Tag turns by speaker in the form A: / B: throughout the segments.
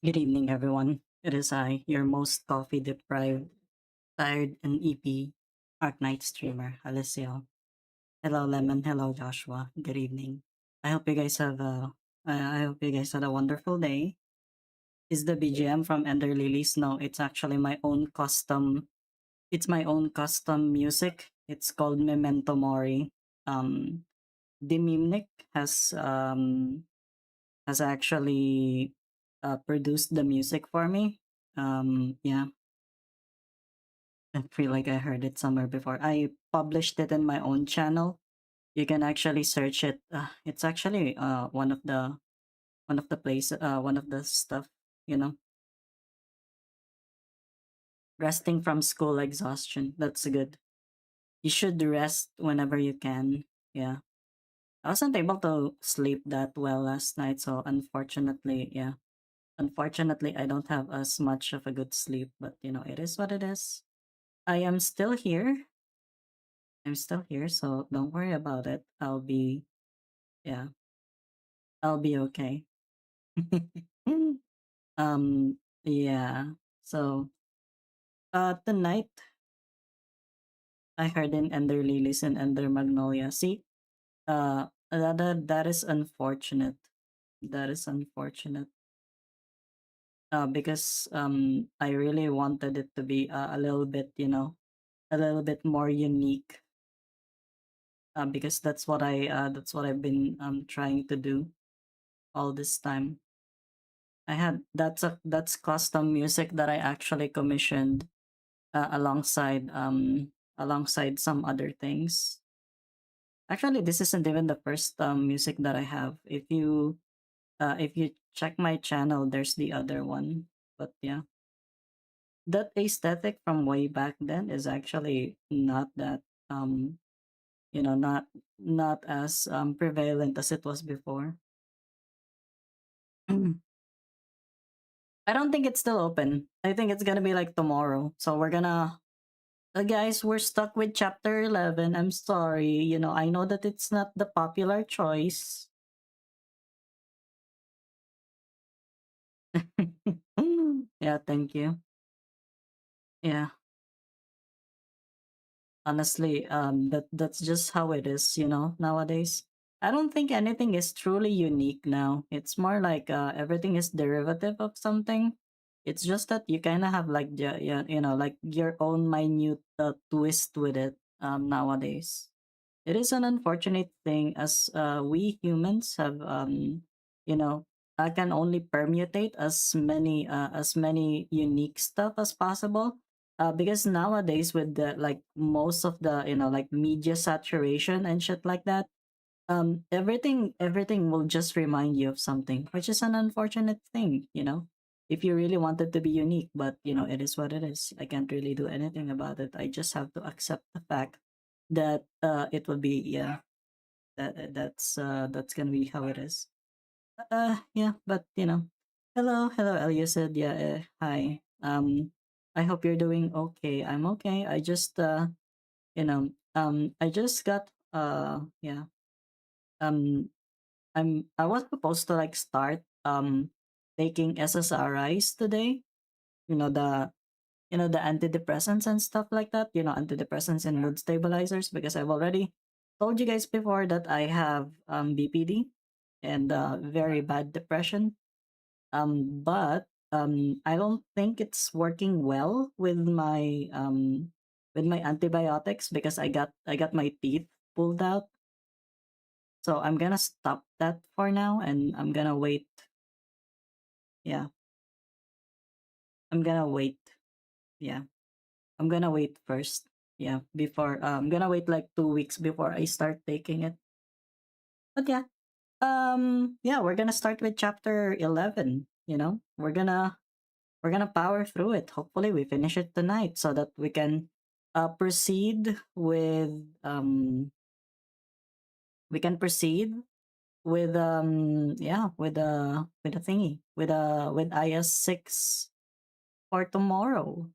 A: Good evening, everyone. It is I, your most coffee deprived, tired, and EP Arknight streamer, Alyssciel. Hello, Lemon. Hello, Joshua. Good evening. I hope you guys have I hope you guys had a wonderful day. Is the BGM from Ender Lilies? No, it's actually my own custom. It's my own custom music. It's called Memento Mori. Um, the Mimnik has actually produced the music for me. Yeah, I feel like I heard it somewhere before. I published it in my own channel. You can actually search it. It's actually one of the stuff, you know, resting from school exhaustion. That's good. You should rest whenever you can. Yeah. I wasn't able to sleep that well last night, so unfortunately, yeah. Unfortunately, I don't have as much of a good sleep, but it is what it is. I am still here. I'm still here, so don't worry about it. Yeah, I'll be okay. um, yeah. So, tonight I heard in Ender Lilies and Ender Magnolia. See, that is unfortunate. That is unfortunate. Because I really wanted it to be a little bit, a little bit more unique. Because that's what I've been trying to do all this time. That's custom music that I actually commissioned alongside some other things. Actually, this isn't even the first music that I have. If you check my channel, there's the other one. But yeah, that aesthetic from way back then is actually not that um not as prevalent as it was before. I don't think it's still open. I think it's gonna be like tomorrow. So we're gonna guys, we're stuck with chapter 11. I'm sorry. I know that it's not the popular choice. Yeah, thank you. Yeah, honestly, that's just how it is, nowadays. I don't think anything is truly unique now. It's more like everything is derivative of something. It's just that you kind of have like yeah, like your own minute twist with it nowadays. It is an unfortunate thing as we humans have you know can only permutate as many unique stuff as possible, because nowadays with the like most of the like media saturation and shit like that, everything will just remind you of something, which is an unfortunate thing, if you really wanted to be unique. But it is what it is. I can't really do anything about it. I just have to accept the fact that it will be, yeah, that's gonna be how it is. Yeah, but hello Elia said, yeah, hi. I hope you're doing okay. I'm okay. I just I just got yeah, um I was supposed to like start taking SSRIs today. You know the the antidepressants and stuff like that. Antidepressants and mood stabilizers, because I've already told you guys before that I have BPD and very bad depression. But I don't think it's working well with my antibiotics, because I got my teeth pulled out. So I'm gonna stop that for now, and I'm gonna wait. Yeah, I'm gonna wait. Yeah, I'm gonna wait first. Yeah, before I'm gonna wait like 2 weeks before I start taking it. But yeah, yeah, we're gonna start with chapter 11. We're gonna power through it. Hopefully, we finish it tonight so that we can proceed with we can proceed with yeah, with the thingy, with IS 6 for tomorrow.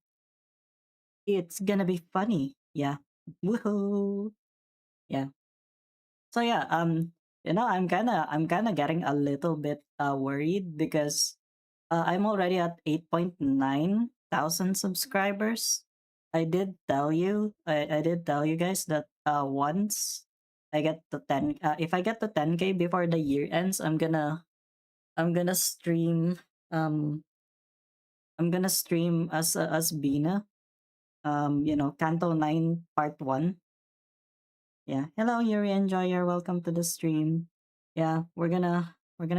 A: It's gonna be funny. Yeah. Woohoo. Yeah. So yeah, I'm kind of getting a little bit worried, because I'm already at 8.9 thousand subscribers. I did tell you guys that once I get to 10, if I get to 10K before the year ends, I'm gonna stream, um, I'm gonna stream as Bina, Canto 9 Part 1. Yeah. Hello, Yuri Enjoyer. Welcome to the stream. Yeah, we're gonna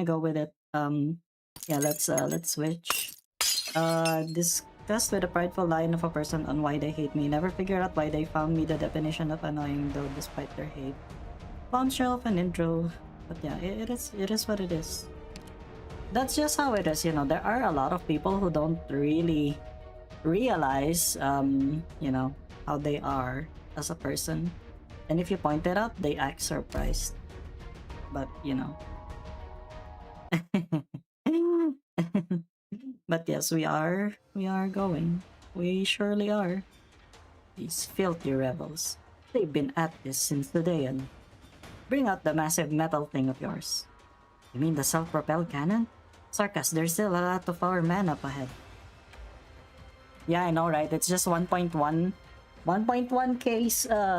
A: go with it. Yeah, let's switch. Discuss with a prideful line of a person on why they hate me. Never figured out why they found me the definition of annoying, though, despite their hate. Bombshell of an intro, but yeah, it is what it is. That's just how it is. There are a lot of people who don't really realize, how they are as a person, and if you point it out, they act surprised. But but yes, we are going. We surely are. These filthy rebels. They've been at this since the day, and bring out the massive metal thing of yours. You mean the self-propelled cannon? Sarkas, there's still a lot of our men up ahead. Yeah, I know, right? It's just 1.1k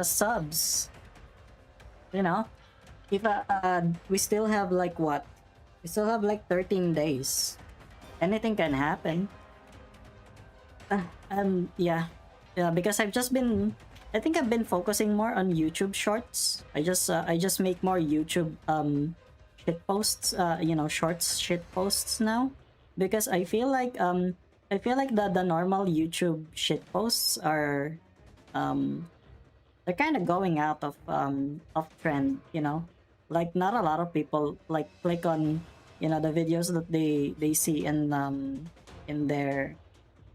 A: subs. If we still have like what? We still have like 13 days. Anything can happen. Yeah, because I think I've been focusing more on YouTube Shorts. I just make more YouTube shit posts, shorts shit posts now, because I feel like the normal YouTube shit posts are they're kind of going out of trend. Like not a lot of people like click on the videos that they see in their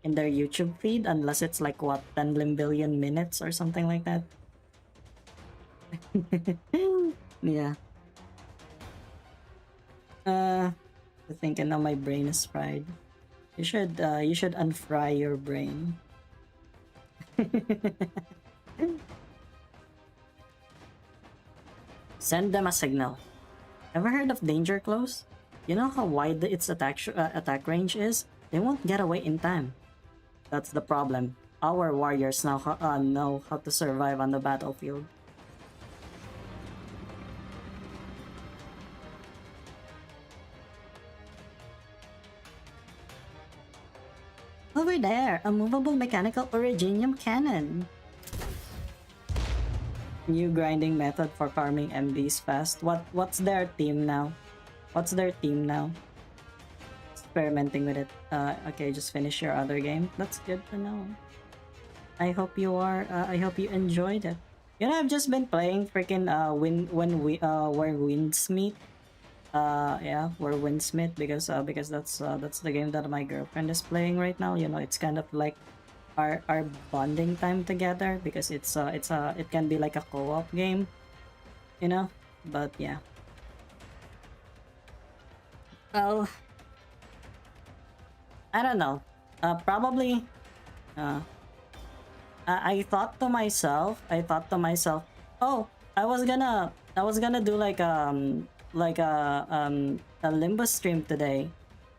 A: YouTube feed, unless it's like what, 10 billion minutes or something like that. Yeah. I think now my brain is fried. You should unfry your brain. Send them a signal. Ever heard of danger close? You know how wide its attack range is? They won't get away in time. That's the problem. Our warriors now know how to survive on the battlefield. Over there, a movable mechanical originium cannon. New grinding method for farming MDs fast. What's their team now? Experimenting with it. Okay, just finish your other game. That's good to know. I hope you enjoyed it. I've just been playing freaking where winds meet. Yeah, where winds meet, because that's the game that my girlfriend is playing right now. It's kind of like our bonding time together, because it can be like a co-op game, but yeah. Well, I don't know. Probably. I thought to myself. Oh, I was gonna do like a Limbo stream today.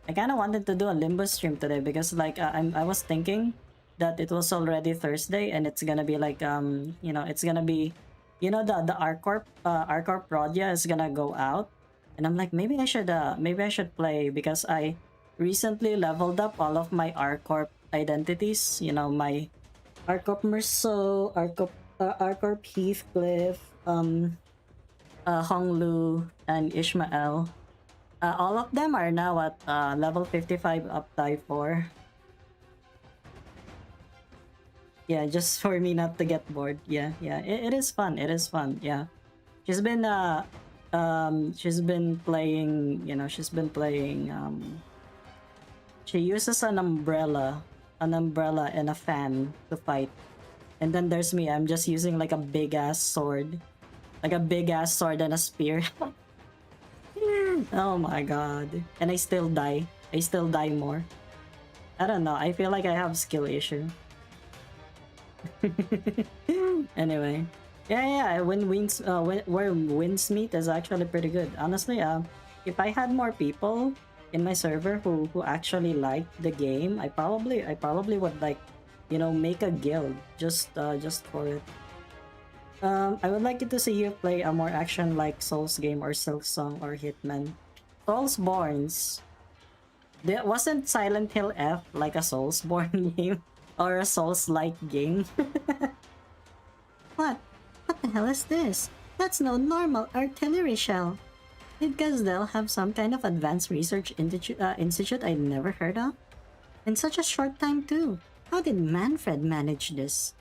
A: I kind of wanted to do a Limbo stream today, because like I was thinking that it was already Thursday, and it's gonna be like it's gonna be the Arcorp Rodia is gonna go out, and I'm like, maybe I should play, because I recently leveled up all of my Arcorp identities. My Arcorp Merceau, Arcorp Heathcliff, Honglu, and Ishmael. All of them are now at level 55 up die 4. Yeah, just for me not to get bored. Yeah, it is fun. Yeah, she's been playing. She uses an umbrella and a fan to fight, and then there's me. I'm just using like a big ass sword, and a spear. Oh my god. And I still die. More. I don't know. I feel like I have skill issue. Anyway. Yeah. Where winds meet is actually pretty good. Honestly, if I had more people, in my server who actually liked the game, I probably would like, you know, make a guild just for it. I would like to see you play a more action like Souls game or Silksong or Hitman. Soulsborns. There wasn't Silent Hill F like a Soulsborne game or a Souls-like game. What? What the hell is this? That's no normal artillery shell. Did Gazdel have some kind of advanced research institute I'd never heard of? In such a short time too. How did Manfred manage this?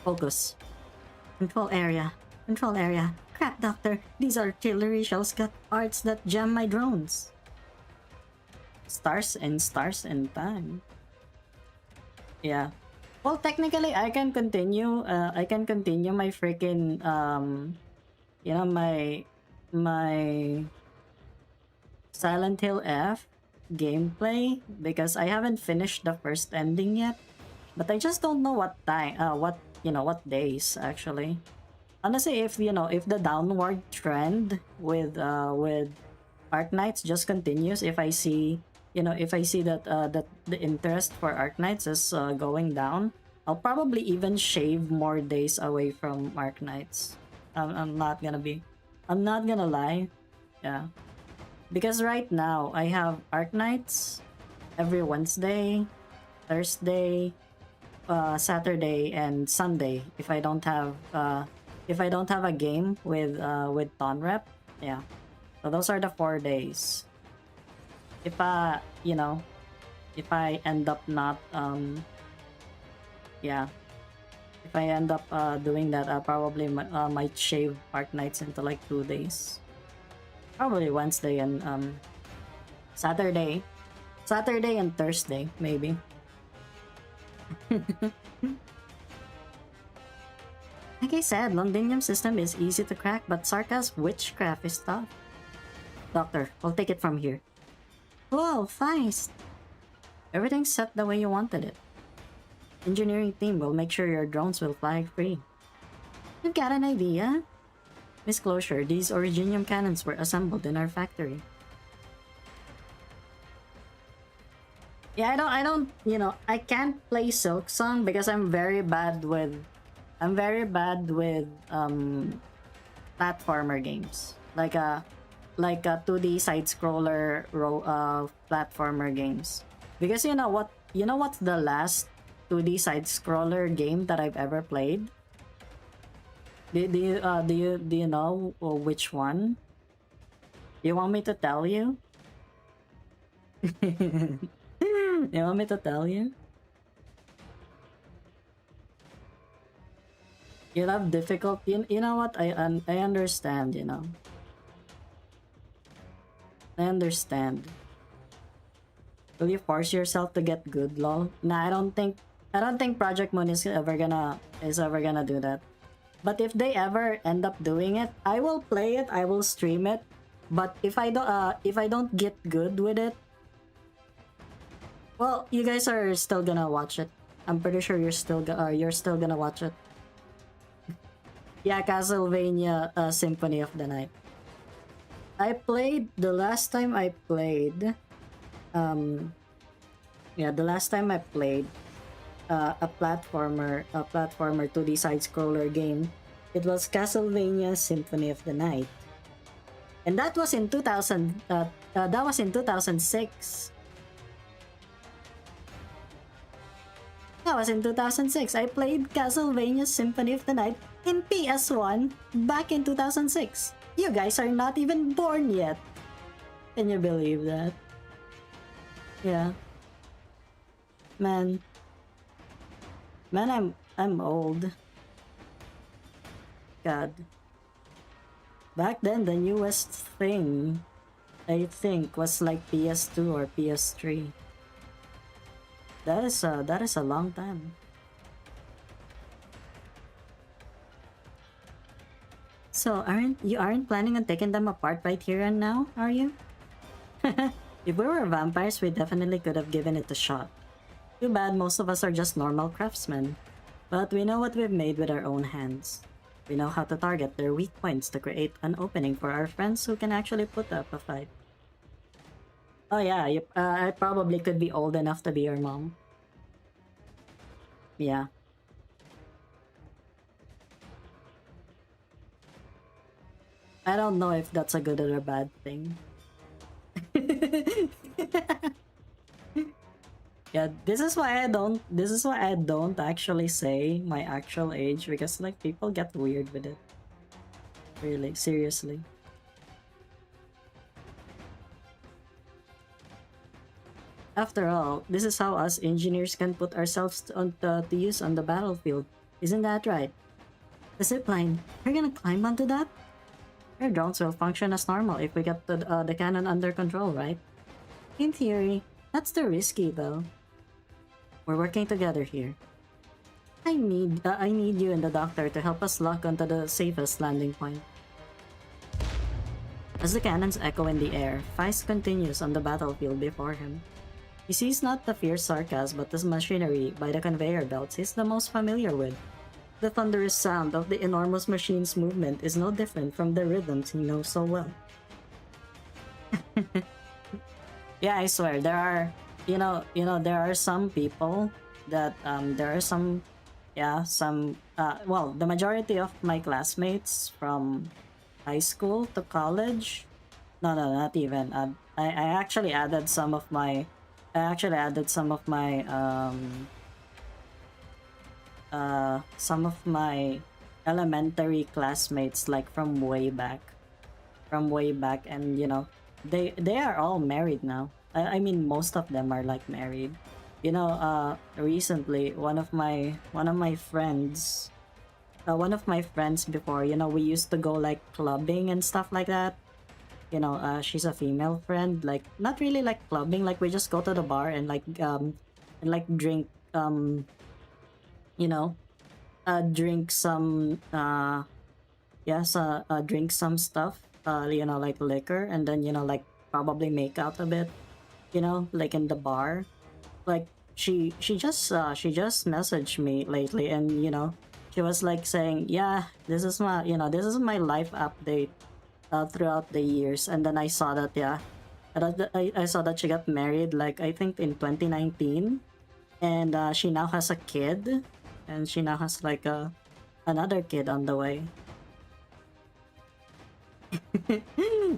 A: Focus. Control area. Control area. Crap, Doctor. These artillery shells got arts that jam my drones. Stars and time. Yeah. Well, technically, I can continue. I can continue my freaking you know, my Silent Hill F gameplay because I haven't finished the first ending yet. But I just don't know what time. What days actually. Honestly, if if the downward trend with Arknights just continues, if I see that that the interest for Arknights is going down, I'll probably even shave more days away from Arknights. I'm not gonna lie, yeah, because right now I have Arknights every Wednesday, Thursday, Saturday, and Sunday. If I don't have a game with Tonrep, yeah. So those are the 4 days. If if I end up not yeah, if I end up doing that, I probably might shave Arknights into like 2 days. Probably Wednesday and Saturday and Thursday maybe. Like I said, Londinium system is easy to crack, but Sarka's witchcraft is tough. Doctor, I'll take it from here. Whoa, Feist! Everything's set the way you wanted it. Engineering team will make sure your drones will fly free. You've got an idea? Disclosure, these Originium cannons were assembled in our factory. Yeah, I can't play Silksong because I'm very bad with platformer games. Like a 2D side scroller platformer games. Because you know what's the last 2D side scroller game that I've ever played? Do you know which one? You want me to tell you? You want me to tell you? You have difficulty. You know what? I understand. I understand. Will you force yourself to get good, lol? Nah, I don't think Project Moon is ever gonna do that. But if they ever end up doing it, I will play it. I will stream it. But if I don't get good with it, well, you guys are still gonna watch it. I'm pretty sure you're still gonna watch it. Yeah, Castlevania Symphony of the Night. I played the last time I played. The last time I played a platformer 2D side scroller game, it was Castlevania Symphony of the Night, and that was in 2000. That was in 2006. That was in 2006. I played Castlevania Symphony of the Night in PS1 back in 2006. You guys are not even born yet. Can you believe that? Yeah. Man, I'm old. God. Back then, the newest thing, I think, was like PS2 or PS3. That is a long time. So you aren't planning on taking them apart right here and now, are you? If we were vampires, we definitely could have given it a shot. Too bad most of us are just normal craftsmen. But we know what we've made with our own hands. We know how to target their weak points to create an opening for our friends who can actually put up a fight. Oh yeah, I probably could be old enough to be your mom. Yeah. I don't know if that's a good or a bad thing. Yeah, this is why I don't actually say my actual age, because like people get weird with it. Really, seriously. After all, this is how us engineers can put ourselves to use on the battlefield. Isn't that right? The zipline. You're gonna climb onto that? Your drones will function as normal if we get the cannon under control, right? In theory. That's too risky, though. We're working together here. I need you and the doctor to help us lock onto the safest landing point. As the cannons echo in the air, Feist continues on the battlefield before him. He sees not the fierce sarcasm but the machinery by the conveyor belts he's the most familiar with. The thunderous sound of the enormous machine's movement is no different from the rhythms he knows so well. Yeah, I swear there are, there are some people that there are some, yeah, some well, the majority of my classmates from high school to college. No, no, not even. I actually added some of my, I actually added some of my elementary classmates, like from way back, and they are all married now. I mean, most of them are like married. Recently, one of my friends before, we used to go like clubbing and stuff like that. She's a female friend, like not really like clubbing, like we just go to the bar and drink, you know drink some yes drink some stuff, like liquor, and then like probably make out a bit, like in the bar. Like she just messaged me lately, and she was like saying, yeah, this is my life update throughout the years. And then I saw that, yeah, I saw that she got married, like I think in 2019, and she now has a kid, and she now has like another kid on the way.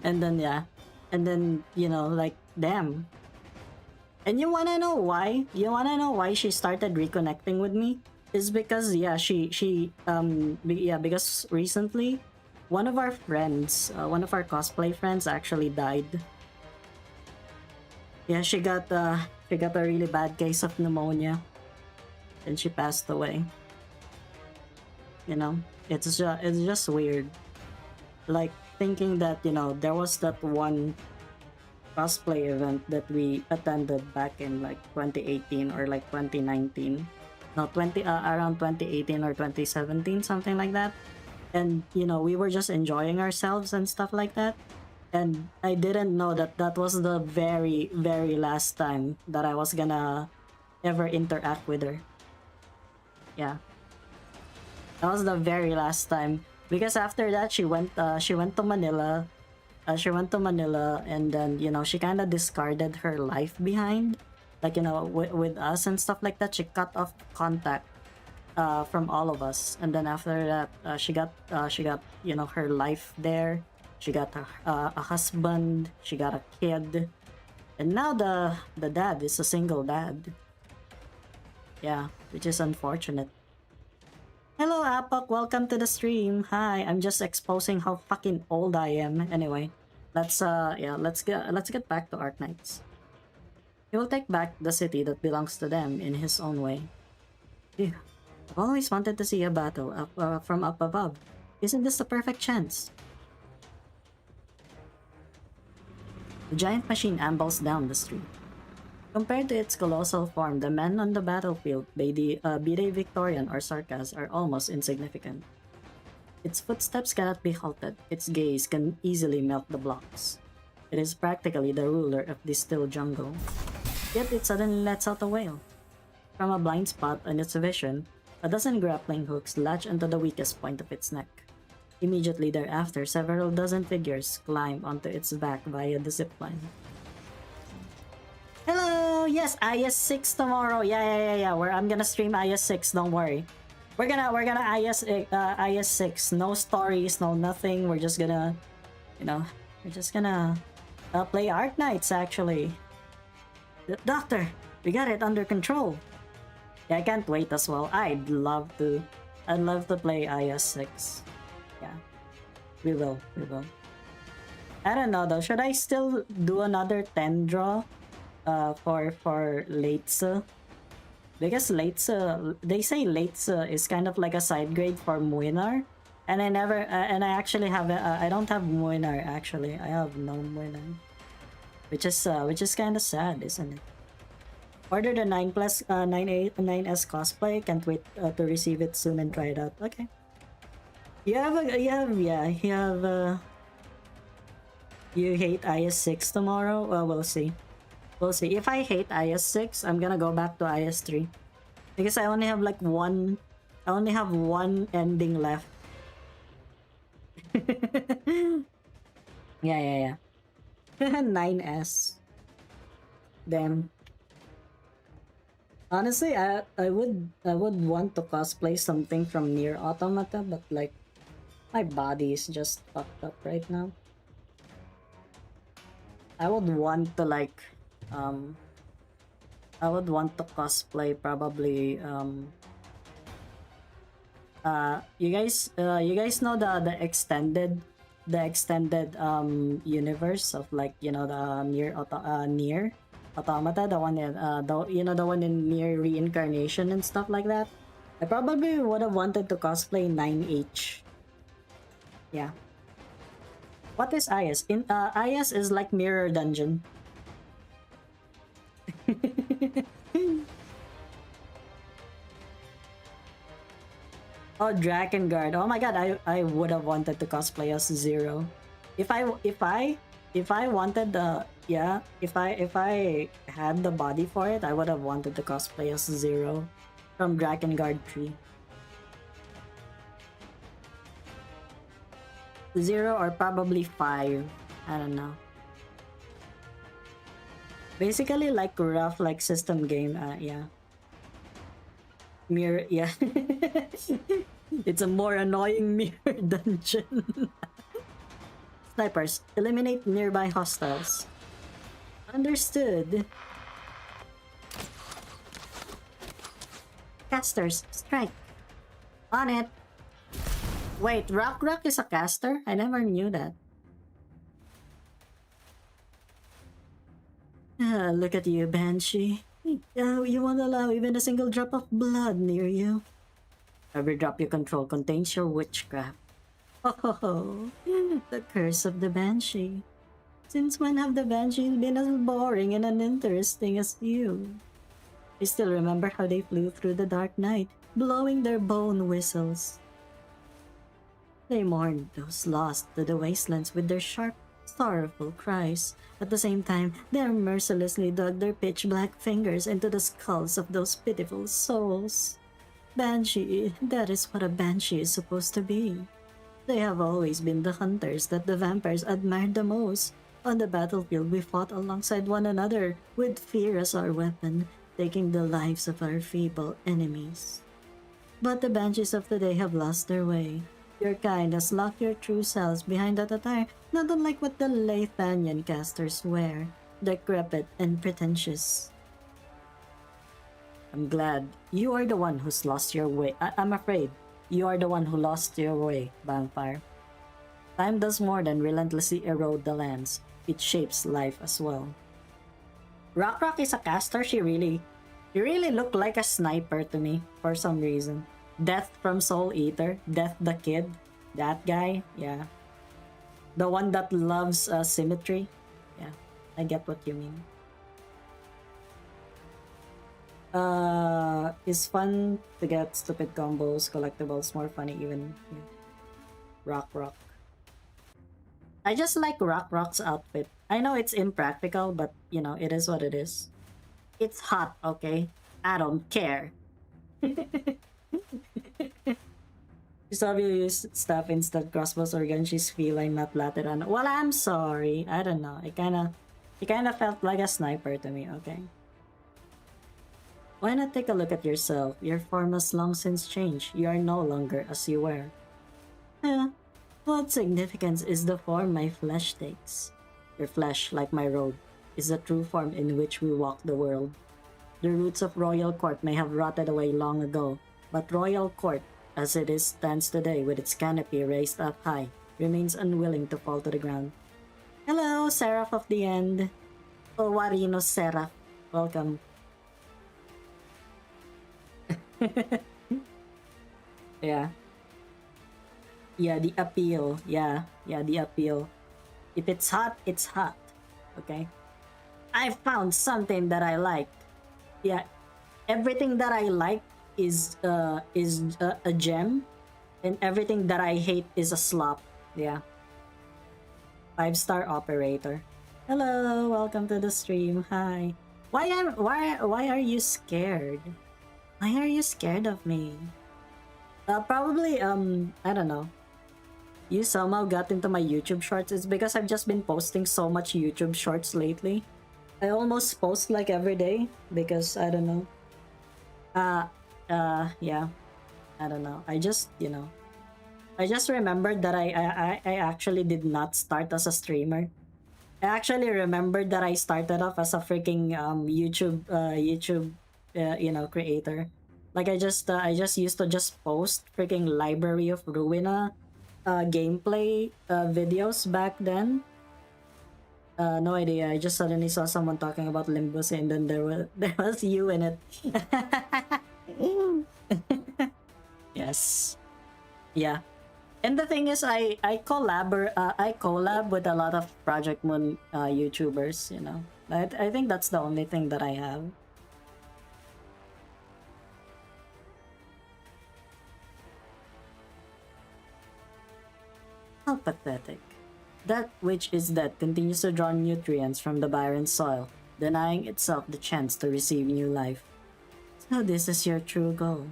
A: And then, yeah, and then like, damn. And you wanna know why? She started reconnecting with me? Is because, yeah, because recently one of our cosplay friends actually died. Yeah, she got a really bad case of pneumonia, and she passed away. You know, it's just weird. Like thinking that there was that one cosplay event that we attended back in like 2018 or like 2019. No, 20 around 2018 or 2017, something like that. And we were just enjoying ourselves and stuff like that. And I didn't know that that was the very, very last time that I was gonna ever interact with her. Yeah, that was the very last time. Because after that, she went to Manila. She went to Manila, and then she kind of discarded her life behind, like with us and stuff like that. She cut off contact from all of us, and then after that, she got her life there. She got a husband. She got a kid, and now the dad is a single dad. Yeah, which is unfortunate. Hello, Apak. Welcome to the stream. Hi, I'm just exposing how fucking old I am. Anyway, let's get back to Arknights. He will take back the city that belongs to them in his own way. Phew. I've always wanted to see a battle from up above. Isn't this the perfect chance? The giant machine ambles down the street. Compared to its colossal form, the men on the battlefield, be they Victorian or Sarkaz, are almost insignificant. Its footsteps cannot be halted, its gaze can easily melt the blocks. It is practically the ruler of this still jungle. Yet it suddenly lets out a wail. From a blind spot in its vision, a dozen grappling hooks latch onto the weakest point of its neck. Immediately thereafter, several dozen figures climb onto its back via the zipline. yes, IS 6 tomorrow. Yeah. Where I'm gonna stream IS 6. Don't worry. We're gonna IS 6. No stories, no nothing. We're just gonna, you know, we're just gonna play Arknights actually. Doctor, we got it under control. Yeah, I can't wait as well. I'd love to. I'd love to play IS 6. Yeah, we will. We will. I don't know though. Should I still do another 10 draw for Leitze? Because Leitze, they say Leitze is kind of like a side grade for Muinar. And I never, and I actually have, I don't have Muinar actually. I have no Muinar. Which is kind of sad, isn't it? Order the 9 plus, 9S cosplay. Can't wait to receive it soon and try it out. Okay. You hate IS6 tomorrow? Well, we'll see. We'll see. If I hate IS6, I'm gonna go back to IS3. Because I only have like one... I only have one ending left. Yeah. 9S. Damn. Honestly, I would want to cosplay something from Nier Automata, but like my body is just fucked up right now. I would want to like I would want to cosplay probably you guys know the extended universe of like, you know, the Nier Automata, the one in the one in Nier Reincarnation and stuff like that. I probably would have wanted to cosplay 9H. Yeah. What is IS? IS is like Mirror Dungeon. Oh, Drakengard. Oh my god, I would have wanted to cosplay as Zero. If I wanted the if I had the body for it, I would have wanted to cosplay as Zero from Drakengard 3. Zero or probably 5. I don't know. Basically like rough like system game, yeah. Mirror, yeah. It's a more annoying mirror dungeon. Snipers, eliminate nearby hostiles. Understood. Casters, strike. On it. Wait, Rock is a caster? I never knew that. Look at you, Banshee. You won't allow even a single drop of blood near you. Every drop you control contains your witchcraft. Oh, the curse of the Banshee. Since when have the Banshees been as boring and uninteresting as you? I still remember how they flew through the dark night, blowing their bone whistles. They mourned those lost to the wastelands with their sharp, sorrowful cries. At the same time, they mercilessly dug their pitch-black fingers into the skulls of those pitiful souls. Banshee, that is what a banshee is supposed to be. They have always been the hunters that the vampires admired the most. On the battlefield, we fought alongside one another, with fear as our weapon, taking the lives of our feeble enemies. But the banshees of today have lost their way. Your kind has locked your true selves behind that attire, not unlike what the Lathanian casters wear, decrepit and pretentious. I'm glad you are the one who's lost your way. I'm afraid you are the one who lost your way, vampire. Time does more than relentlessly erode the lands. It shapes life as well. Rock is a caster. She really looked like a sniper to me for some reason. Death from Soul Eater, Death the Kid, that guy, yeah. The one that loves symmetry, yeah. I get what you mean. It's fun to get stupid combos, collectibles, more funny even. Yeah. Rock. I just like Rock's outfit. I know it's impractical, but you know, it is what it is. It's hot, okay? I don't care. Saw you use stuff instead crossbows or guns, she's feline, not lateran. Well, I'm sorry. I don't know. It kinda felt like a sniper to me, okay? Why not take a look at yourself? Your form has long since changed. You are no longer as you were. Yeah. What significance is the form my flesh takes? Your flesh, like my robe, is the true form in which we walk the world. The roots of royal court may have rotted away long ago, but royal court, as it is stands today with its canopy raised up high, remains unwilling to fall to the ground. Hello, Seraph of the End. Owarino Seraph. Welcome. Yeah. Yeah, the appeal. Yeah, the appeal. If it's hot, it's hot. Okay. I found something that I like. Yeah, everything that I like is a gem, and everything that I hate is a slop. Yeah. 5-star operator. Hello, welcome to the stream. Hi. Why are you scared? Why are you scared of me? Probably I don't know. You somehow got into my YouTube shorts. It's because I've just been posting so much YouTube shorts lately. I almost post like every day because I don't know. Yeah. I don't know. I just, I just remembered that I actually did not start as a streamer. I actually remembered that I started off as a freaking YouTube creator. Like I just used to just post freaking Library of Ruina gameplay videos back then. No idea. I just suddenly saw someone talking about Limbus and then there was you in it. Yes. Yeah. And the thing is, I collab with a lot of Project Moon YouTubers. I think that's the only thing that I have. How pathetic. That which is dead continues to draw nutrients from the barren soil, denying itself the chance to receive new life. So this is your true goal.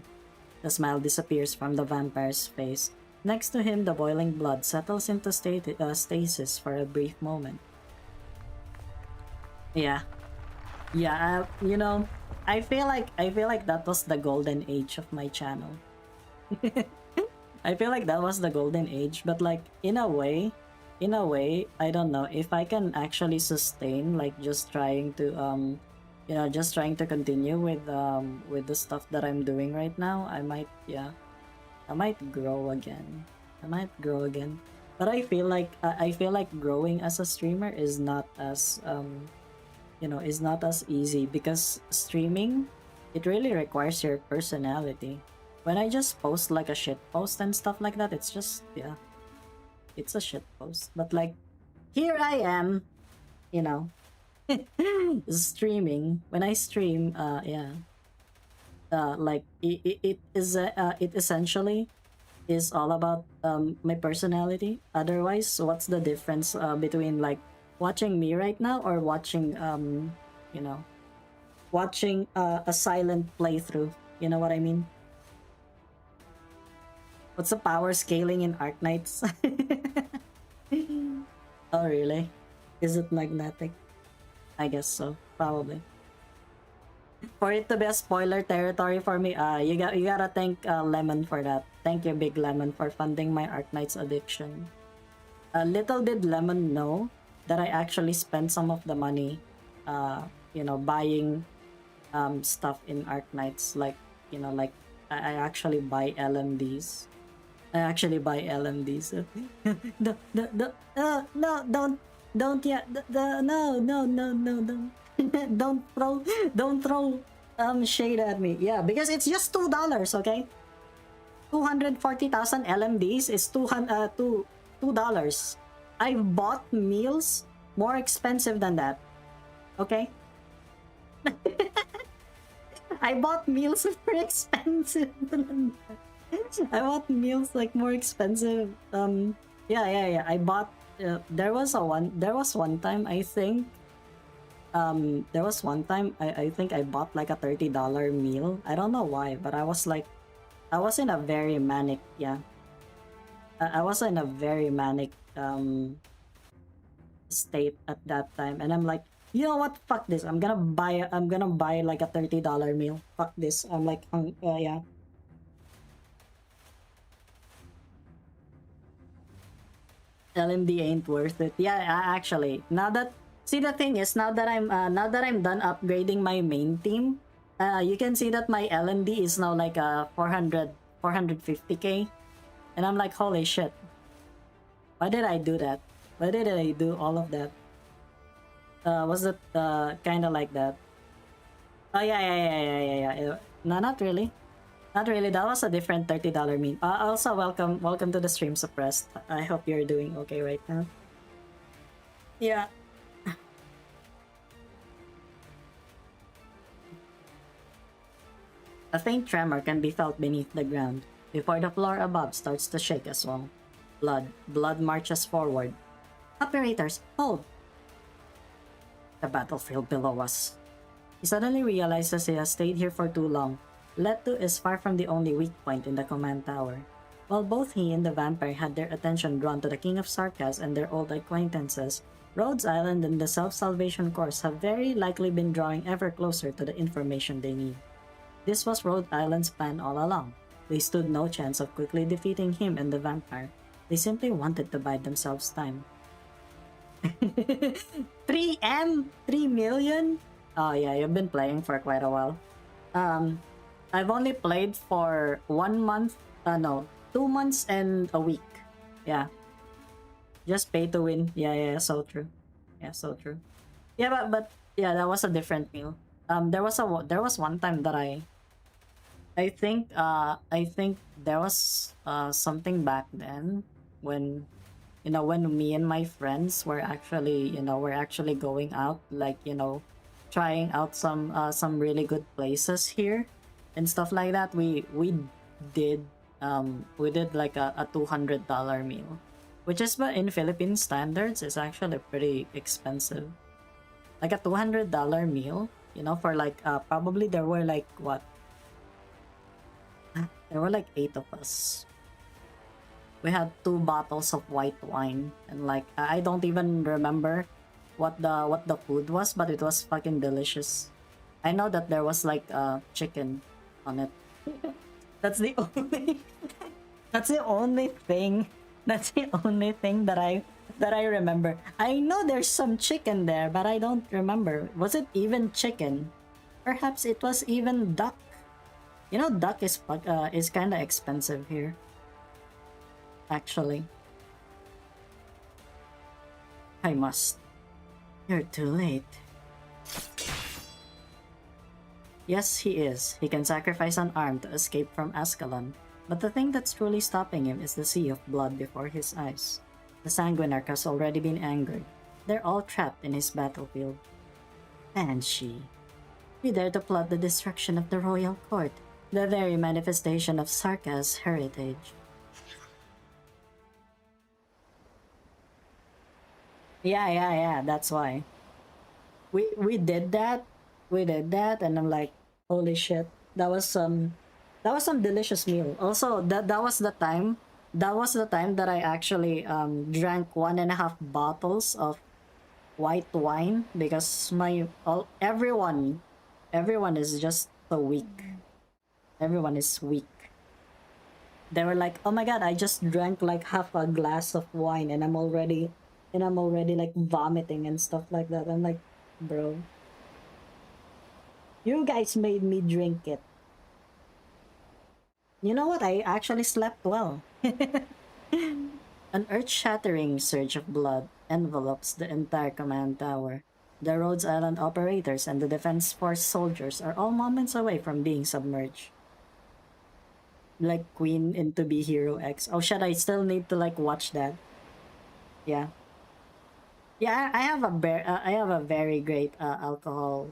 A: The smile disappears from the vampire's face. Next to him, the boiling blood settles into stasis for a brief moment. Yeah. Yeah, I feel like that was the golden age of my channel. I feel like that was the golden age, but like in a way, I don't know if I can actually sustain like just trying to just trying to continue with the stuff that I'm doing right now. I might grow again. But I feel like growing as a streamer is not as is not as easy because streaming, it really requires your personality. When I just post like a shit post and stuff like that, it's just it's a shit post. But like here I am, you know, streaming. When I stream, like it essentially is all about my personality. Otherwise, what's the difference between like watching me right now or watching you know watching a silent playthrough? You know what I mean? What's the power scaling in Arknights? Oh really? Is it magnetic? I guess so. Probably. For it to be a spoiler territory for me, you gotta thank Lemon for that. Thank you, Big Lemon, for funding my Arknights addiction. Little did Lemon know that I actually spent some of the money, buying stuff in Arknights. Like, like I actually buy LMDs. No, don't, yeah, no, don't. Don't throw shade at me. Yeah, because it's just $2, okay? 240,000 LMDs is $2. I've bought meals more expensive than that. Okay? I bought meals more expensive than that. I bought meals like more expensive. Yeah. I bought there was one time I think I think I bought like a $30 meal. I don't know why, but I was in a very manic, I was in a very manic state at that time, and I'm like, You know what? Fuck this. I'm gonna buy like a $30 meal. Fuck this. I'm like, yeah. LMD ain't worth it. Yeah, actually. Now that see the thing is now that I'm done upgrading my main team, you can see that my LMD is now like 450k, and I'm like, holy shit. Why did I do that? Why did I do all of that? Was it kind of like that? Oh yeah. No, not really. Not really. That was a different $30 meme. Also, welcome to the stream, suppressed. I hope you're doing okay right now. Yeah. A faint tremor can be felt beneath the ground, before the floor above starts to shake as well. Blood marches forward. Operators, hold! The battlefield below us. He suddenly realizes he has stayed here for too long. Leto is far from the only weak point in the command tower. While both he and the vampire had their attention drawn to the King of Sarkas and their old acquaintances, Rhodes Island and the Self-Salvation Course have very likely been drawing ever closer to the information they need. This was Rhode Island's plan all along. They stood no chance of quickly defeating him and the vampire. They simply wanted to buy themselves time. 3M? 3 million? Oh yeah, you've been playing for quite a while. I've only played for 1 month, no, 2 months and a week. Yeah. Just pay to win. Yeah, so true. Yeah, so true. Yeah, but yeah, that was a different meal. There was one time that I think there was something back then when when me and my friends were actually going out, like trying out some really good places here and stuff like that. Did we did like a $200 meal, which is, but in Philippine standards is actually pretty expensive. Like a $200 meal, for like probably there were like what, there were like 8 of us. We had 2 bottles of white wine, and like I don't even remember what the food was, but it was fucking delicious. I know that there was like chicken on it. That's the only that's the only thing that's the only thing that I remember. I know there's some chicken there, but I don't remember. Was it even chicken? Perhaps it was even duck. Duck is kind of expensive here. Actually, I must. You're too late. Yes, he is. He can sacrifice an arm to escape from Ascalon. But the thing that's truly stopping him is the sea of blood before his eyes. The Sanguinarch has already been angered. They're all trapped in his battlefield. And she. You dare to plot the destruction of the royal court, the very manifestation of Sarka's heritage. Yeah, that's why. We did that. We did that, and I'm like, holy shit. That was some delicious meal. Also, that was the time. That was the time that I actually drank 1.5 bottles of white wine because everyone is just so weak. Everyone is weak. They were like, "Oh my god, I just drank like half a glass of wine and I'm already like vomiting and stuff like that." I'm like, "Bro, you guys made me drink it." You know what? I actually slept well. An earth-shattering surge of blood envelops the entire command tower. The Rhodes Island operators and the Defense Force soldiers are all moments away from being submerged. Like Queen into Be Hero X. Oh shit, I still need to like watch that. Yeah. Yeah, I have a very great alcohol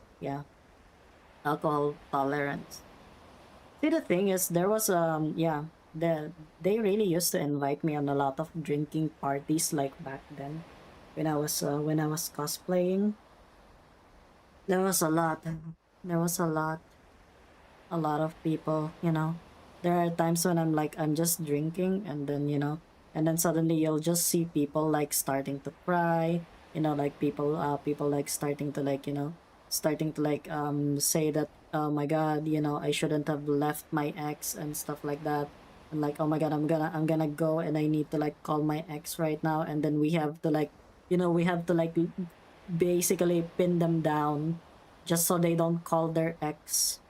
A: tolerance. See, the thing is, there was they really used to invite me on a lot of drinking parties like back then, when I was cosplaying. There was a lot. There was a lot of people. There are times when I'm just drinking, and then and then suddenly you'll just see people like starting to cry. you know, like people like starting to like, you know, starting to like say that, oh my god, you know, I shouldn't have left my ex and stuff like that. And like, oh my god, I'm gonna go and I need to like call my ex right now, and then we have to like, you know, we have to like basically pin them down just so they don't call their ex.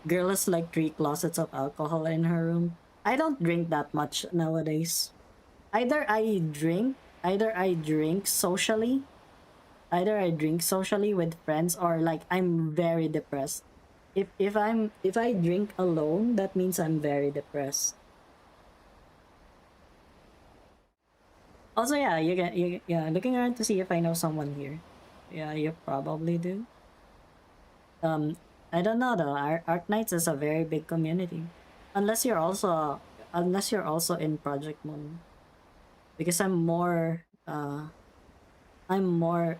A: Girl has like 3 closets of alcohol in her room. I don't drink that much nowadays. Either I drink, either I drink socially, either I drink socially with friends, or like I'm very depressed. If I drink alone, that means I'm very depressed. Also, yeah, yeah, looking around to see if I know someone here. Yeah, you probably do. Um, I don't know though. Arknights is a very big community, unless you're also in Project Moon, because I'm more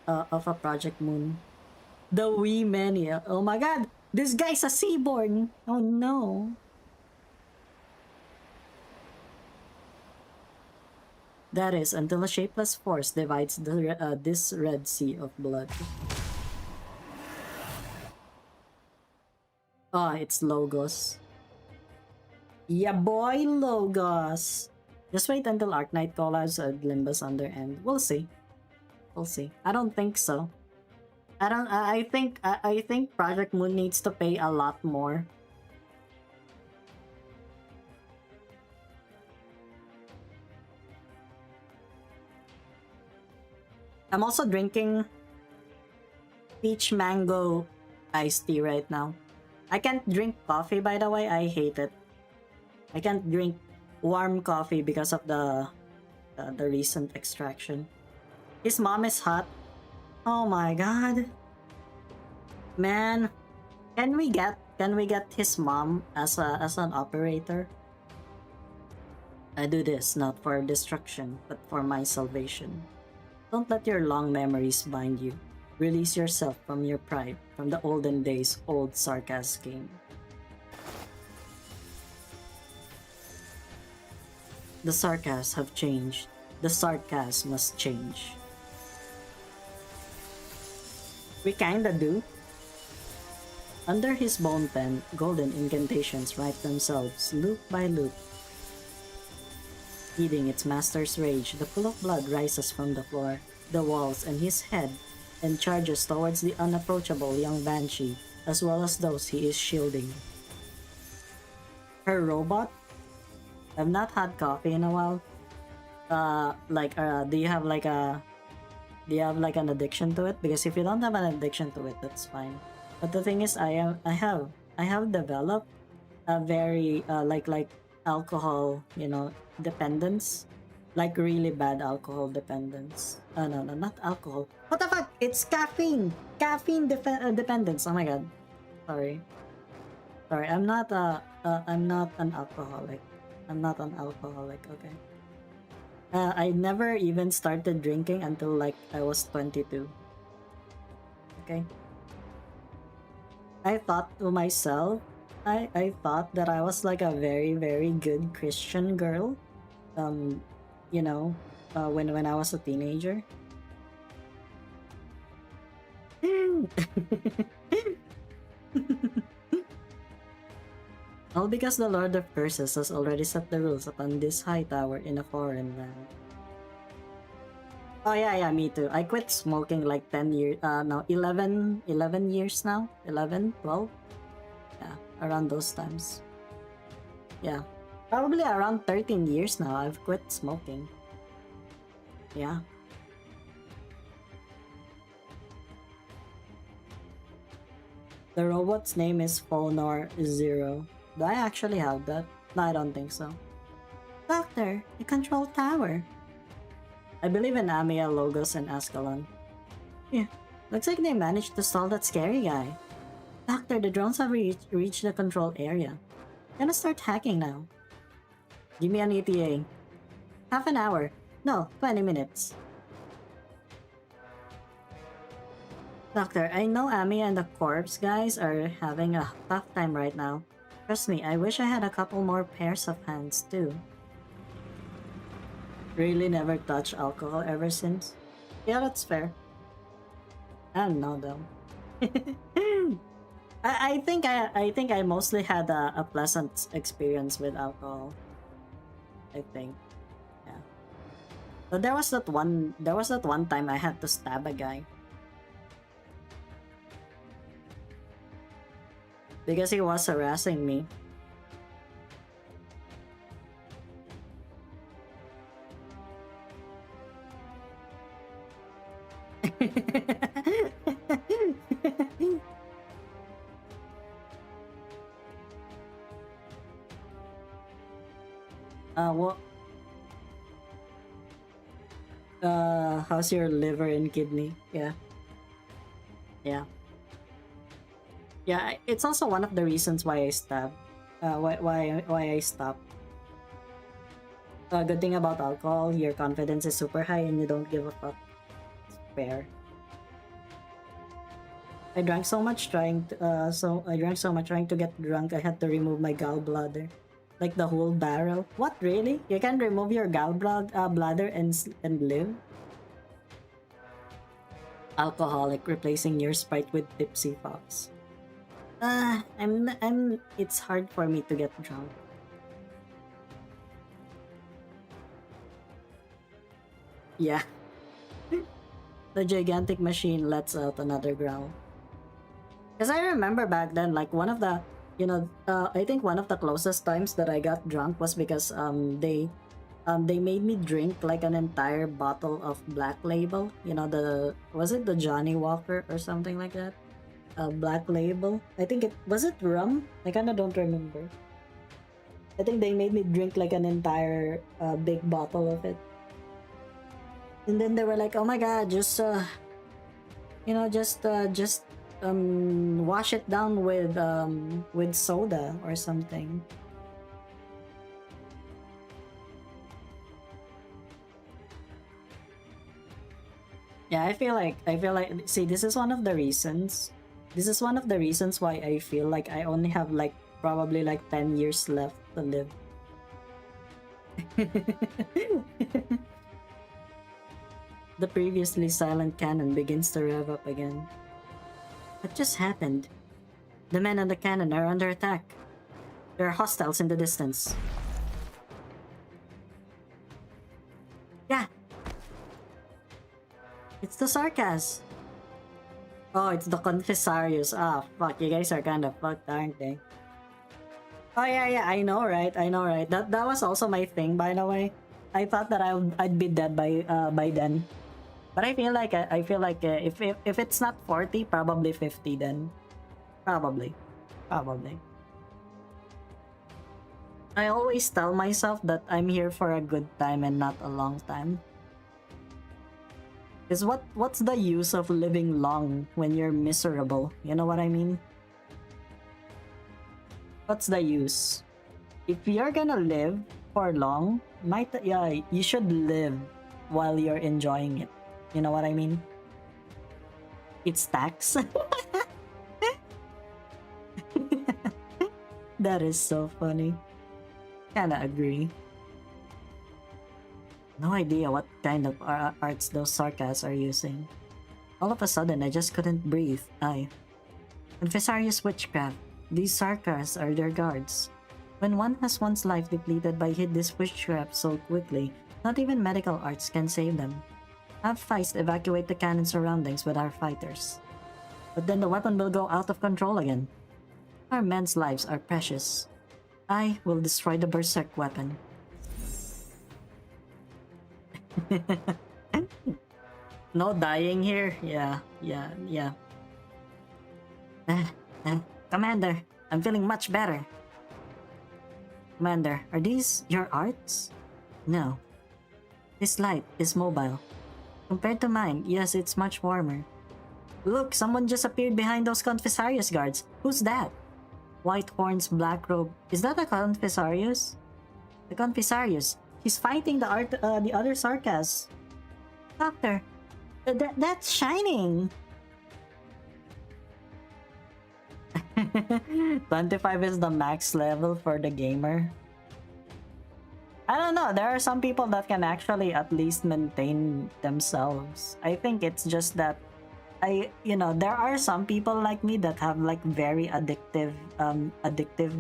A: of a Project Moon. The wee mania. Oh my god, this guy's a seaborn. Oh no. That is until a shapeless force divides this red sea of blood. Ah, it's Logos. Yeah, boy, Logos. Just wait until Arknight collabs at Limbus Under End. We'll see. We'll see. I don't think so. I don't. I think Project Moon needs to pay a lot more. I'm also drinking peach mango iced tea right now. I can't drink coffee, by the way. I hate it. I can't drink warm coffee because of the recent extraction. His mom is hot. Oh my god. Man, can we get his mom as an operator? I do this not for destruction, but for my salvation. Don't let your long memories bind you. Release yourself from your pride, from the olden days old sarcasm game. The sarcasms have changed. The sarcasm must change. We kinda do. Under his bone pen, golden incantations write themselves loop by loop. Heeding its master's rage, the pool of blood rises from the floor, the walls, and his head, and charges towards the unapproachable young banshee, as well as those he is shielding. Her robot? I've not had coffee in a while. Do you have like an addiction to it? Because if you don't have an addiction to it, that's fine. But the thing is, I have developed a very like alcohol, you know, dependence, like really bad alcohol dependence. No, not alcohol. What the fuck? It's caffeine. Dependence. Oh my god. Sorry. I'm not I'm not an alcoholic. I'm not an alcoholic. Okay. I never even started drinking until like I was 22. Okay. I thought to myself, I thought that I was like a very, very good Christian girl. You know, when I was a teenager. All because the Lord of Curses has already set the rules upon this high tower in a foreign land. Oh yeah, me too. I quit smoking like 10 years, no, 11 years now? 11, 12? Yeah, around those times. Yeah, probably around 13 years now I've quit smoking. Yeah. The robot's name is Fonor Zero. Do I actually have that? No, I don't think so. Doctor, the control tower. I believe in Amiel, Logos, and Ascalon. Yeah, looks like they managed to stall that scary guy. Doctor, the drones have reached the control area. Gonna start hacking now. Give me an ETA. Half an hour. No, 20 minutes. Doctor, I know Ami and the corpse guys are having a tough time right now. Trust me, I wish I had a couple more pairs of hands too. Really never touched alcohol ever since. Yeah, that's fair. I don't know though. I think I mostly had a pleasant experience with alcohol. I think. Yeah. But there was that one time I had to stab a guy. Because he was harassing me. What? How's your liver and kidney? Yeah, yeah, yeah. It's also one of the reasons why I stab. Why I stop. Good thing about alcohol, your confidence is super high and you don't give a fuck. It's fair. I drank so much I drank so much trying to get drunk. I had to remove my gallbladder, like the whole barrel. What, really? You can remove your bladder and live? Alcoholic replacing your sprite with tipsy fox. It's hard for me to get drunk. Yeah. The gigantic machine lets out another growl. Because I remember back then, like one of the, I think one of the closest times that I got drunk was because they made me drink like an entire bottle of Black Label. Was it the Johnny Walker or something like that? Black Label. I think it was it rum. I kind of don't remember. I think they made me drink like an entire big bottle of it. And then they were like, "Oh my god, just wash it down with soda or something." Yeah, I feel like see, this is one of the reasons. This is one of the reasons why I feel like I only have like probably like 10 years left to live. The previously silent cannon begins to rev up again. What just happened? The men on the cannon are under attack. There are hostiles in the distance. Yeah. It's the Sarkas. Oh, it's the Confessarius. Ah, fuck, you guys are kind of fucked, aren't they? Oh yeah, I know, right? I know, right? That was also my thing, by the way. I thought that I'd be dead by then. But I feel like if it's not 40, probably 50 then. Probably. Probably. I always tell myself that I'm here for a good time and not a long time. Because what's the use of living long when you're miserable? You know what I mean? What's the use? If you're gonna live for long, you should live while you're enjoying it. You know what I mean? It's tax. That is so funny. Kinda agree. No idea what kind of arts those sarcas are using. All of a sudden, I just couldn't breathe. Confessarius witchcraft. These sarcas are their guards. When one has one's life depleted by this witchcraft so quickly, not even medical arts can save them. Have Feist evacuate the cannon surroundings with our fighters. But then the weapon will go out of control again. Our men's lives are precious. I will destroy the berserk weapon. No dying here? Yeah. Commander, I'm feeling much better. Commander, are these your arts? No. This light is mobile. Compared to mine, yes, it's much warmer. Look, someone just appeared behind those Confessarius guards. Who's that? White horns, black robe. Is that a Confessarius? The Confessarius. He's fighting the other Sarkas. Doctor, that's shining. 25 is the max level for the gamer. I don't know. There are some people that can actually at least maintain themselves. I think it's just that there are some people like me that have like very addictive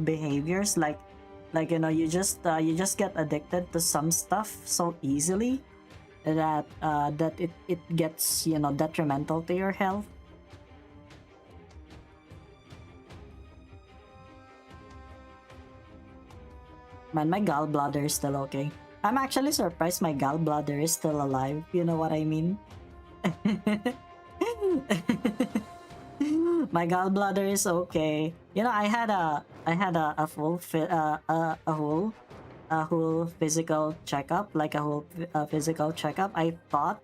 A: behaviors, you just get addicted to some stuff so easily that it gets detrimental to your health. Man, my gallbladder is still okay. I'm actually surprised my gallbladder is still alive. You know what I mean? My gallbladder is okay. I had a full a whole physical checkup, like a whole physical checkup. I thought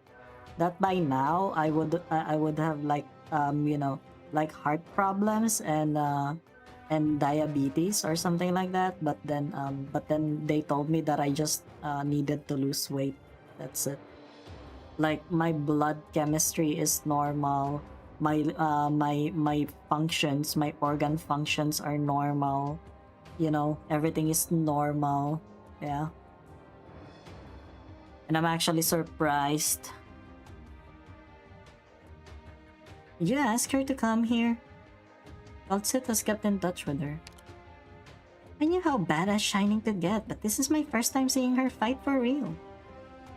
A: that by now I would have like like heart problems and diabetes or something like that. But then they told me that I just needed to lose weight. That's it. Like my blood chemistry is normal. My functions, my organ functions are normal. Everything is normal. Yeah. And I'm actually surprised. Did you ask her to come here? Altsit has kept in touch with her. I knew how badass Shining could get, but this is my first time seeing her fight for real.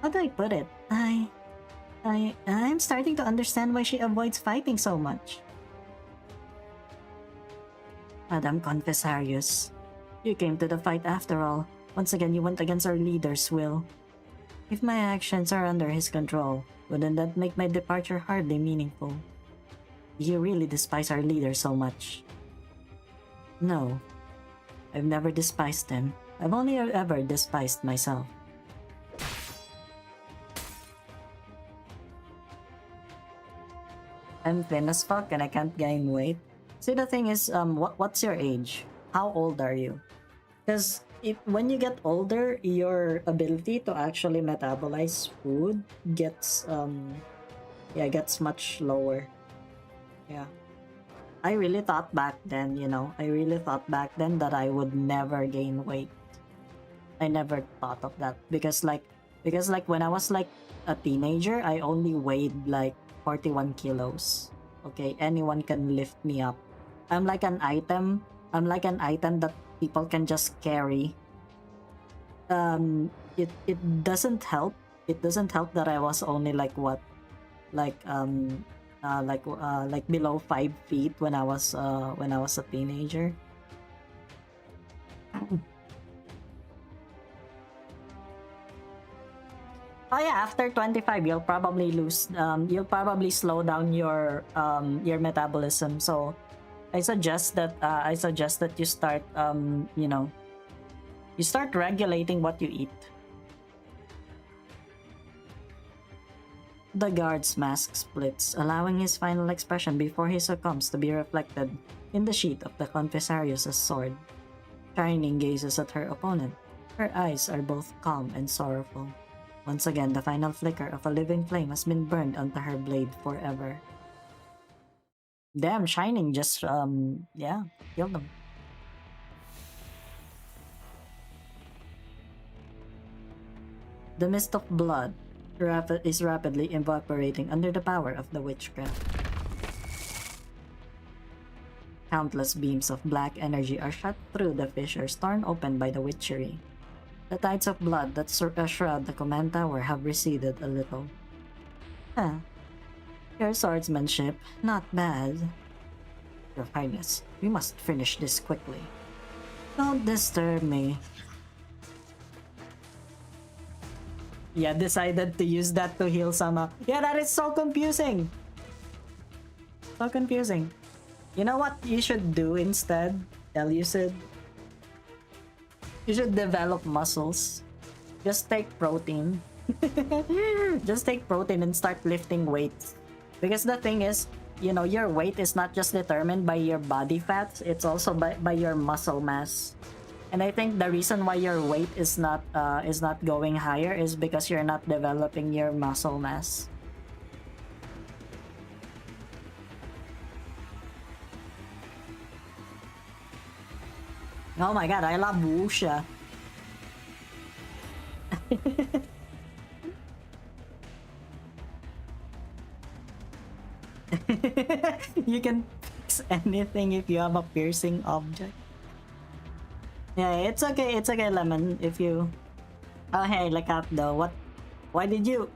A: How do I put it? I'm starting to understand why she avoids fighting so much. Madam Confessarius, you came to the fight after all. Once again, you went against our leader's will. If my actions are under his control, wouldn't that make my departure hardly meaningful? You really despise our leader so much. No, I've never despised him. I've only ever despised myself. I'm thin as fuck and I can't gain weight. See, the thing is, what's your age? How old are you? Because when you get older, your ability to actually metabolize food gets much lower. Yeah. I really thought back then, that I would never gain weight. I never thought of that because when I was like a teenager, I only weighed like 41 kilos. Okay, anyone can lift me up. I'm like an item. I'm like an item that people can just carry. It doesn't help. It doesn't help that I was only like what, like below 5 feet when I was a teenager. Oh yeah, after 25, you'll probably slow down your metabolism. So I suggest that you start you start regulating what you eat. The guard's mask splits, allowing his final expression before he succumbs to be reflected in the sheath of the Confessarius' sword. Shining gazes at her opponent. Her eyes are both calm and sorrowful. Once again, the final flicker of a living flame has been burned onto her blade forever. Damn, Shining just, killed him. The mist of blood is rapidly evaporating under the power of the witchcraft. Countless beams of black energy are shot through the fissures torn open by the witchery. The tides of blood that shroud the command tower have receded a little. Your swordsmanship, not bad. Your Highness, we must finish this quickly. Don't disturb me. Yeah, decided to use that to heal Sama. Yeah, that is so confusing. So confusing. You know what you should do instead, Elucid? You should develop muscles. Just take protein. Just take protein and start lifting weights. Because the thing is, your weight is not just determined by your body fats, it's also by your muscle mass. And I think the reason why your weight is not going higher is because you're not developing your muscle mass. Oh my god, I love Wuxia. You can fix anything if you have a piercing object. Yeah, it's okay, Lemon. If you, oh hey, look up though. What? Why did you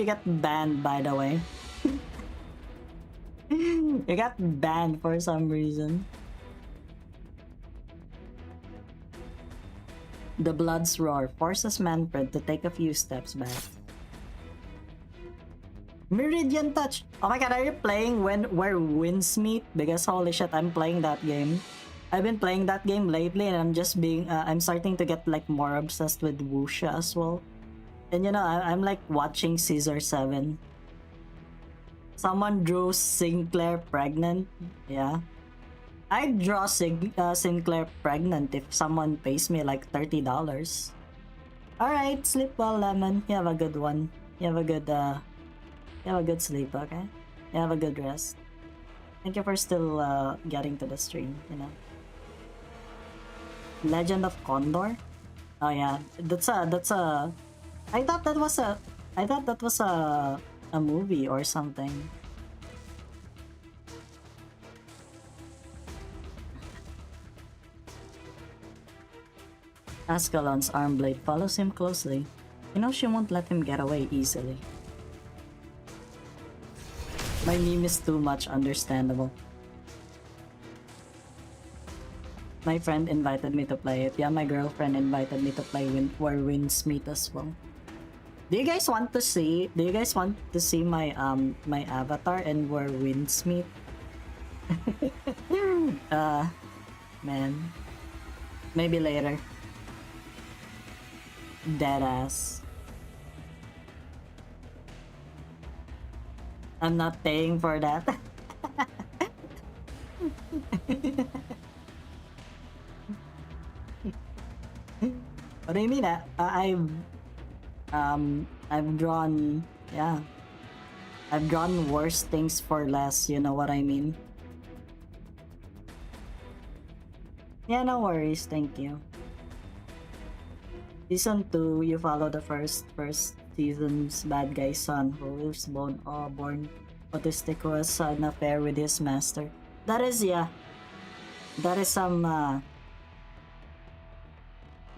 A: get banned? By the way, you got banned for some reason. The Blood's Roar forces Manfred to take a few steps back. Meridian Touch! Oh my god, are you playing where winds meet? Because holy shit, I'm playing that game. I've been playing that game lately and I'm just being, I'm starting to get like more obsessed with Wuxia as well. And you know, I'm like watching Caesar 7. Someone drew Sinclair pregnant. Yeah. I'd draw Sinclair pregnant if someone pays me like $30. Alright, sleep well, Lemon. You have a good one. You have a good sleep, okay? You have a good rest. Thank you for still getting to the stream, you know. Legend of Condor? Oh yeah, that's a I thought that was a movie or something. Ascalon's arm blade follows him closely. You know she won't let him get away easily. My meme is too much understandable. My friend invited me to play it. Yeah, my girlfriend invited me to play Where Winds Meet as well. Do you guys want to see my my avatar and Where Winds Meet? Man. Maybe later. Deadass. I'm not paying for that. What do you mean? I've drawn, yeah. I've drawn worse things for less, you know what I mean? Yeah, no worries, thank you. Season 2, you follow the first season's bad guy son who is born autistic, who has an affair with his master. That is, yeah. That is some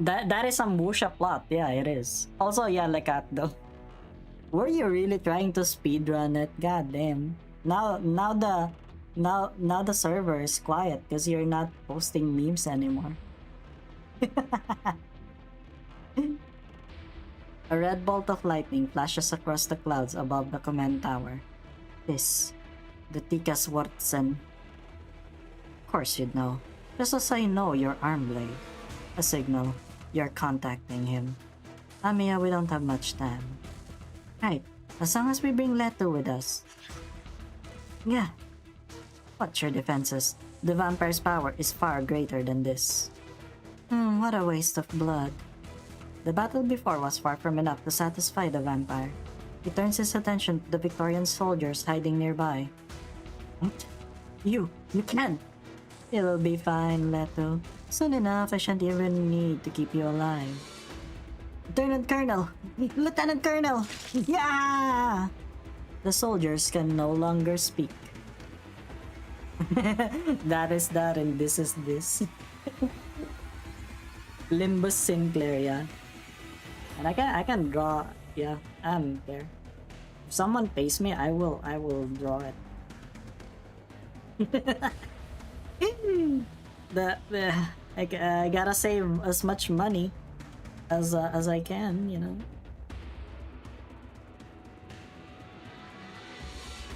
A: that is some wuxia plot. Yeah, it is. Also, yeah, Lekat though. Were you really trying to speedrun it? God damn. Now the server is quiet because you're not posting memes anymore. A red bolt of lightning flashes across the clouds above the command tower. This, the Tikas Wartsen. Of course you'd know. Just as I know your arm blade. A signal. You're contacting him. Amiya, we don't have much time. Right, as long as we bring Leto with us. Yeah. What's your defenses? The vampire's power is far greater than this. What a waste of blood. The battle before was far from enough to satisfy the vampire. He turns his attention to the Victorian soldiers hiding nearby. What? You can't! It will be fine, Leto. Soon enough, I shan't even need to keep you alive. Lieutenant Colonel! Lieutenant Colonel! Yeah! The soldiers can no longer speak. That is that and this is this. Limbus Sinclair, yeah. And I can draw, yeah, I'm there. If someone pays me, I will draw it. I gotta save as much money as I can, you know.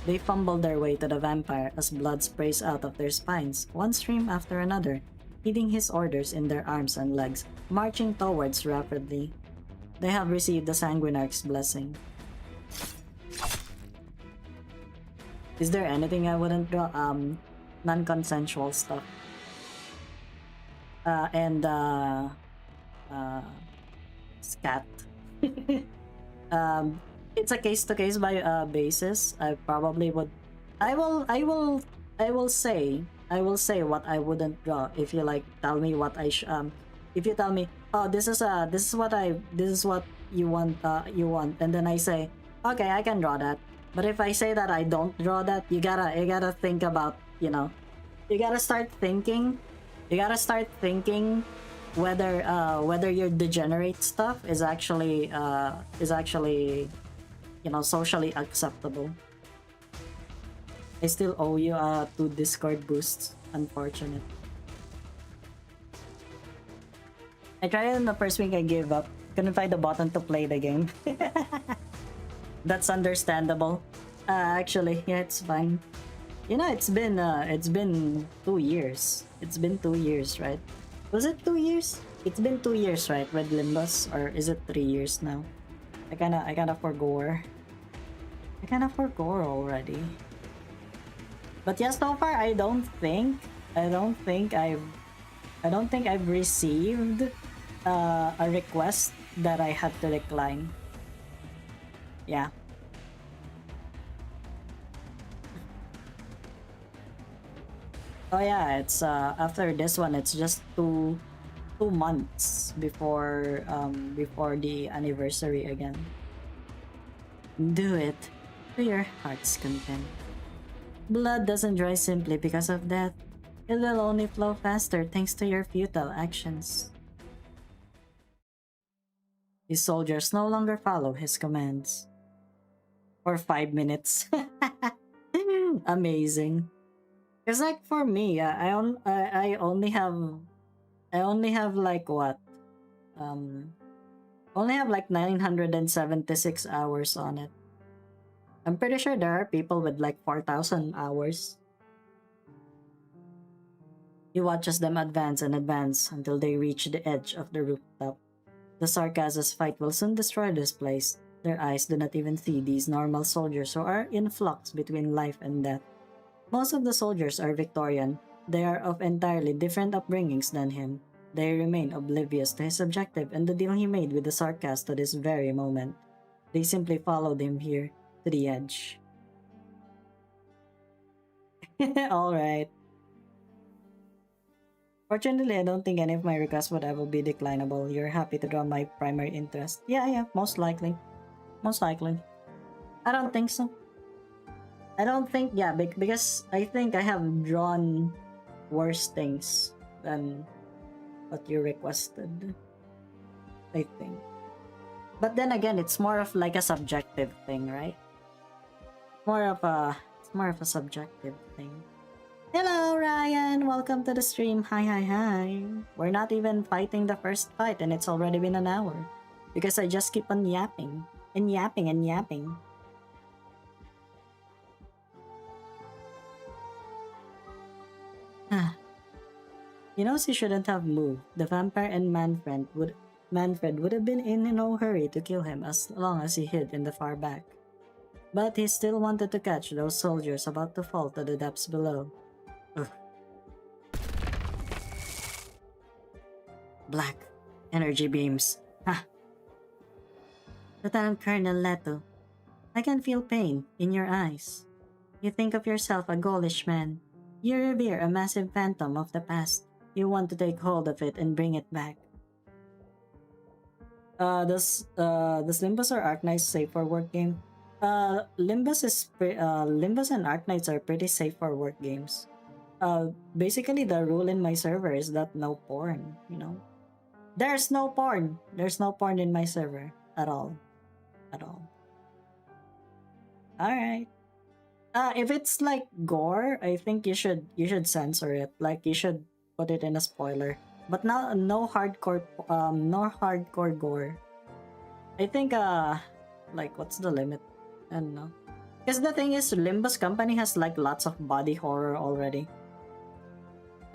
A: They fumble their way to the vampire as blood sprays out of their spines, one stream after another, heeding his orders in their arms and legs, marching towards rapidly. They have received the Sanguinarch's blessing. Is there anything I wouldn't draw? Non-consensual stuff. Scat. It's a case-to-case by basis. I probably would. I will say what I wouldn't draw if you like tell me what if you tell me, oh, this is what you want, and then I say, okay, I can draw that. But if I say that I don't draw that, you gotta think about, you gotta start thinking, whether your degenerate stuff is actually socially acceptable. I still owe you 2 Discord boosts. Unfortunate. I tried it in the first week, I gave up. Couldn't find the button to play the game. That's understandable. Actually, yeah, it's fine. It's been 2 years. It's been 2 years, right? Was it 2 years? It's been 2 years, right? Red Limbus, or is it 3 years now? I kinda forgot. I kinda forgot already. But yeah, so far I don't think I've received a request that I had to decline. Yeah. Oh yeah, it's after this one, it's just 2 months before the anniversary again. Do it to your heart's content. Blood doesn't dry simply because of death. It will only flow faster thanks to your futile actions. His soldiers no longer follow his commands. For 5 minutes. Amazing. Cause like for me, I only have like what, only have like 976 hours on it. I'm pretty sure there are people with like 4,000 hours. He watches them advance and advance until they reach the edge of the rooftop. The Sarkaz's fight will soon destroy this place. Their eyes do not even see these normal soldiers who are in flux between life and death. Most of the soldiers are Victorian. They are of entirely different upbringings than him. They remain oblivious to his objective and the deal he made with the Sarkaz to this very moment. They simply followed him here, to the edge. Alright. Fortunately, I don't think any of my requests would ever be declinable. You're happy to draw my primary interest. Yeah, most likely. Most likely. I don't think so. I don't think, yeah, because I think I have drawn worse things than what you requested. I think. But then again, it's more of like a subjective thing, right? It's more of a subjective thing. Hello, Ryan! Welcome to the stream. Hi. We're not even fighting the first fight and it's already been an hour. Because I just keep on yapping. And yapping and yapping. He knows he shouldn't have moved. The vampire and Manfred would have been in no hurry to kill him as long as he hid in the far back. But he still wanted to catch those soldiers about to fall to the depths below. Ugh. Black energy beams. Ha! Lieutenant Colonel Leto, I can feel pain in your eyes. You think of yourself a ghoulish man. You revere a massive phantom of the past. You want to take hold of it and bring it back. Does Limbus or Arknights safe for work game? Limbus and Arknights are pretty safe for work games. Basically the rule in my server is that no porn, There's no porn. There's no porn in my server at all. Alright. If it's like gore, I think you should censor it. Like you should put it in a spoiler. But no hardcore gore. I think like what's the limit? I don't know. Because the thing is, Limbus Company has like lots of body horror already.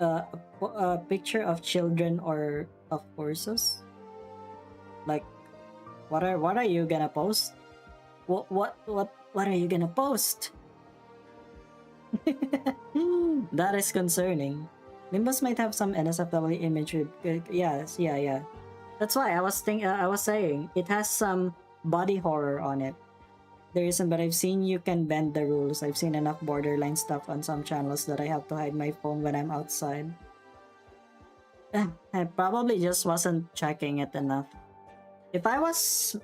A: A picture of children or of horses. Like, what are you gonna post? What are you gonna post? That is concerning. Limbus might have some NSFW imagery. Yeah. That's why I was saying it has some body horror on it. There isn't, but I've seen you can bend the rules. I've seen enough borderline stuff on some channels that I have to hide my phone when I'm outside. I probably just wasn't checking it enough. If I was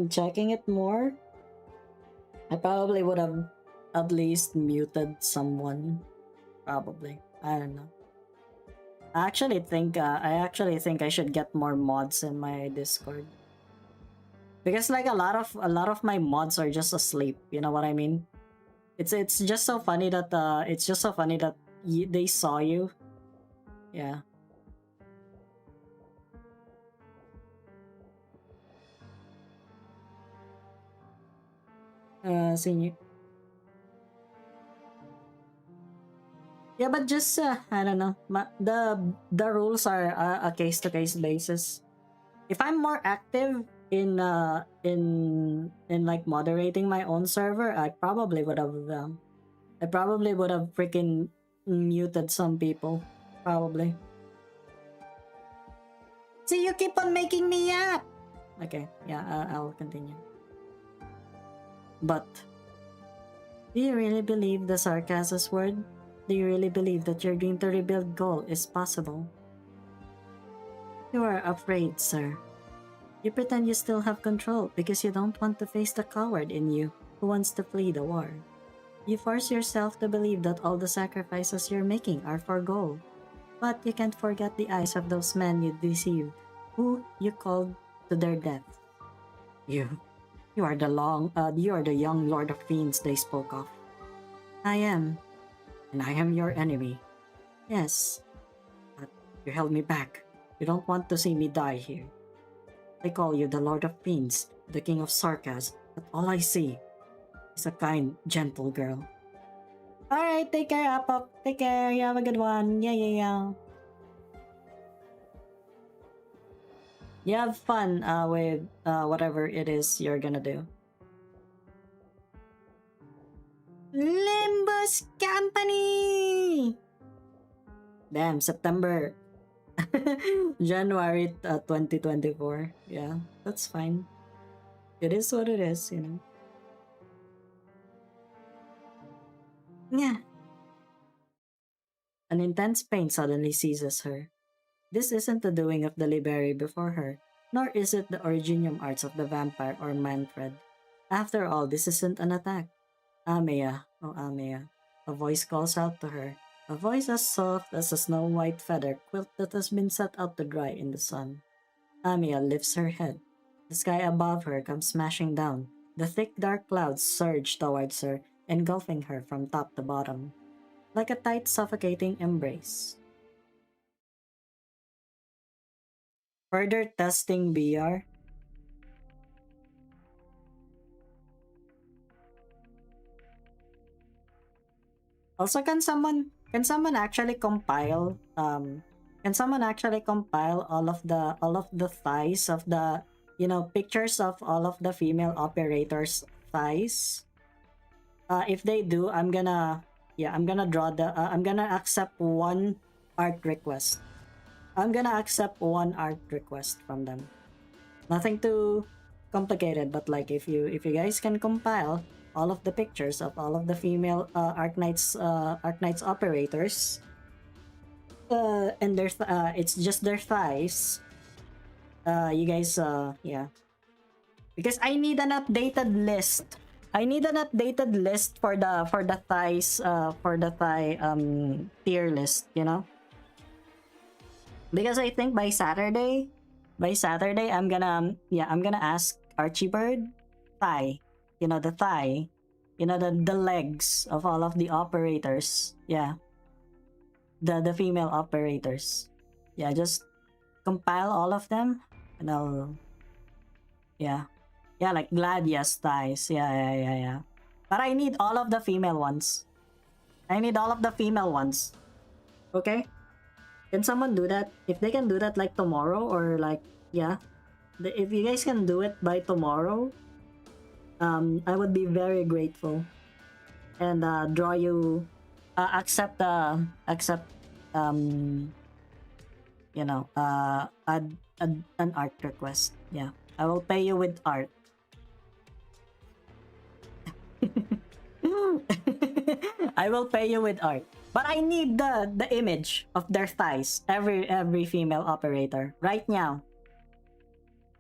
A: checking it more, I probably would have at least muted someone. Probably. I don't know. I actually think I should get more mods in my Discord. Because like a lot of my mods are just asleep, you know what I mean? It's just so funny that they saw you. Yeah. Seeing you. Yeah, but just I don't know. The rules are a case to case basis. If I'm more active in like moderating my own server, I probably would have freaking muted some people. Probably. See, you keep on making me up. Okay, yeah, I'll continue. But do you really believe the sarcasm's word? Do you really believe that your dream to rebuild goal is possible? You are afraid, sir. You pretend you still have control because you don't want to face the coward in you who wants to flee the war. You force yourself to believe that all the sacrifices you're making are for gold. But you can't forget the eyes of those men you deceived, who you called to their death. You are you are the young Lord of Fiends they spoke of. I am, and I am your enemy. Yes, but you held me back. You don't want to see me die here. They call you the Lord of Fiends, the King of Sarkas, but all I see is a kind, gentle girl. Alright, take care, Apop. Take care, you have a good one. Yeah. You have fun with whatever it is you're gonna do. Limbus Company! Damn, September. January 2024. Yeah, that's fine. It is what it is, you know. Yeah. An intense pain suddenly seizes her. This isn't the doing of the Liberi before her, nor is it the originium arts of the vampire or Manfred. After all, this isn't an attack. Amea, oh Amea. A voice calls out to her. A voice as soft as a snow-white feather quilt that has been set out to dry in the sun. Amia lifts her head. The sky above her comes smashing down. The thick dark clouds surge towards her, engulfing her from top to bottom, like a tight suffocating embrace. Further testing BR. Also, can someone actually compile all of the thighs of the pictures of all of the female operators' thighs? If they do, I'm gonna draw I'm gonna accept one art request. I'm gonna accept one art request from them. Nothing too complicated, but like if you guys can compile all of the pictures of all of the female Arknights operators, and it's just their thighs. You guys, yeah, because I need an updated list. I need an updated list for the thighs, for the thigh tier list. You know, because I think by Saturday, I'm gonna ask Archie Bird thigh. You know the thigh. You know the legs of all of the operators. Yeah, the female operators. Yeah, just compile all of them, and I'll yeah like Gladius thighs. Yeah. But I need all of the female ones. I need all of the female ones. Okay. Can someone do that? If they can do that like tomorrow or like yeah, if you guys can do it by tomorrow, I would be very grateful and draw you accept an art request. Yeah, I will pay you with art. I will pay you with art. But I need the image of their thighs, every female operator right now,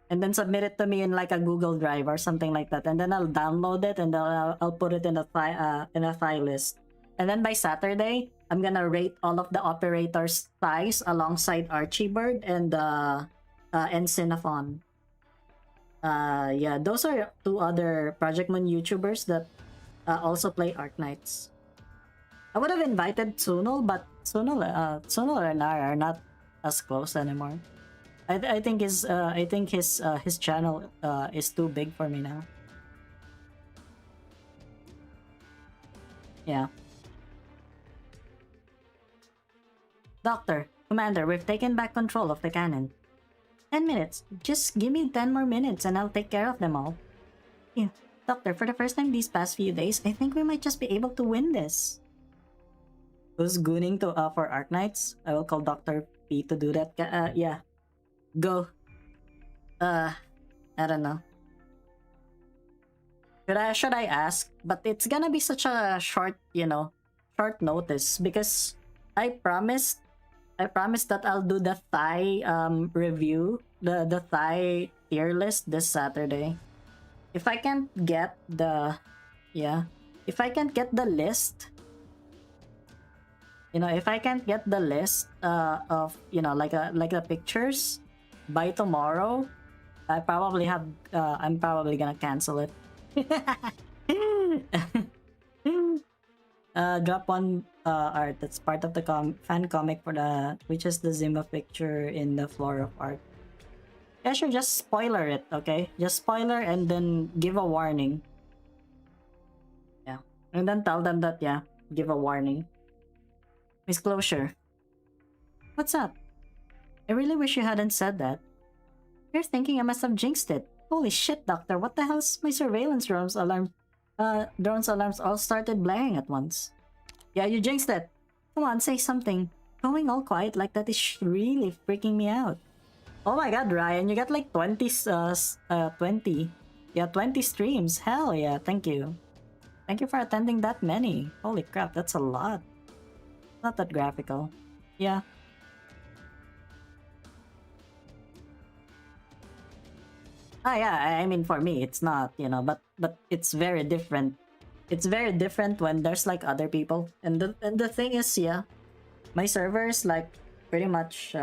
A: and then submit it to me in like a Google Drive or something like that, and then I'll download it and then I'll put it in a thigh list, and then by Saturday I'm gonna rate all of the operators' thighs alongside Archibird and Cinnafon. Yeah, those are two other Project Moon YouTubers that also play Arknights. I would have invited Sunul, but Sunul and I are not as close anymore. I think his channel is too big for me now. Yeah. Doctor, Commander, we've taken back control of the cannon. 10 minutes. Just give me 10 more minutes and I'll take care of them all. Yeah. Doctor, for the first time these past few days, I think we might just be able to win this. Who's gooning to for Arknights? I will call Dr. P to do that. Yeah. Go. I don't know. Should I ask? But it's gonna be such a short, short notice because I promised that I'll do the Thai review, the Thai tier list this Saturday. If I can't get the if I can't get the list, if I can't get the list of like the pictures by tomorrow, I'm probably gonna cancel it. Drop one art that's part of the fan comic for which is the Zima picture in the floor of art. Yeah, sure, just spoiler it, okay? Just spoiler and then give a warning. Yeah. And then tell them that, yeah, give a warning. Miss Closure. What's up? I really wish you hadn't said that. You're thinking I must have jinxed it. Holy shit, Doctor, what the hell's my surveillance drones alarms all started blaring at once. Yeah, you jinxed it. Come on, say something. Going all quiet like that is really freaking me out. Oh my god, Ryan, you got like 20 streams. Hell yeah, thank you. Thank you for attending that many. Holy crap, that's a lot. Not that graphical. Yeah. Yeah, I mean for me it's not, but it's very different. It's very different when there's like other people. And the thing is, yeah, my server is like pretty much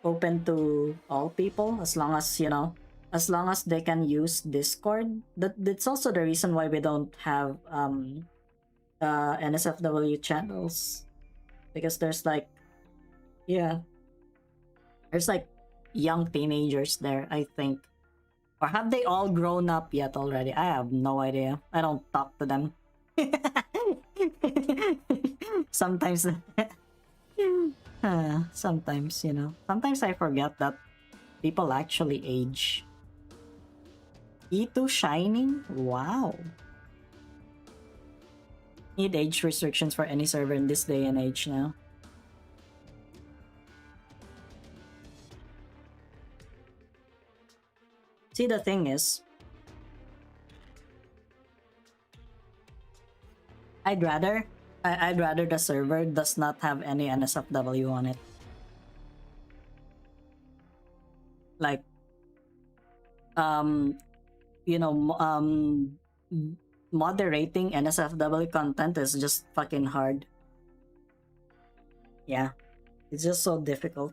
A: open to all people as long as, as long as they can use Discord. That's also the reason why we don't have NSFW channels. Because there's like, yeah, there's like young teenagers there, I think. Or have they all grown up yet already? I have no idea. I don't talk to them. Sometimes, sometimes, sometimes I forget that people actually age. E2 Shining? Wow. Need age restrictions for any server in this day and age now. See, the thing is, I'd rather the server does not have any NSFW on it. Like, moderating NSFW content is just fucking hard. Yeah, it's just so difficult.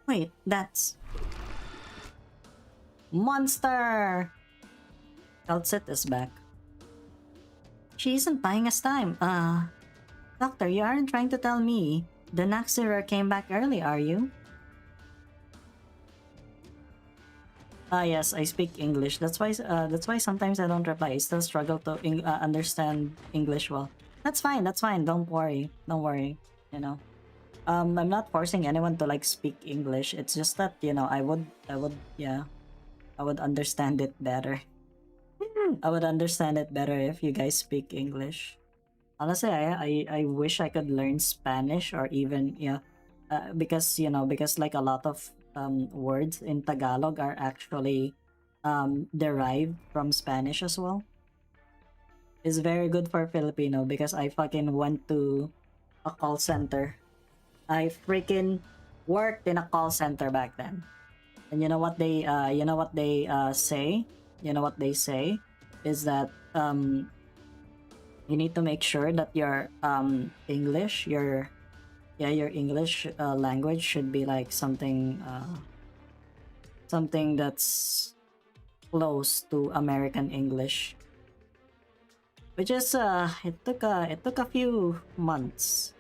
A: Wait, that's... Monster! Calcit is back. She isn't buying us time. Doctor, you aren't trying to tell me the Naxxerer came back early, are you? Yes, I speak English. That's why sometimes I don't reply. I still struggle to understand English well. That's fine, don't worry. I'm not forcing anyone to like speak English. It's just that, I would understand it better. I would understand it better if you guys speak English. Honestly, I wish I could learn Spanish or even, because like a lot of words in Tagalog are actually derived from Spanish as well. It's very good for Filipino because I fucking went to a call center. I freaking worked in a call center back then. And you know what they say? You know what they say is that you need to make sure that your English, your English language should be like something something that's close to American English. Which is it took a few months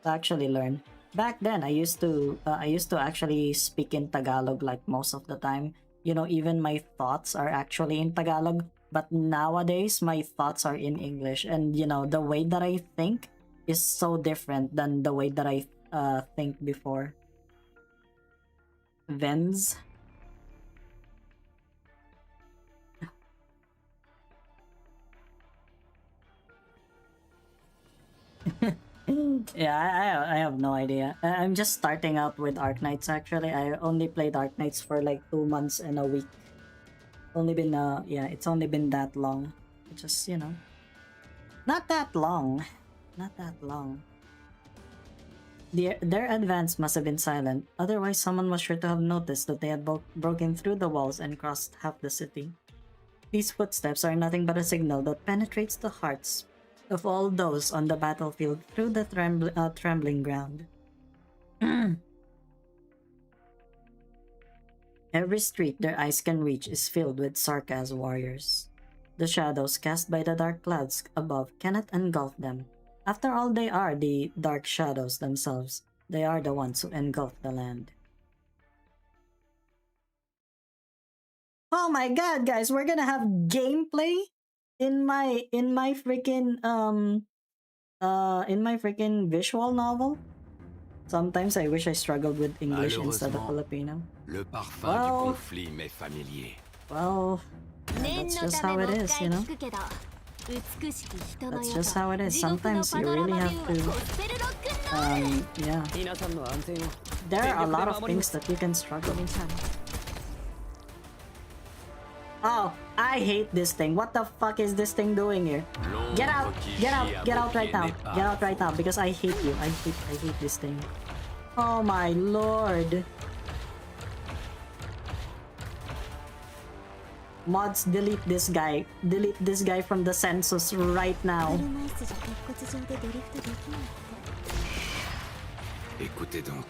A: to actually learn. Back then I used to actually speak in Tagalog like most of the time. You know, even my thoughts are actually in Tagalog, but nowadays my thoughts are in English, and you know, the way that I think is so different than the way that I think before. Vens. Yeah, I have no idea. I'm just starting out with Arknights actually. I only played Arknights for like 2 months and a week. Only been yeah, it's only been that long. It's just, you know, not that long. Not that long. Their advance must have been silent. Otherwise, someone was sure to have noticed that they had broken through the walls and crossed half the city. These footsteps are nothing but a signal that penetrates the hearts of all those on the battlefield through the trembling ground. Every street their eyes can reach is filled with Sarkaz warriors. The shadows cast by the dark clouds above cannot engulf them. After all, they are the dark shadows themselves. They are the ones who engulf the land. Oh my god, guys, we're gonna have gameplay in my freaking visual novel. Sometimes I wish I struggled with English instead of Filipino.
B: Le parfum du conflit m'est familier.
A: Well, that's just how it is, you know? That's just how it is. Sometimes you really have to, yeah. There are a lot of things that you can struggle with. Oh, I hate this thing. What the fuck is this thing doing here? Get out! Get out! Get out right now! Get out right now because I hate you. I hate this thing. Oh my lord. Mods, delete this guy. Delete this guy from the census right now.
B: Écoutez donc.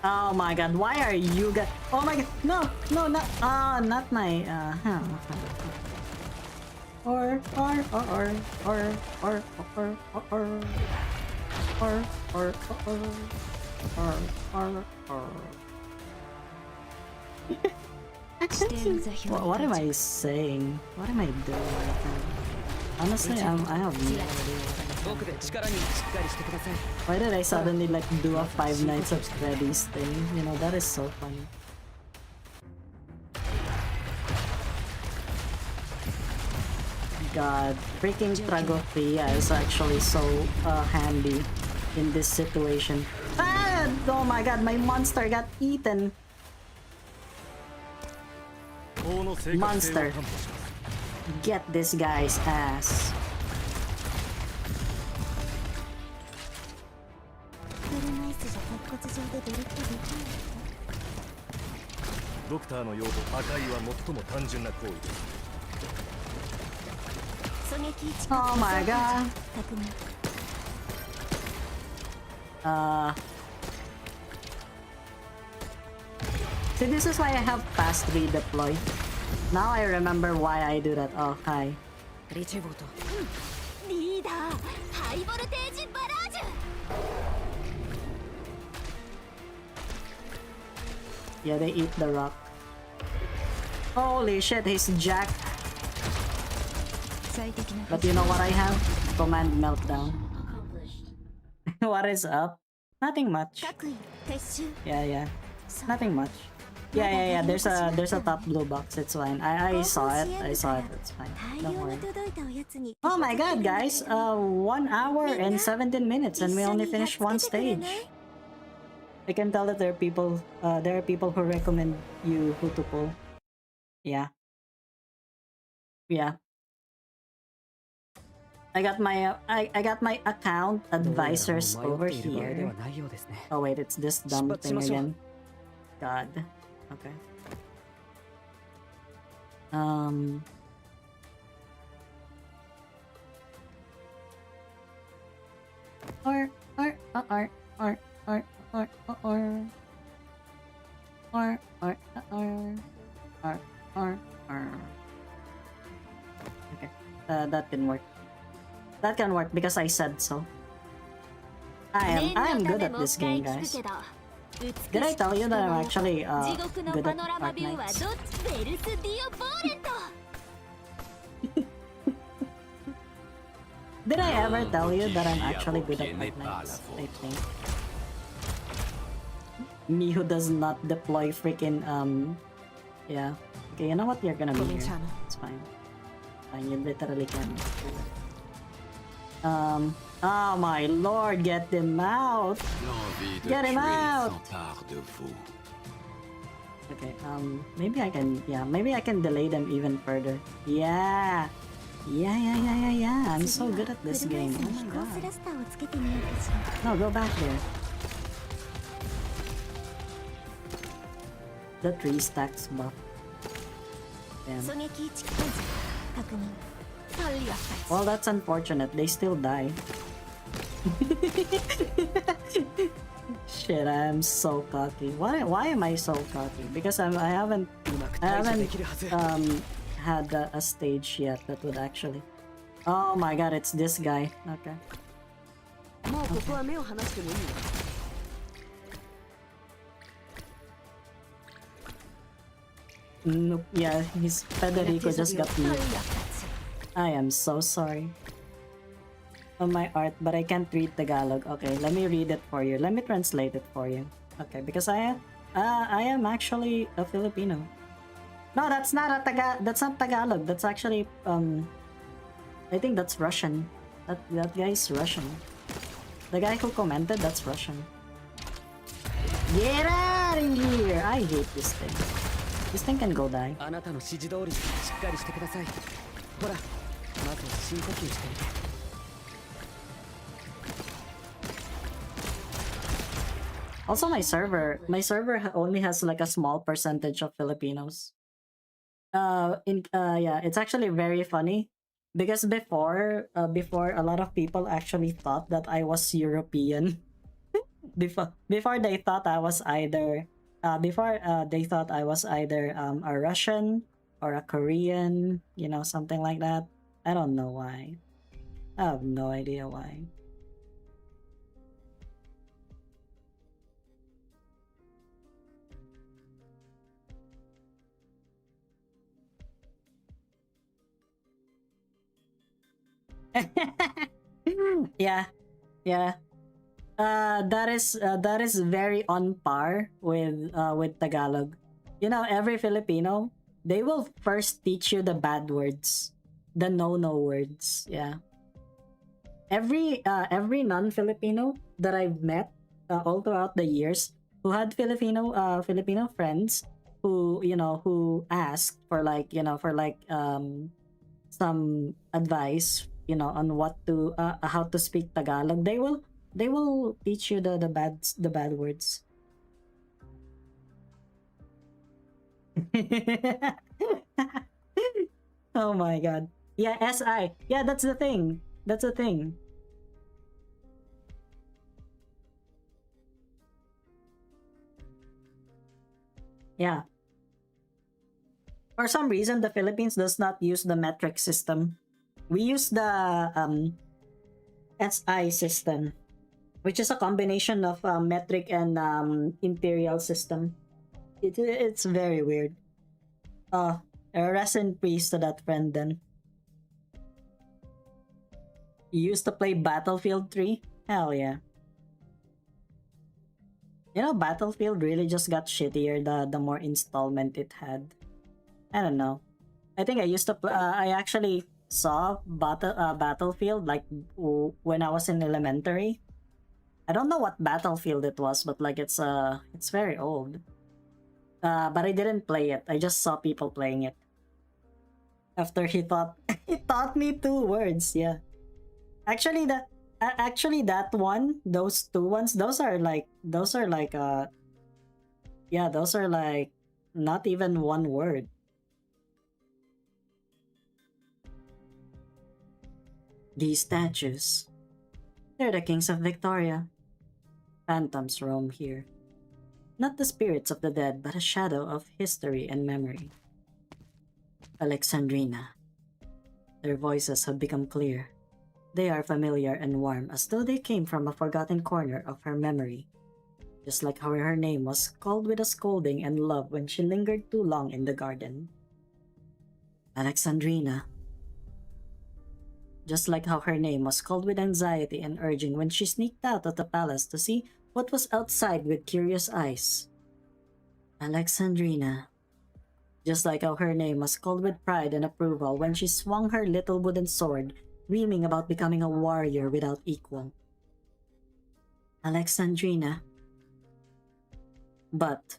A: Oh my god, why are you guys? Oh my god, no, no, not not my or what am I saying? What am I doing right now? Honestly, I have no idea. Why did I suddenly like do a 5 Nights at Freddy's thing? You know, that is so funny. God, freaking Tragofia is actually so handy in this situation. Ah! Oh my god, my monster got eaten. Monster. Get this guy's ass. Oh my god. See, this is why I have fast redeploy. Now I remember why I do that. Oh, hi. Yeah, they eat the rock. Holy shit, he's jacked. But you know what I have? Command meltdown. What is up? Nothing much. Yeah. Nothing much. Yeah. There's a top blue box. It's fine. I saw it. It's fine. Don't worry. Oh my god, guys! 1 hour and 17 minutes, and we only finished one stage. I can tell that there are people who recommend you who to pull. Yeah. I got my account advisors over here. Oh wait, it's this dumb thing again. God. Okay. Okay. That didn't work. That can work because I said so. I am good at this game, guys. Did I tell you that I'm actually good at Arknights? Did I ever tell you that I'm actually good at Arknights? I think. Me who does not deploy freaking yeah. Okay, you know what? You're gonna be here. It's fine. Fine, you literally can. Oh my lord, get him out! Get him out! Okay, maybe I can delay them even further. Yeah! I'm so good at this game. Oh my god. No, go back there. The 3 stacks buff. Damn. Well, that's unfortunate. They still die. Shit, I am so cocky. Why am I so cocky? Because I haven't had a stage yet that would actually. Oh my god, it's this guy. Okay. Nope. Yeah, his Federico just got me. I am so sorry. On my art, but I can't read Tagalog. Okay, let me read it for you. Let me translate it for you. Okay, because I am actually a Filipino. No, that's not Tagalog. That's actually I think that's Russian. That guy is Russian. The guy who commented, that's Russian. Get out of here! I hate this thing. This thing can go die. Also, my server only has like a small percentage of Filipinos. Yeah, it's actually very funny because before a lot of people actually thought that I was European. before they thought I was either a Russian or a Korean, you know, something like that. I don't know why. I have no idea why. Yeah. That is very on par with Tagalog. You know, every Filipino, they will first teach you the bad words, the no words. Yeah. Every non-Filipino that I've met all throughout the years who had Filipino friends who asked for some advice, on what to how to speak Tagalog. They will teach you the bad words. Oh my god. Yeah, SI. Yeah, that's the thing. Yeah. For some reason, the Philippines does not use the metric system. We use the SI system, which is a combination of metric and imperial system. It's very weird. Rest in peace to that friend then. You used to play Battlefield 3? Hell yeah. You know, Battlefield really just got shittier the more installment it had. I don't know. I think I used to I actually saw Battlefield like when I was in elementary. I don't know what Battlefield it was, but like it's very old. But I didn't play it. I just saw people playing it. After he thought he taught me two words. Yeah. Actually, that one, those two ones, those are like not even one word. These statues, they're the kings of Victoria. Phantoms roam here. Not the spirits of the dead, but a shadow of history and memory. Alexandrina. Their voices have become clear. They are familiar and warm, as though they came from a forgotten corner of her memory. Just like how her name was called with a scolding and love when she lingered too long in the garden. Alexandrina. Just like how her name was called with anxiety and urging when she sneaked out of the palace to see what was outside with curious eyes. Alexandrina. Just like how her name was called with pride and approval when she swung her little wooden sword, dreaming about becoming a warrior without equal. Alexandrina. But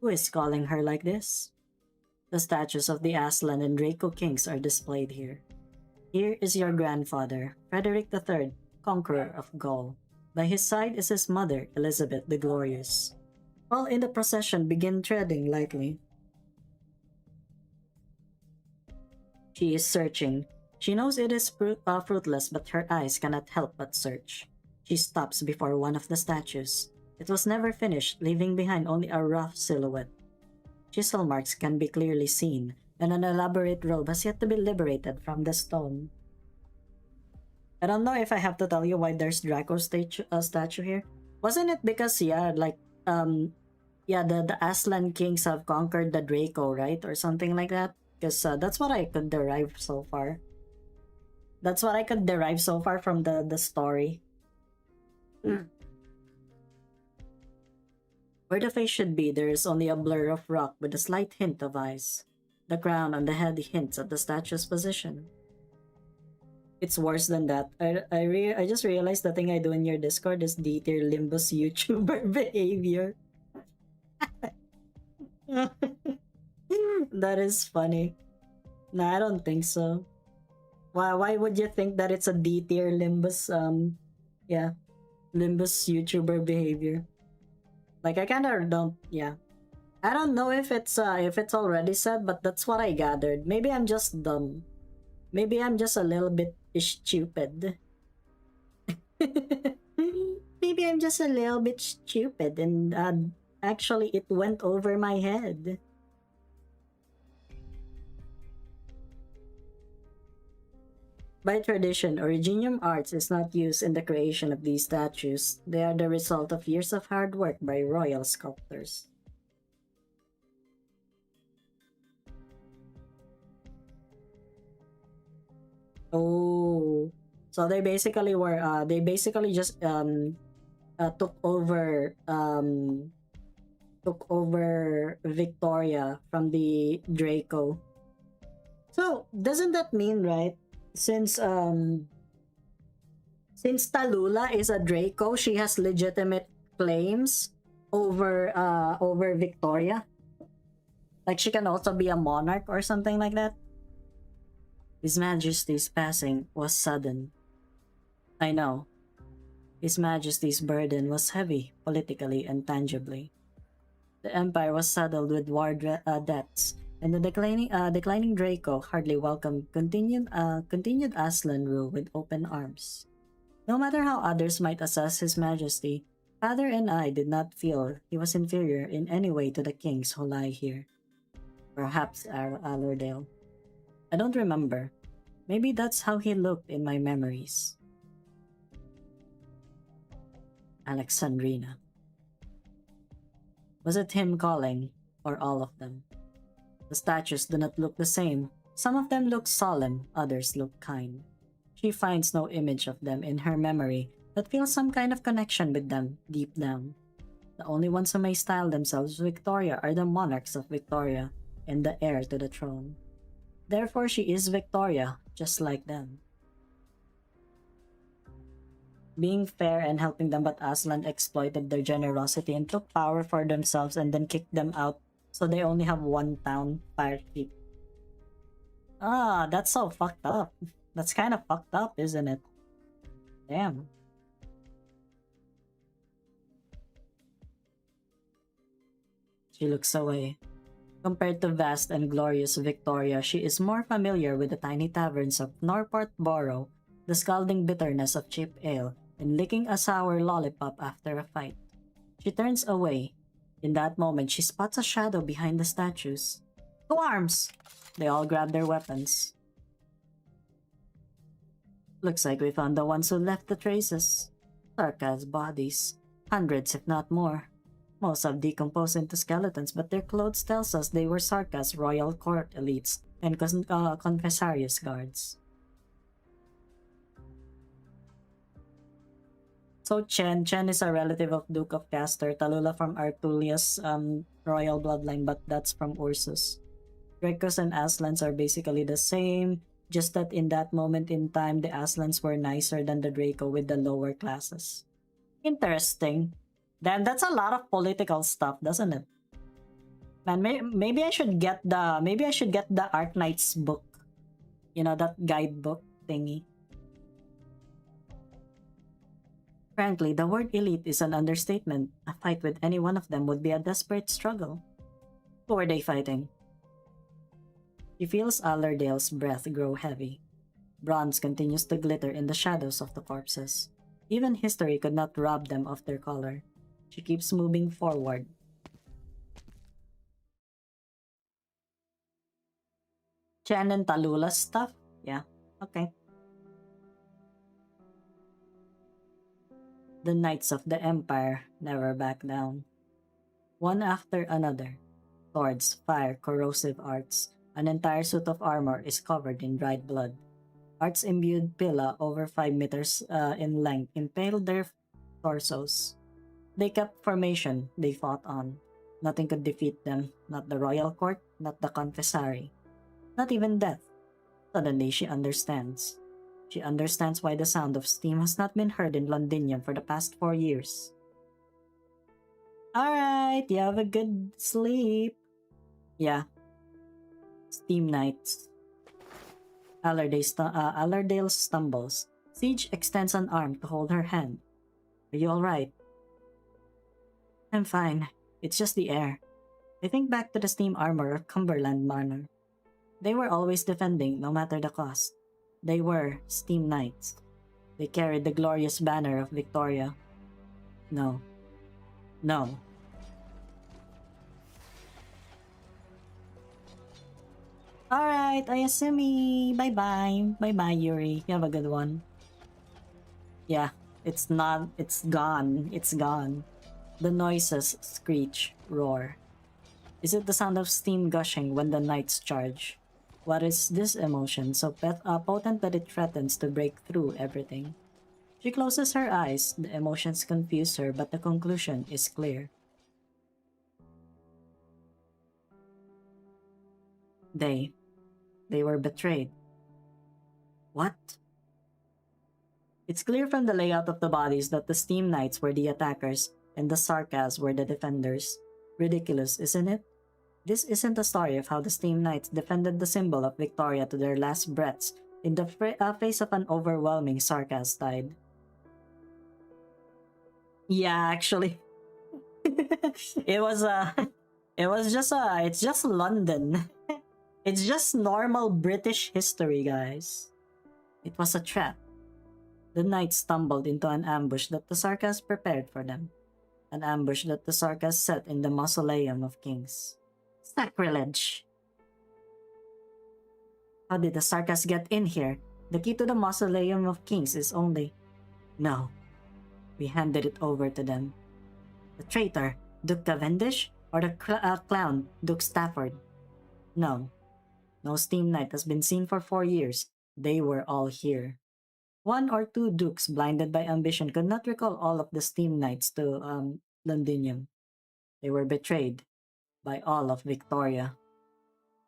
A: who is calling her like this? The statues of the Aslan and Draco kings are displayed here. Here is your grandfather, Frederick III, conqueror of Gaul. By his side is his mother, Elizabeth the Glorious. All in the procession begin treading lightly. She is searching. She knows it is fruitless, but her eyes cannot help but search. She stops before one of the statues. It was never finished, leaving behind only a rough silhouette. Chisel marks can be clearly seen, and an elaborate robe has yet to be liberated from the stone. I don't know if I have to tell you why there's Draco statue here. Wasn't it because, the Aslan kings have conquered the Draco, right? Or something like that? Because that's what I could derive so far. That's what I could derive so far from the story. Where the face should be, there is only a blur of rock with a slight hint of eyes. The crown on the head hints at the statue's position. It's worse than that. I just realized the thing I do in your Discord is D-tier Limbus YouTuber behavior. That is funny. Nah, I don't think so. Why would you think that it's a D-tier Limbus Limbus YouTuber behavior? Like I kinda don't I don't know if it's already said, but that's what I gathered. Maybe I'm just dumb. Maybe I'm just a little bit stupid. Maybe I'm just a little bit stupid and actually it went over my head. By tradition, Originium arts is not used in the creation of these statues. They are the result of years of hard work by royal sculptors. Oh, so they basically just took over Victoria from the Draco. So doesn't that mean, right? Since Tallulah is a Draco, she has legitimate claims over Victoria. Like she can also be a monarch or something like that. His Majesty's passing was sudden. I know. His Majesty's burden was heavy, politically and tangibly. The Empire was saddled with war debts, and the declining Draco hardly welcomed continued Aslan rule with open arms. No matter how others might assess His Majesty, Father and I did not feel he was inferior in any way to the kings who lie here. Perhaps Allerdale. I don't remember. Maybe that's how he looked in my memories. Alexandrina. Was it him calling, or all of them? The statues do not look the same. Some of them look solemn, others look kind. She finds no image of them in her memory, but feels some kind of connection with them deep down. The only ones who may style themselves Victoria are the monarchs of Victoria and the heir to the throne. Therefore, she is Victoria, just like them. Being fair and helping them, but Aslan exploited their generosity and took power for themselves and then kicked them out, so they only have one town, Firekeep. Ah, that's so fucked up. That's kind of fucked up, isn't it? Damn. She looks away. Compared to vast and glorious Victoria, she is more familiar with the tiny taverns of Norport Borough, the scalding bitterness of cheap ale, and licking a sour lollipop after a fight. She turns away. In that moment, she spots a shadow behind the statues. To arms! They all grab their weapons. Looks like we found the ones who left the traces. Sarka's bodies. Hundreds, if not more. Most have decomposed into skeletons, but their clothes tells us they were Sarka's royal court elites and confessarius guards. So Chen is a relative of Duke of Castor, Tallulah from Artulia's royal bloodline, but that's from Ursus. Dracos and Aslans are basically the same, just that in that moment in time, the Aslans were nicer than the Draco with the lower classes. Interesting. Damn, that's a lot of political stuff, doesn't it? Man, maybe I should get the Arknights book. You know, that guidebook thingy. Frankly, the word elite is an understatement. A fight with any one of them would be a desperate struggle. Who are they fighting? She feels Allerdale's breath grow heavy. Bronze continues to glitter in the shadows of the corpses. Even history could not rob them of their color. She keeps moving forward. Chen and Tallulah's stuff? Yeah, okay. The Knights of the Empire never back down. One after another. Swords, fire, corrosive arts. An entire suit of armor is covered in dried blood. Arts imbued pilla over 5 meters in length impaled their torsos. They kept formation they fought on. Nothing could defeat them, not the royal court, not the confessary. Not even death. Suddenly she understands. She understands why the sound of steam has not been heard in Londinium for the past 4 years. Alright, you have a good sleep. Yeah. Steam Knights. Allerdale stumbles. Siege extends an arm to hold her hand. Are you alright? I'm fine. It's just the air. I think back to the steam armor of Cumberland Manor. They were always defending, no matter the cost. They were Steam Knights. They carried the glorious banner of Victoria. No. No. Alright, Ayasumi. Bye-bye. Bye-bye, Yuri. You have a good one. Yeah, it's not... It's gone. It's gone. The noises screech, roar. Is it the sound of steam gushing when the knights charge? What is this emotion so potent that it threatens to break through everything? She closes her eyes. The emotions confuse her, but the conclusion is clear. They were betrayed. What? It's clear from the layout of the bodies that the Steam Knights were the attackers and the Sarkas were the defenders. Ridiculous, isn't it? This isn't a story of how the Steam Knights defended the symbol of Victoria to their last breaths in the face of an overwhelming Sarkas tide. Yeah, actually. It's just London. It's just normal British history, guys. It was a trap. The knights stumbled into an ambush that the Sarkas prepared for them. An ambush that the Sarkas set in the Mausoleum of Kings. Sacrilege! How did the Sarkas get in here? The key to the Mausoleum of Kings is only... No. We handed it over to them. The traitor, Duke Cavendish, or the clown, Duke Stafford? No. No Steam Knight has been seen for 4 years. They were all here. One or two dukes blinded by ambition could not recall all of the steam knights to Londinium. They were betrayed by all of Victoria.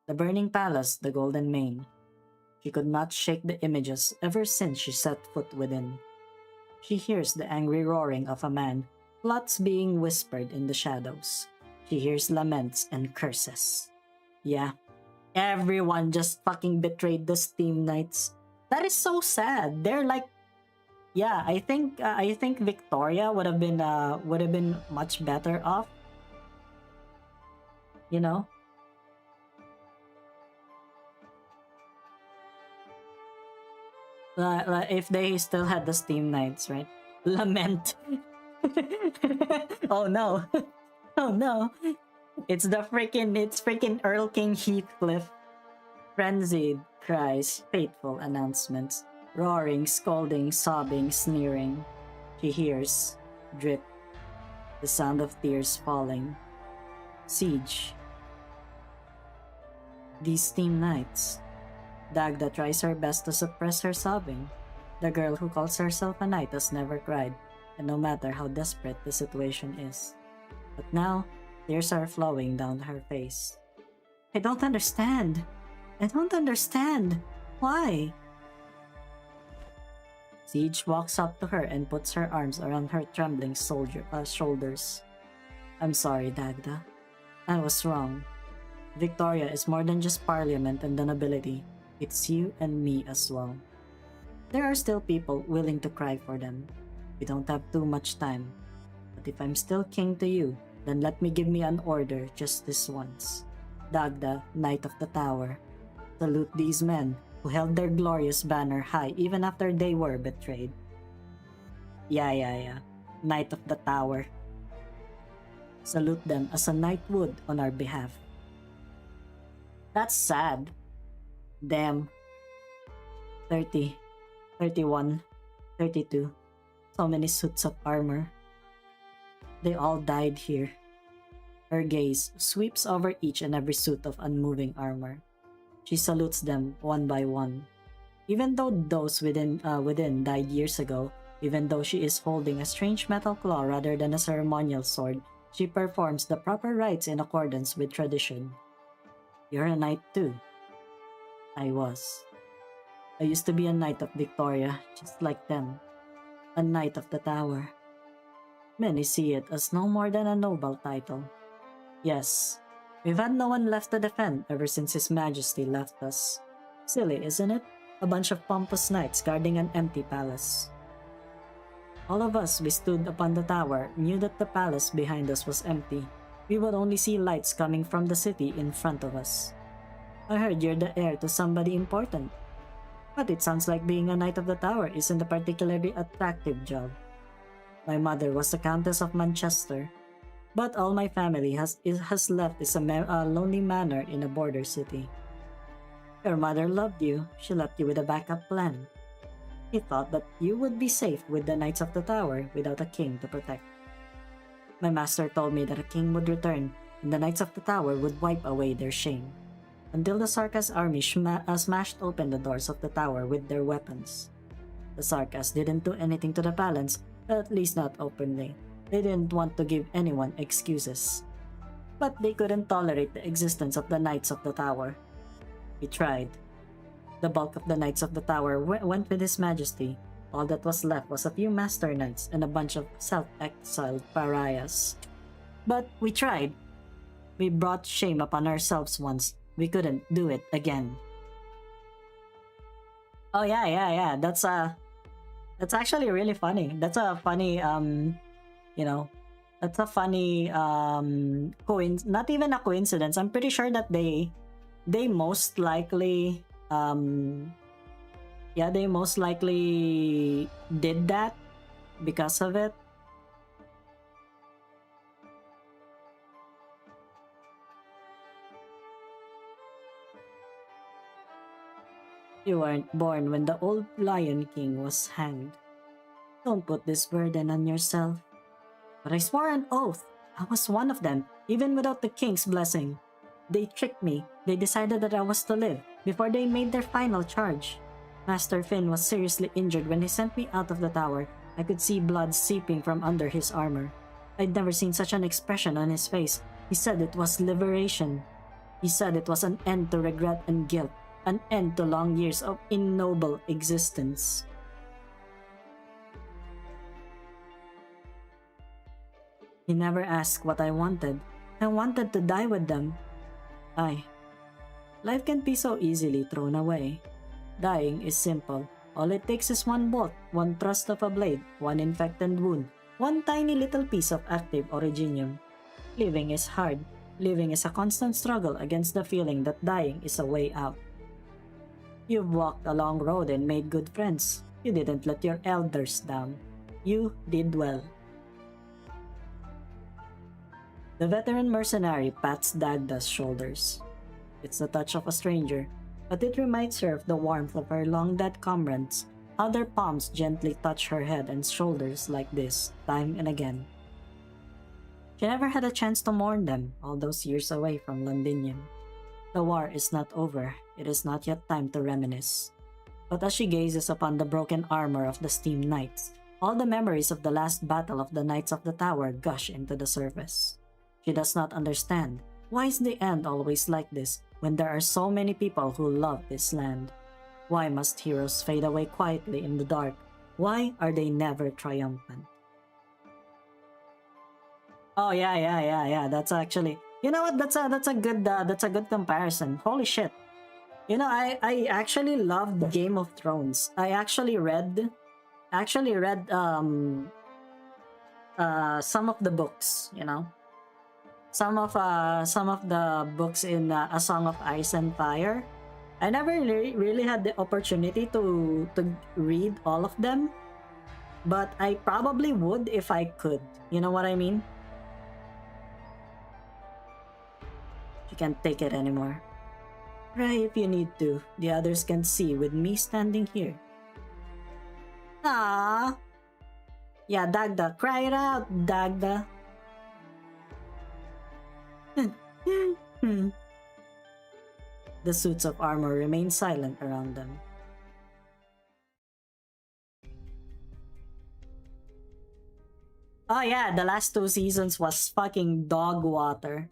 A: The burning palace, the golden mane. She could not shake the images ever since she set foot within. She hears the angry roaring of a man, plots being whispered in the shadows. She hears laments and curses. Yeah, everyone just fucking betrayed the Steam Knights. That is so sad. They're like, yeah, I think Victoria would have been much better off. You know, if they still had the Steam Knights, right? Lament. Oh no. Oh no. It's freaking Earl King Heathcliff. Frenzied cries, fateful announcements, roaring, scolding, sobbing, sneering. She hears, drip, the sound of tears falling. Siege. These Steam Knights. Dagda tries her best to suppress her sobbing. The girl who calls herself a knight has never cried, and no matter how desperate the situation is. But now, tears are flowing down her face. I don't understand. I don't understand. Why? Siege walks up to her and puts her arms around her trembling shoulders. I'm sorry, Dagda. I was wrong. Victoria is more than just parliament and the nobility. It's you and me as well. There are still people willing to cry for them. We don't have too much time. But if I'm still king to you, then let me give me an order just this once. Dagda, Knight of the Tower. Salute these men who held their glorious banner high even after they were betrayed. Yeah. Knight of the Tower. Salute them as a knight would on our behalf. That's sad. Damn. 30, 31, 32. So many suits of armor. They all died here. Her gaze sweeps over each and every suit of unmoving armor. She salutes them one by one. Even though those within died years ago, even though she is holding a strange metal claw rather than a ceremonial sword, she performs the proper rites in accordance with tradition. You're a knight too. I was. I used to be a knight of Victoria, just like them. A knight of the Tower. Many see it as no more than a noble title. Yes, we've had no one left to defend ever since His Majesty left us. Silly, isn't it? A bunch of pompous knights guarding an empty palace. All of us we stood upon the tower knew that the palace behind us was empty. We would only see lights coming from the city in front of us. I heard you're the heir to somebody important. But it sounds like being a Knight of the Tower isn't a particularly attractive job. My mother was the Countess of Manchester, but all my family has left is a lonely manor in a border city. Your mother loved you. She left you with a backup plan. He thought that you would be safe with the Knights of the Tower without a king to protect. My master told me that a king would return and the Knights of the Tower would wipe away their shame. Until the Sarkas army smashed open the doors of the tower with their weapons. The Sarkas didn't do anything to the palace, at least not openly. They didn't want to give anyone excuses. But they couldn't tolerate the existence of the Knights of the Tower. We tried. The bulk of the Knights of the Tower went with His Majesty. All that was left was a few Master Knights and a bunch of self-exiled pariahs. But we tried. We brought shame upon ourselves once. We couldn't do it again. Oh yeah. That's actually really funny. That's a funny that's a funny not even a coincidence. I'm pretty sure that they most likely they most likely did that because of it. You weren't born when the old Lion King was hanged. Don't put this burden on yourself. But I swore an oath. I was one of them, even without the king's blessing. They tricked me. They decided that I was to live before they made their final charge. Master Finn was seriously injured when he sent me out of the tower. I could see blood seeping from under his armor. I'd never seen such an expression on his face. He said it was liberation. He said it was an end to regret and guilt, an end to long years of ignoble existence. He never asked what I wanted. I wanted to die with them. Life can be so easily thrown away. Dying is simple. All it takes is one bolt, one thrust of a blade, one infected wound, one tiny little piece of active originium. Living is hard. Living is a constant struggle against the feeling that dying is a way out. You've walked a long road and made good friends. You didn't let your elders down. You did well. The veteran mercenary pats Dagda's shoulders. It's the touch of a stranger, but it reminds her of the warmth of her long-dead comrades, how their palms gently touch her head and shoulders like this, time and again. She never had a chance to mourn them, all those years away from Londinium. The war is not over, it is not yet time to reminisce. But as she gazes upon the broken armor of the Steam Knights, all the memories of the last battle of the Knights of the Tower gush into the surface. She does not understand. Why is the end always like this when there are so many people who love this land? Why must heroes fade away quietly in the dark? Why are they never triumphant? Oh yeah. That's actually, you know what? That's a good comparison. Holy shit! You know, I actually loved Game of Thrones. I actually read some of the books. You know, some of the books in A Song of Ice and Fire. I never really had the opportunity to read all of them, but I probably would if I could. You know what I mean? She can't take it anymore. Cry if you need to. The others can see with me standing here. Ah, yeah, Dagda, cry it out, Dagda. The suits of armor remain silent around them. Oh yeah, the last 2 seasons was fucking dog water.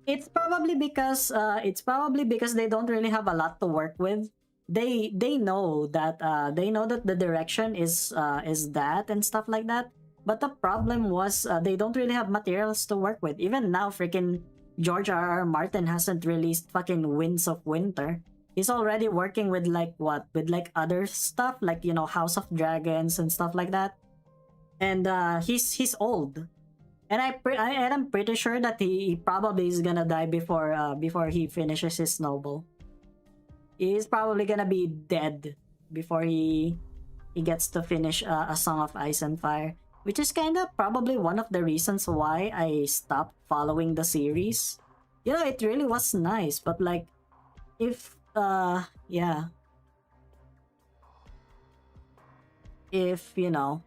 A: It's probably because they don't really have a lot to work with. They know that the direction is that and stuff like that. But the problem was they don't really have materials to work with. Even now, freaking George R. R. Martin hasn't released fucking Winds of Winter. He's already working with other stuff like, you know, House of Dragons and stuff like that. And he's old. And I'm pretty sure that he probably is gonna die before he finishes his novel. He's probably gonna be dead before he gets to finish A Song of Ice and Fire, which is kind of probably one of the reasons why I stopped following the series. You know, it really was nice, but like, if you know,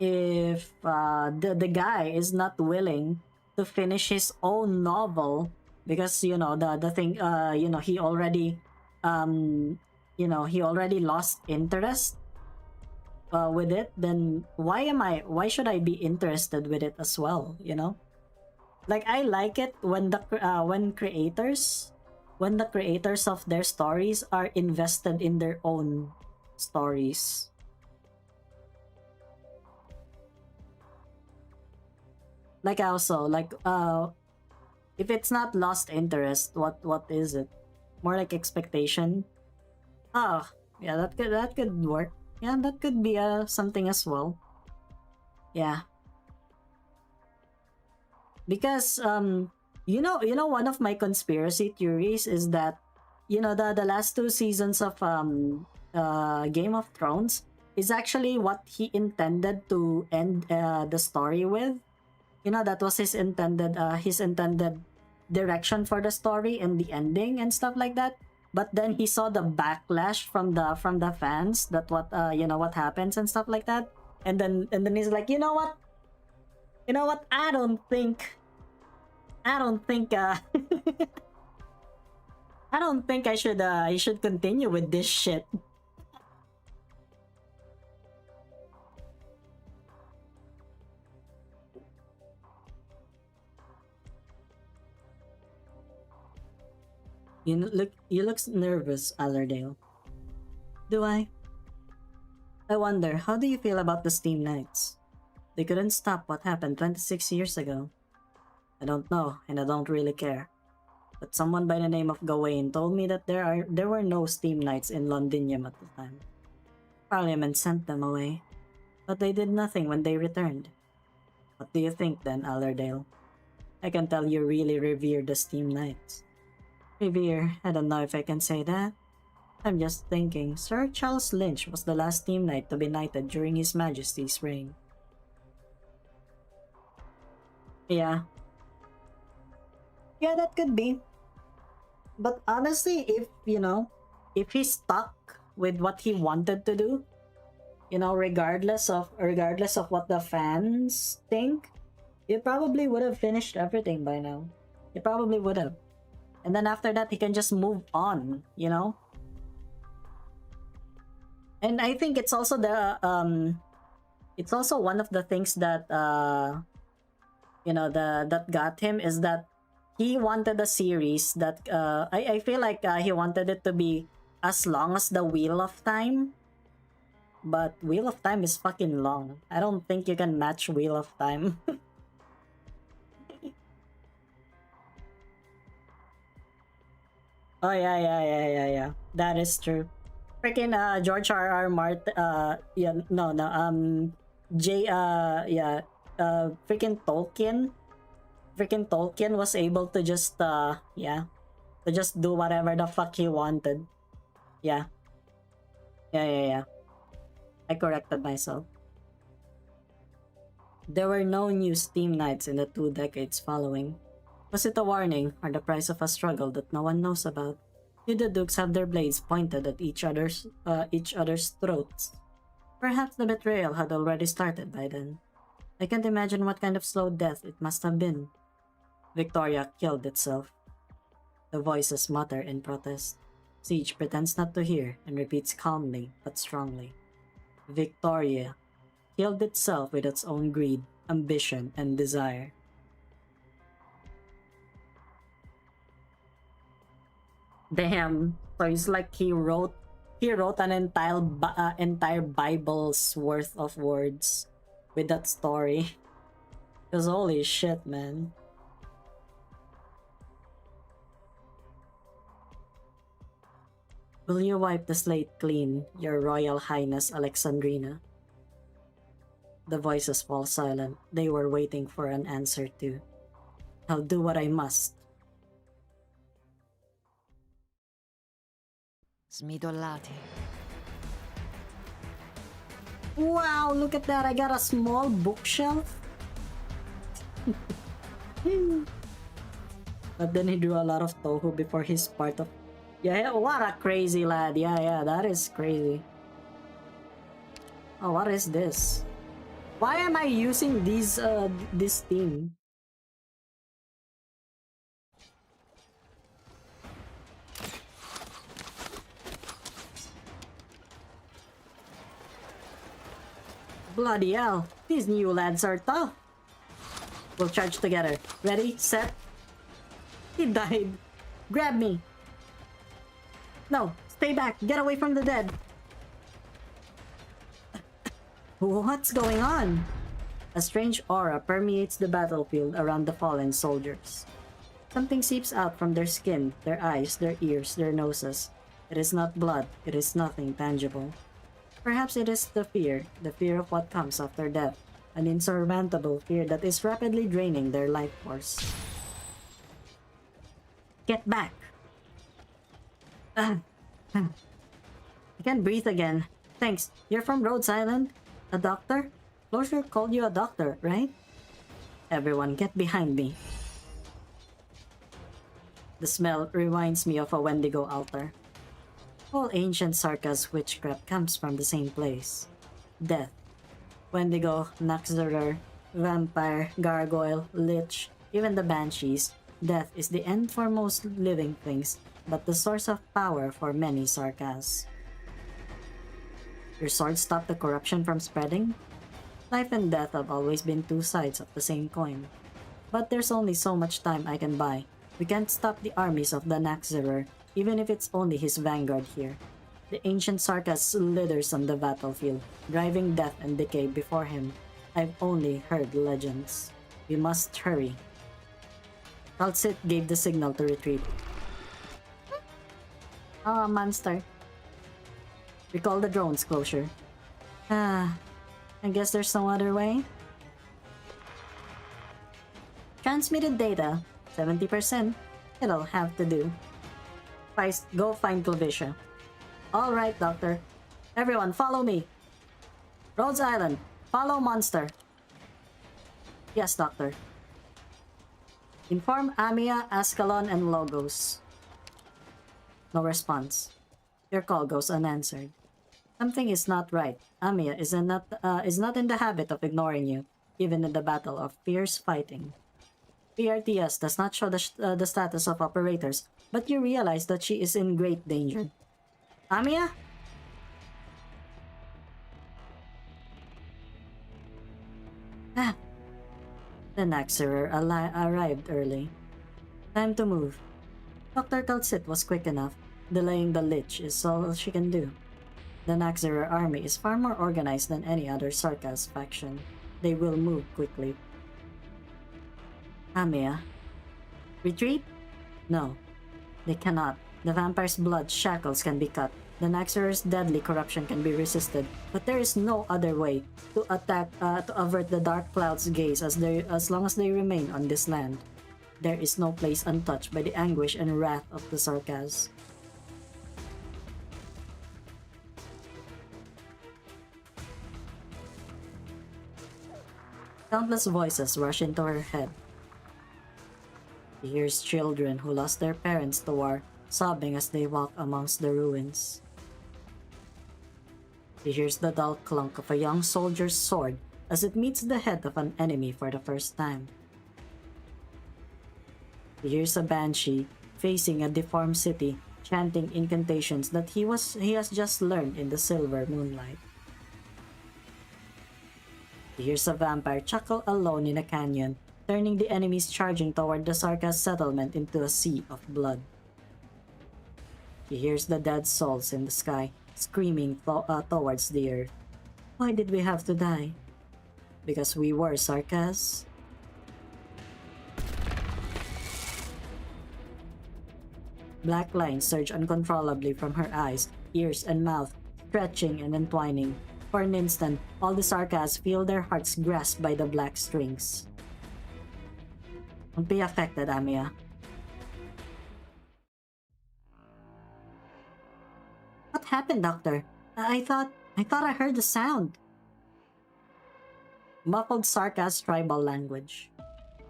A: if the guy is not willing to finish his own novel because, you know, the thing, you know, he already lost interest with it, then why should I be interested with it as well, you know? Like, I like it when the creators of their stories are invested in their own stories. Like, also, like, if it's not lost interest, what is it? More like expectation. Ah, yeah, that could work. Yeah, that could be something as well. Yeah. Because you know one of my conspiracy theories is that, you know, the last 2 seasons of Game of Thrones is actually what he intended to end the story with. You know, that was his intended direction for the story and the ending and stuff like that. But then he saw the backlash from the fans, that what what happens and stuff like that. And then he's like, you know what? I don't think I don't think I should continue with this shit. You look nervous, Allerdale. Do I? I wonder, how do you feel about the Steam Knights? They couldn't stop what happened 26 years ago. I don't know, and I don't really care. But someone by the name of Gawain told me that there were no Steam Knights in Londinium at the time. Parliament sent them away, but they did nothing when they returned. What do you think then, Allerdale? I can tell you really revere the Steam Knights. Revere, I don't know if I can say that. I'm just thinking, Sir Charles Lynch was the last Steam Knight to be knighted during His Majesty's reign. Yeah. Yeah, that could be. But honestly, if he stuck with what he wanted to do, regardless of what the fans think, he probably would have finished everything by now. He probably would have. And then after that, he can just move on, And I think it's also it's also one of the things that that got him is that he wanted a series that I feel like he wanted it to be as long as the Wheel of Time. But Wheel of Time is fucking long. I don't think you can match Wheel of Time. Oh yeah. That is true. Freaking George R. R. Martin yeah, no, J yeah, freaking Tolkien was able to just to just do whatever the fuck he wanted. Yeah. Yeah. I corrected myself. There were no new Steam Knights in the 2 decades following. Was it a warning or the price of a struggle that no one knows about? Did the dukes have their blades pointed at each other's throats? Perhaps the betrayal had already started by then. I can't imagine what kind of slow death it must have been. Victoria killed itself. The voices mutter in protest. Siege pretends not to hear and repeats calmly but strongly. Victoria killed itself with its own greed, ambition, and desire. Damn. So it's like he wrote an entire Bible's worth of words with that story. Cause holy shit, man. Will you wipe the slate clean, Your Royal Highness Alexandrina? The voices fall silent. They were waiting for an answer too. I'll do what I must.
C: Smidollati.
A: Wow, look at that. I got a small bookshelf. But then he drew a lot of tohu before he's part of... Yeah, what a crazy lad. Yeah, that is crazy. Oh, what is this? Why am I using this theme? Bloody hell, these new lads are tough. We'll charge together. Ready, set. He died. Grab me. No, stay back. Get away from the dead. What's going on? A strange aura permeates the battlefield around the fallen soldiers. Something seeps out from their skin, their eyes, their ears, their noses. It is not blood. It is nothing tangible. Perhaps it is the fear of what comes after death, an insurmountable fear that is rapidly draining their life force. Get back! I can't breathe again. Thanks. You're from Rhodes Island? A doctor? Closure called you a doctor, right? Everyone, get behind me. The smell reminds me of a Wendigo altar. All ancient Sarka's witchcraft comes from the same place. Death. Wendigo, Naxxramer, vampire, gargoyle, lich, even the banshees. Death is the end for most living things, but the source of power for many Sarkas. Your sword stopped the corruption from spreading? Life and death have always been two sides of the same coin. But there's only so much time I can buy. We can't stop the armies of the Naxxerer, even if it's only his vanguard here. The ancient Sarkaz slithers on the battlefield, driving death and decay before him. I've only heard legends. We must hurry. Kal'tsit gave the signal to retreat. Oh, a monster. Recall the drone's closure. I guess there's no other way. Transmitted data, 70%. It'll have to do. Go find Clavicia. Alright, Doctor. Everyone, follow me. Rhodes Island, follow Monster. Yes, Doctor. Inform Amia, Ascalon, and Logos. No response. Your call goes unanswered. Something is not right. Amia is not in the habit of ignoring you, even in the battle of fierce fighting. PRTS does not show the status of operators, but you realize that she is in great danger. Amia? The Naxxerer arrived early. Time to move. Dr. Kal'tsit was quick enough. Delaying the Lich is all she can do. The Naxxerer army is far more organized than any other Sarkaz faction. They will move quickly. Amia. Retreat? No. They cannot. The vampire's blood shackles can be cut. The Naxxerer's deadly corruption can be resisted, but there is no other way to avert the dark cloud's gaze as long as they remain on this land. There is no place untouched by the anguish and wrath of the Sarkaz. Countless voices rush into her head. She hears children who lost their parents to war, sobbing as they walk amongst the ruins. She hears the dull clunk of a young soldier's sword as it meets the head of an enemy for the first time. She hears a banshee facing a deformed city, chanting incantations that he has just learned in the silver moonlight. She hears a vampire chuckle alone in a canyon, turning the enemies charging toward the Sarkaz settlement into a sea of blood. She hears the dead souls in the sky, screaming towards the earth. Why did we have to die? Because we were Sarkaz? Black lines surge uncontrollably from her eyes, ears, and mouth, stretching and entwining. For an instant, all the Sarkaz feel their hearts grasped by the black strings. Don't be affected, Amia. What happened, Doctor? I thought I heard the sound. Muffled Sarkaz tribal language.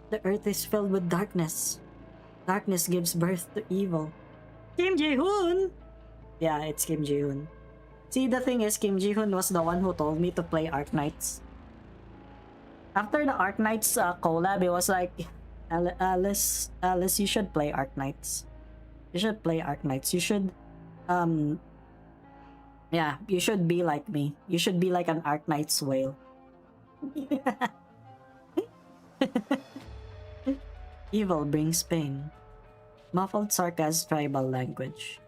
A: The earth is filled with darkness. Darkness gives birth to evil. Kim Ji-hoon! Yeah, it's Kim Ji-hoon. See, the thing is, Kim Ji-hoon was the one who told me to play Arknights. After the Arknights collab, it was like, Alyss, you should play Arknights. You should play Arknights. You should, yeah, you should be like me. You should be like an Arknights whale. Evil brings pain. Muffled Sarkaz tribal language.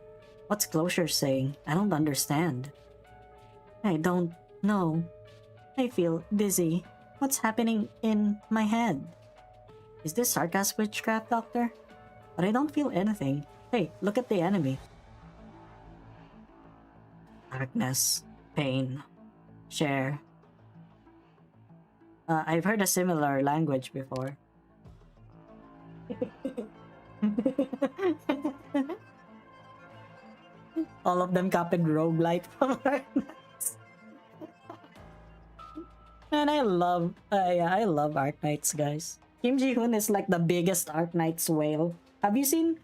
A: What's Closure saying? I don't understand. I don't know. I feel dizzy. What's happening in my head? Is this Sarkaz witchcraft, Doctor? But I don't feel anything. Hey, look at the enemy. Darkness. Pain. Share. I've heard a similar language before. All of them copied roguelite from Arknights. And I love Arknights, guys. Kim Ji-hoon is like the biggest Arknights whale. Have you seen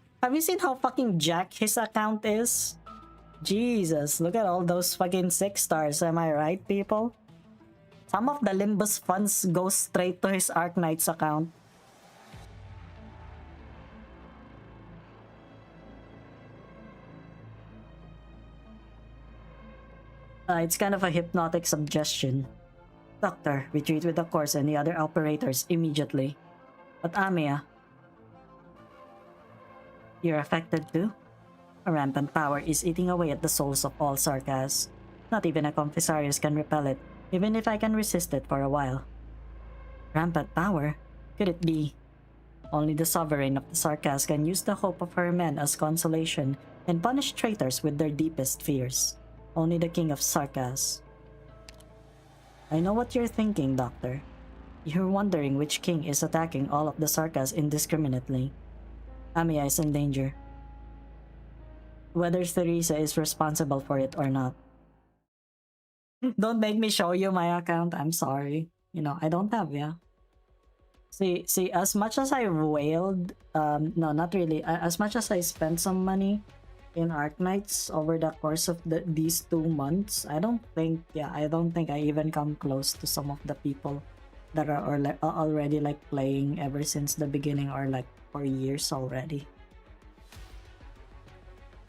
A: how fucking jack his account is? Jesus, look at all those fucking 6 stars, am I right, people? Some of the Limbus funds go straight to his Arknights account. It's kind of a hypnotic suggestion. Doctor, retreat with the course and the other operators immediately. But Amia... You're affected too? A rampant power is eating away at the souls of all Sarkas. Not even a Confisarius can repel it, even if I can resist it for a while. Rampant power? Could it be? Only the sovereign of the Sarkas can use the hope of her men as consolation and punish traitors with their deepest fears. Only the king of Sarkas. I know what you're thinking, Doctor. You're wondering which king is attacking all of the Sarkas indiscriminately. Amiya is in danger. Whether Theresa is responsible for it or not. Don't make me show you my account. I'm sorry. You know, I don't have, yeah. See, as much as I wailed, no, not really. As much as I spent some money in Arknights over the course of these 2 months, I don't think I even come close to some of the people that are already like playing ever since the beginning or like for years already.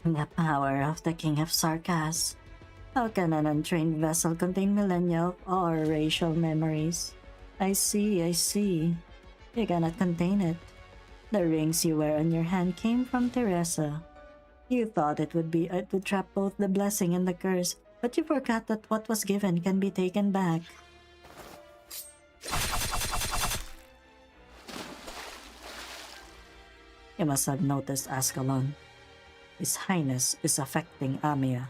A: The power of the King of Sarkas. How can an untrained vessel contain millennial or racial memories? I see. You cannot contain it. The rings you wear on your hand came from Teresa. You thought it would trap both the blessing and the curse, but you forgot that what was given can be taken back. You must have noticed Ascalon. His Highness is affecting Amiya.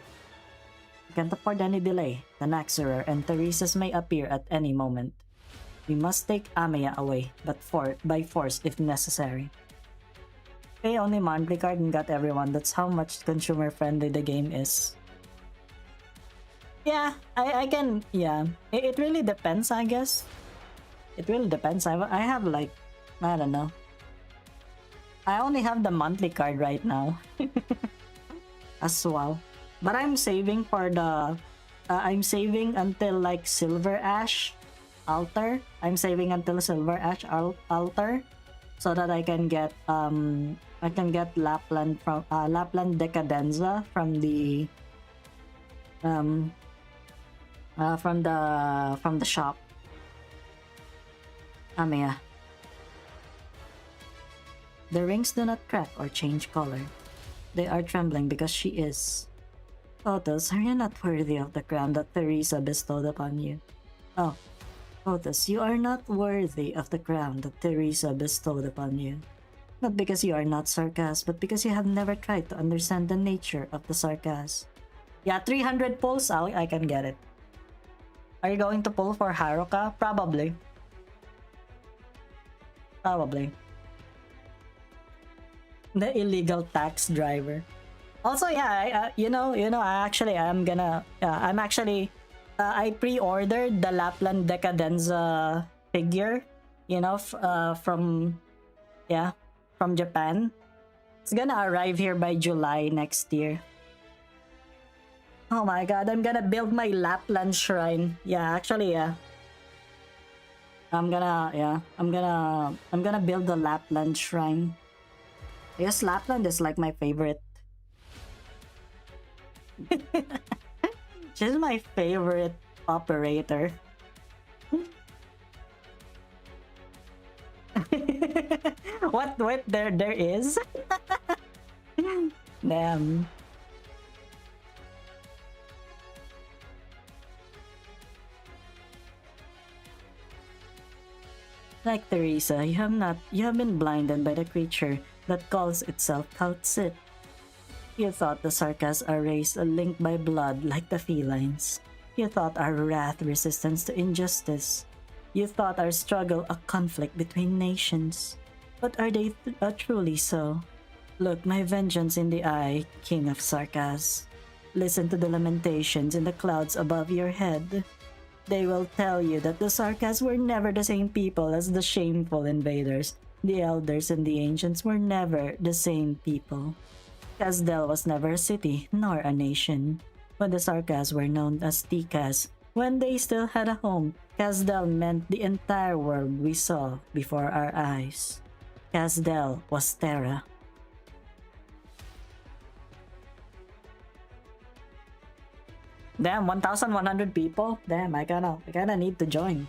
A: We can't afford any delay. The Naxxerer and Theresa's may appear at any moment. We must take Amiya away, but by force if necessary. Pay only monthly card and got everyone. That's how much consumer friendly the game is. Yeah, I can, yeah. It really depends, I guess. It really depends. I have like, I don't know. I only have the monthly card right now. As well. But I'm saving for the... I'm saving until like Silver Ash Altar. I'm saving until Silver Ash Altar. So that I can get Lapland from Lapland Decadenza from the shop. Amiya. The rings do not crack or change color. They are trembling because she is. Otus, are you not worthy of the crown that Theresa bestowed upon you? Oh, Otus, you are not worthy of the crown that Theresa bestowed upon you. Not because you are not Sarkas, but because you have never tried to understand the nature of the Sarkas. Yeah, 300 pulls, I can get it. Are you going to pull for Haruka? Probably. The illegal tax driver. Also, yeah, I pre-ordered the Lapland Decadenza figure, from Japan. It's gonna arrive here by July next year. Oh my god, I'm gonna build my Lapland shrine. Yeah, actually, yeah. I'm gonna build the Lapland shrine. Yes, Lapland is like my favorite. She's my favorite operator. What? Wait, there is? Damn. Like Theresa, you have been blinded by the creature that calls itself Kaltsit. You thought the Sarkas are raised linked by blood like the felines. You thought our wrath resistance to injustice. You thought our struggle a conflict between nations. But are they truly so? Look my vengeance in the eye, King of Sarkas. Listen to the lamentations in the clouds above your head. They will tell you that the Sarkas were never the same people as the shameful invaders. The elders and the ancients were never the same people. Kazdel was never a city, nor a nation. When the Sarkas were known as Tikas, when they still had a home, Kazdel meant the entire world we saw before our eyes. Kazdel was Terra. Damn, 1,100 people? Damn, I kinda need to join.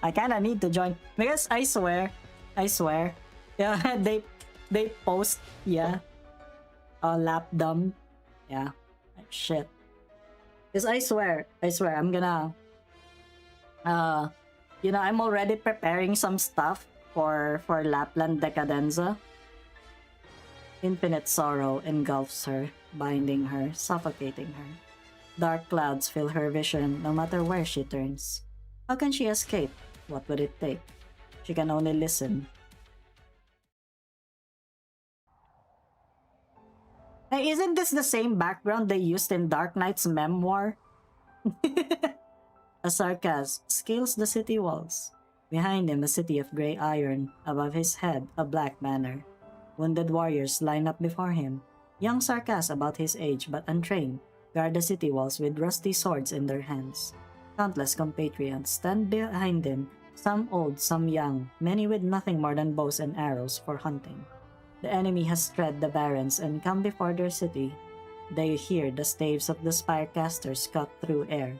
A: I kinda need to join. Because I swear, yeah, They post, yeah, lap dump. Yeah, shit. Because I swear, I'm gonna, uh, I'm already preparing some stuff for Lapland Decadenza. Infinite sorrow engulfs her, binding her, suffocating her. Dark clouds fill her vision no matter where she turns. How can she escape? What would it take? She can only listen. Hey, isn't this the same background they used in Arknights' memoir? A sarcasm scales the city walls. Behind him, a city of grey iron. Above his head, a black banner. Wounded warriors line up before him. Young sarcasm about his age but untrained guard the city walls with rusty swords in their hands. Countless compatriots stand behind him, some old, some young, many with nothing more than bows and arrows for hunting. The enemy has tread the barrens and come before their city. They hear the staves of the spirecasters cut through air.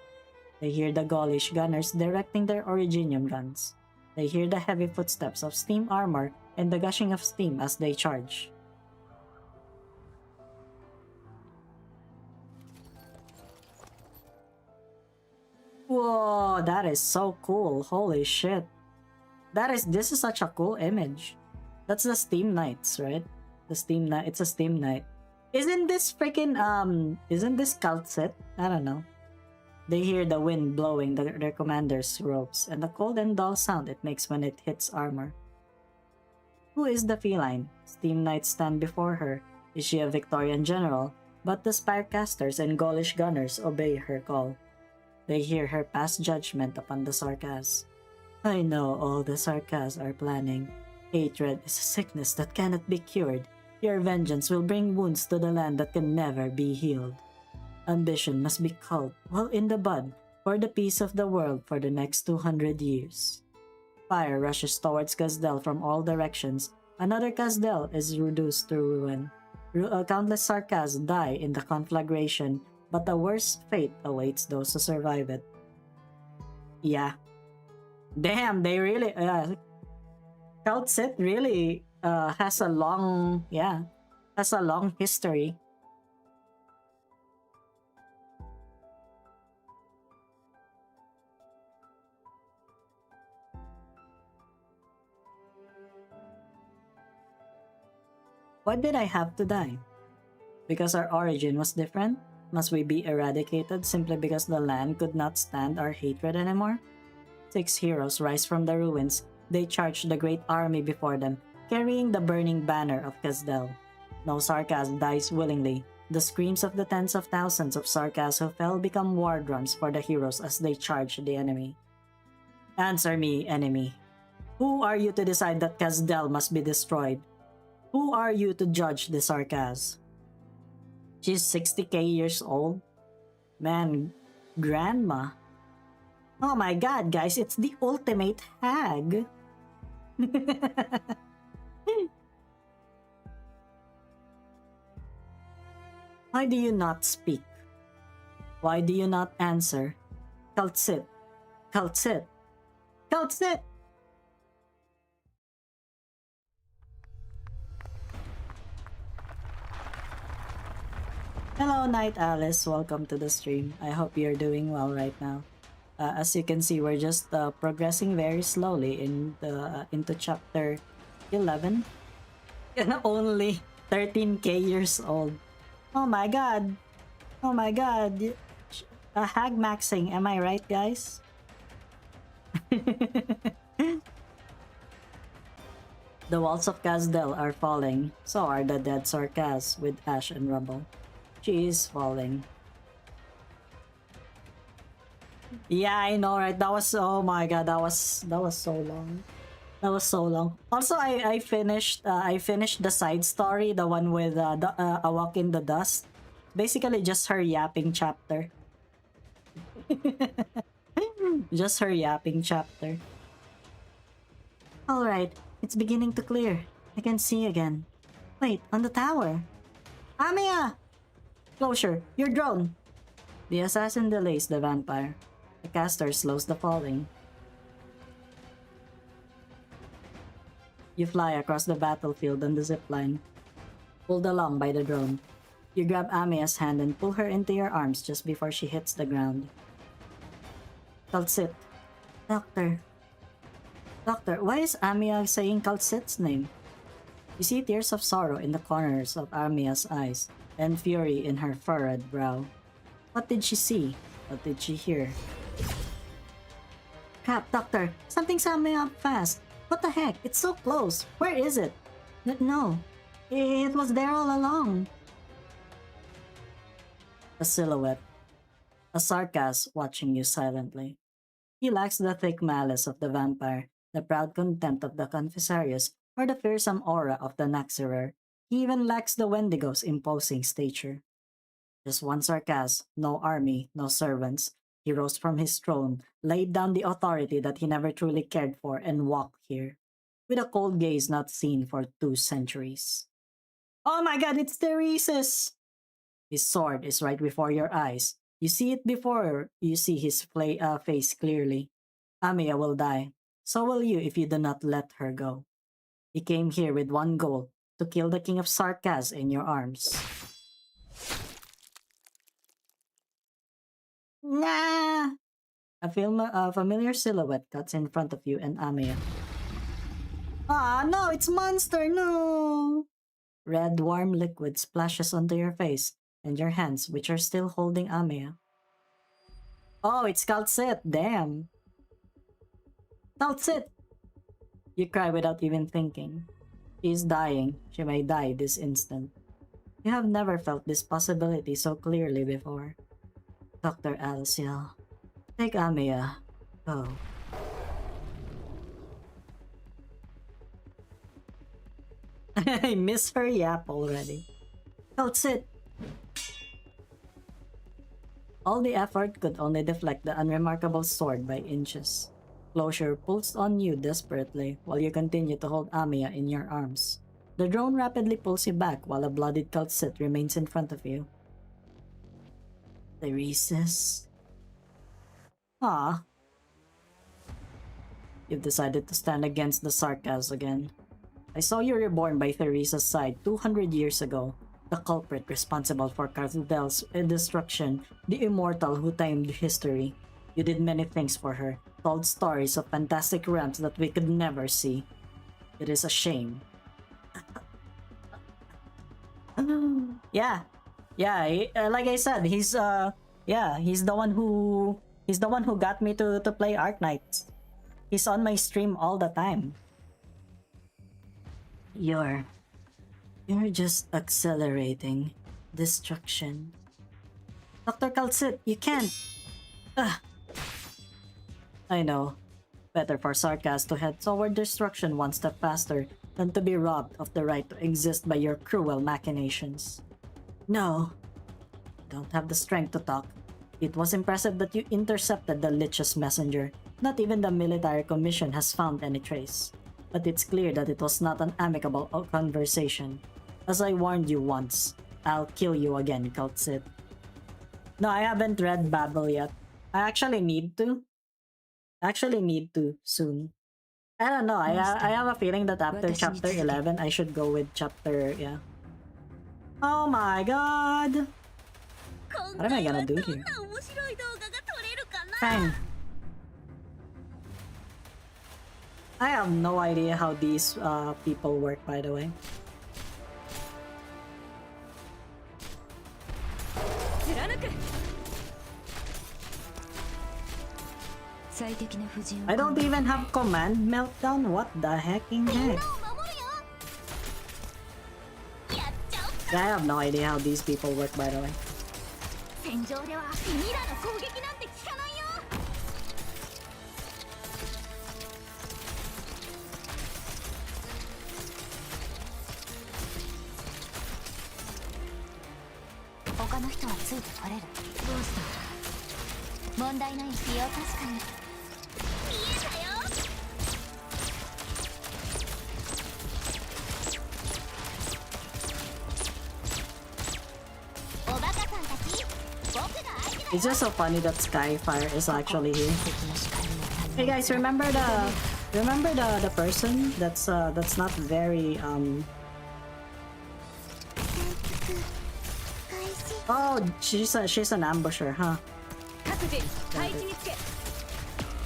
A: They hear the Gaulish gunners directing their Originium guns. They hear the heavy footsteps of steam armor and the gushing of steam as they charge. Whoa, that is so cool. Holy shit. This is such a cool image. That's the Steam Knights, right? The Steam Knight. It's a Steam Knight. Isn't this freaking isn't this cult set? I don't know. They hear the wind blowing their commander's robes and the cold and dull sound it makes when it hits armor. Who is the feline? Steam Knights stand before her. Is she a Victorian general? But the spirecasters and Gaulish gunners obey her call. They hear her pass judgment upon the sarcasm. I know all the sarcasms are planning. Hatred is a sickness that cannot be cured. Your vengeance will bring wounds to the land that can never be healed. Ambition must be culled while in the bud for the peace of the world for the next 200 years. Fire rushes towards Kazdel from all directions. Another Kazdel is reduced to ruin. Countless sarcasms die in the conflagration, but a worse fate awaits those who survive it. Yeah. Damn, they really... Cult set really has a long history. Why did I have to die? Because our origin was different? Must we be eradicated simply because the land could not stand our hatred anymore? 6 heroes rise from the ruins. They charge the great army before them, carrying the burning banner of Kazdel. No sarcasm dies willingly. The screams of the tens of thousands of sarcasms who fell become war drums for the heroes as they charge the enemy. Answer me, enemy. Who are you to decide that Kazdel must be destroyed? Who are you to judge the sarcasm? She's 60k years old? Man, grandma. Oh my god, guys, it's the ultimate hag. Why do you not speak? Why do you not answer? Kaltsit. Kaltsit. Kaltsit! Hello, Night Alyss. Welcome to the stream. I hope you're doing well right now. As you can see, we're just progressing very slowly into chapter 11. Only 13k years old. Oh my god. Oh my god. Hag maxing, am I right, guys? The walls of Kazdel are falling. So are the dead sarcasms with ash and rubble. She is falling. Yeah, I know, right? That was, oh my god, that was so long. That was so long. Also, I finished the side story, the one with A Walk in the Dust. Basically, just her yapping chapter. Just her yapping chapter. All right, it's beginning to clear. I can see again. Wait, on the tower. Amiya! Closure, your drone. The assassin delays the vampire. The caster slows the falling. You fly across the battlefield on the zipline, pulled along by the drone. You grab Amiya's hand and pull her into your arms just before she hits the ground. Kaltsit. Doctor. Doctor, why is Amiya saying Kaltsit's name? You see tears of sorrow in the corners of Amiya's eyes, and fury in her furrowed brow. What did she see? What did she hear? Crap, Doctor! Something's coming up fast! What the heck? It's so close! Where is it? No. It was there all along. A silhouette. A Sarkas watching you silently. He lacks the thick malice of the vampire, the proud contempt of the Confessarius, or the fearsome aura of the Naxxerer. He even lacks the Wendigo's imposing stature. Just one Sarkas, no army, no servants. He rose from his throne, laid down the authority that he never truly cared for, and walked here, with a cold gaze not seen for 2 centuries. Oh my god, it's Therese's! His sword is right before your eyes. You see it before you see his face clearly. Amiya will die. So will you if you do not let her go. He came here with one goal, to kill the King of Sarkas in your arms. Nah! A familiar silhouette cuts in front of you and Amiya. Ah, no, it's Monster, no! Red, warm liquid splashes onto your face and your hands, which are still holding Amiya. Oh, it's Kaltsit, damn! Kaltsit! You cry without even thinking. She is dying. She may die this instant. You have never felt this possibility so clearly before. Dr. Alyssciel, take Amiya. Go. I miss her yap already. Kaltsit! All the effort could only deflect the unremarkable sword by inches. Closure pulls on you desperately while you continue to hold Amiya in your arms. The drone rapidly pulls you back while a bloodied Kaltsit remains in front of you. Therese's. Ah. You've decided to stand against the Sarkas again. I saw you reborn by Therese's side 200 years ago. The culprit responsible for Carthel's destruction, the immortal who timed history. You did many things for her, told stories of fantastic realms that we could never see. It is a shame. Yeah, like I said, he's the one who got me to play Arknights. He's on my stream all the time. You're just accelerating destruction. Dr. Kaltsit, you can't. Ugh. I know. Better for Sarkas to head toward destruction one step faster than to be robbed of the right to exist by your cruel machinations. No. Don't have the strength to talk. It was impressive that you intercepted the Lich's messenger. Not even the military commission has found any trace. But it's clear that it was not an amicable conversation. As I warned you once, I'll kill you again, Kaltsit. No, I haven't read Babel yet. I actually need to. Soon. I don't know, I have a feeling that after chapter 11, I should go with chapter, yeah. Oh my god! What am I gonna do here? Fine. I have no idea how these people work, by the way. I don't even have command meltdown. What the hecking heck? I have no idea how these people work, by the way. It's just so funny that Skyfire is actually here. Hey guys, remember Remember the person that's not very Oh, she's an ambusher, huh? Got it.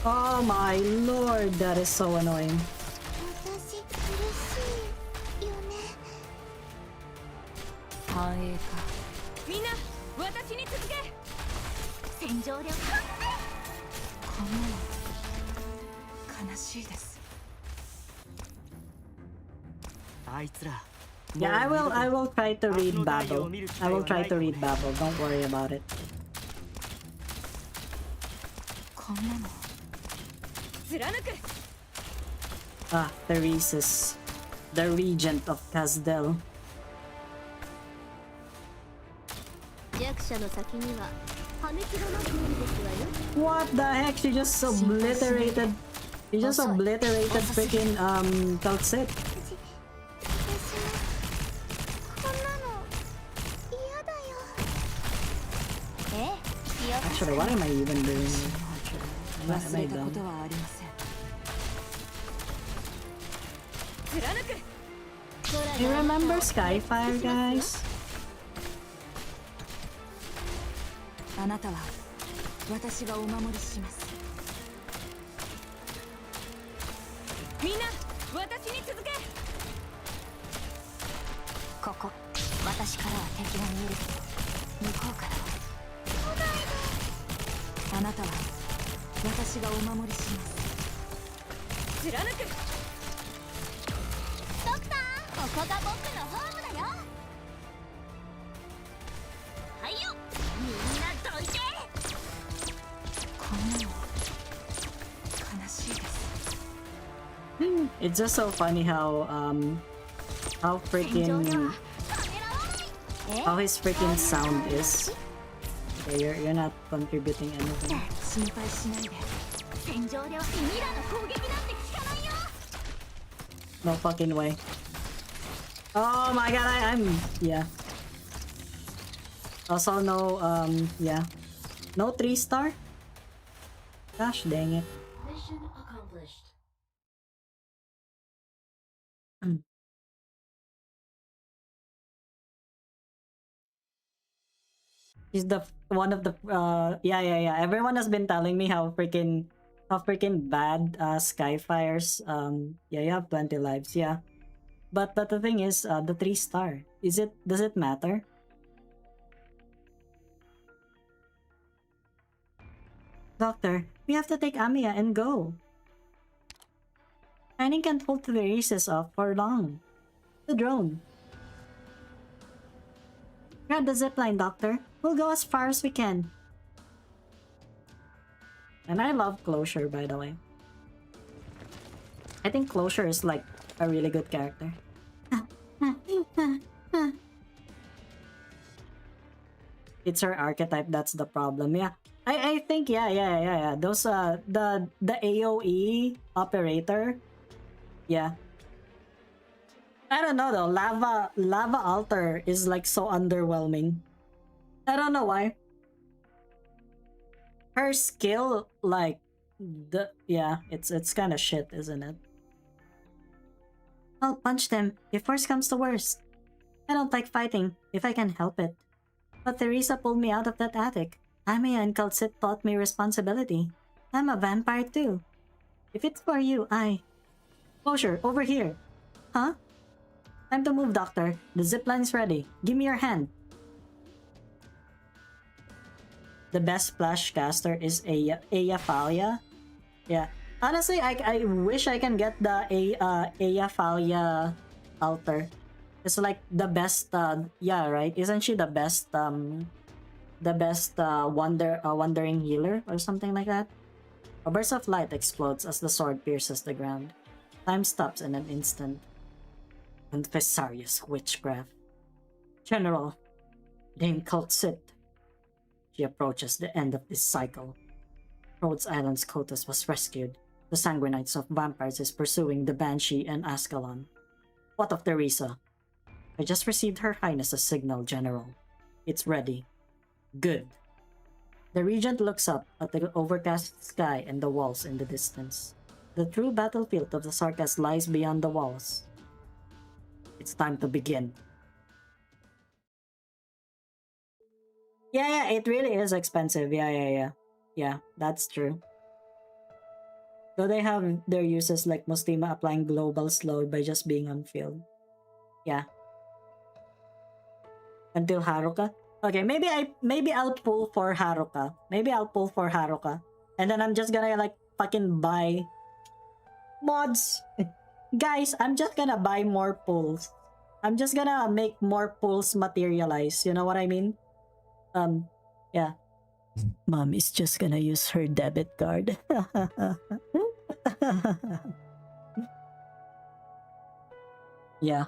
A: Oh my lord, that is so annoying. Yeah, I will try to read Babel. I will try to read Babel, don't worry about it. Ah, Theresis, the regent of Kazdel. What the heck? She just obliterated. She just obliterated freaking Kaltsit. Actually, what am I even doing? What am I done? You remember Skyfire, guys? It's just so funny how freaking how his freaking sound is. Okay, you're not contributing anything. No fucking way. Oh my god, I'm yeah. Also no yeah. No 3-star? Gosh dang it.
C: Mission accomplished.
A: He's the one of the yeah. Everyone has been telling me how freaking bad Skyfire's yeah, you have 20 lives, yeah. But the thing is the 3-star. Does it matter? Doctor, we have to take Amiya and go. Shining can't hold the races off for long. The drone. Grab the zipline, Doctor. We'll go as far as we can. And I love Closure, by the way. I think Closure is like a really good character. It's her archetype, that's the problem. Yeah. I think yeah. Those the AoE operator. Yeah. I don't know though. Lava Altar is like so underwhelming. I don't know why. Her skill, like it's kind of shit, isn't it? I'll punch them if worst comes to worst. I don't like fighting if I can help it. But Teresa pulled me out of that attic. Amiya and Kaltsit taught me responsibility. I'm a vampire too. If it's for you, Closure, over here. Huh? Time to move, Doctor. The zipline's ready. Give me your hand. The best splash caster is Eyaphalia. Yeah. Honestly, I wish I can get the Eyaphalia altar. It's like the best yeah, right? Isn't she the best wandering healer or something like that? A burst of light explodes as the sword pierces the ground. Time stops in an instant. And Vesarius witchcraft. General, Dame Kaltsit. She approaches the end of this cycle. Rhodes Island's Kotas was rescued. The Sanguinites of Vampires is pursuing the Banshee and Ascalon. What of Teresa? I just received Her Highness's signal, General. It's ready. Good. The Regent looks up at the overcast sky and the walls in the distance. The true battlefield of the Sarkas lies beyond the walls. It's time to begin. Yeah, it really is expensive. Yeah, that's true. Though they have their uses like Mustima applying global slow by just being on field. Yeah. Until Haruka. Okay, maybe I'll pull for Haruka. And then I'm just gonna like fucking buy mods. Guys, I'm just gonna buy more pulls. I'm just gonna make more pulls materialize. You know what I mean? Yeah. Mom is just gonna use her debit card. Yeah.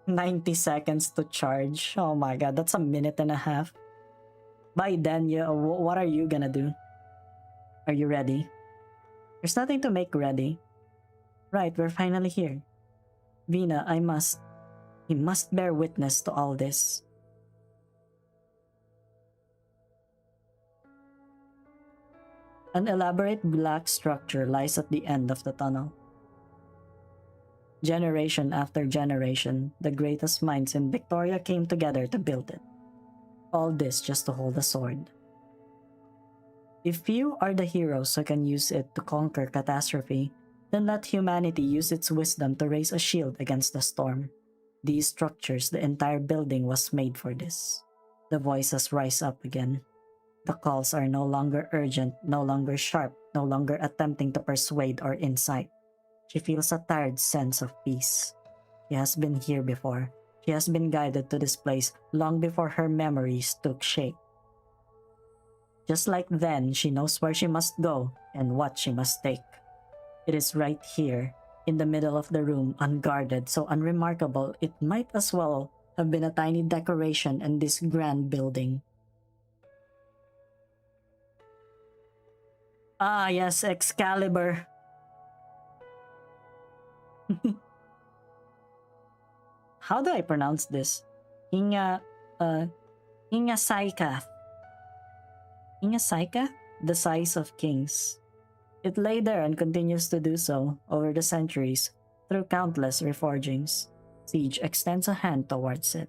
A: 90 seconds to charge. Oh my god, that's a minute and a half. By then, what are you gonna do? Are you ready? There's nothing to make ready. Right, we're finally here. Vina, he must bear witness to all this. An elaborate black structure lies at the end of the tunnel. Generation after generation, the greatest minds in Victoria came together to build it. All this just to hold a sword. If you are the heroes who can use it to conquer catastrophe, then let humanity use its wisdom to raise a shield against the storm. These structures, the entire building was made for this. The voices rise up again. The calls are no longer urgent, no longer sharp, no longer attempting to persuade or incite. She feels a tired sense of peace. She has been here before. She has been guided to this place long before her memories took shape. Just like then, she knows where she must go and what she must take. It is right here, in the middle of the room, unguarded, so unremarkable it might as well have been a tiny decoration in this grand building. Ah, yes, Excalibur. How do I pronounce this? Saika. The size of kings. It lay there and continues to do so over the centuries through countless reforgings. Siege extends a hand towards it.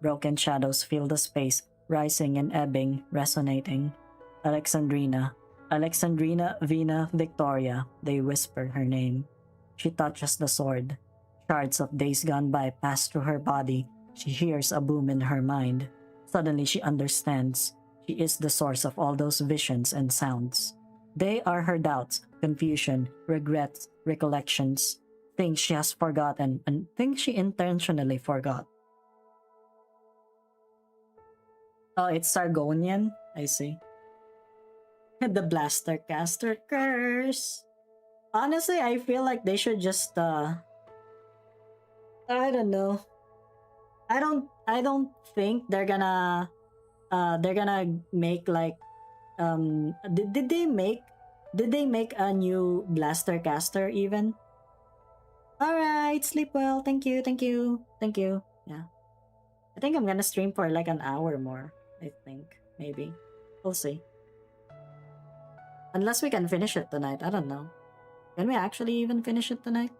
A: Broken shadows fill the space, rising and ebbing, resonating. Alexandrina, Vina, Victoria, they whisper her name. She touches the sword. Shards of days gone by pass through her body. She hears a boom in her mind. Suddenly she understands. She is the source of all those visions and sounds. They are her doubts, confusion, regrets, recollections, things she has forgotten and things she intentionally forgot. Oh, it's Sargonian? I see. The Blaster Caster Curse. Honestly, I feel like they should just I don't know. I don't think they're gonna make like did they make a new Blaster Caster even? Alright, sleep well. Thank you. Yeah. I think I'm gonna stream for like an hour more. I think. Maybe. We'll see. Unless we can finish it tonight. I don't know. Can we actually even finish it tonight?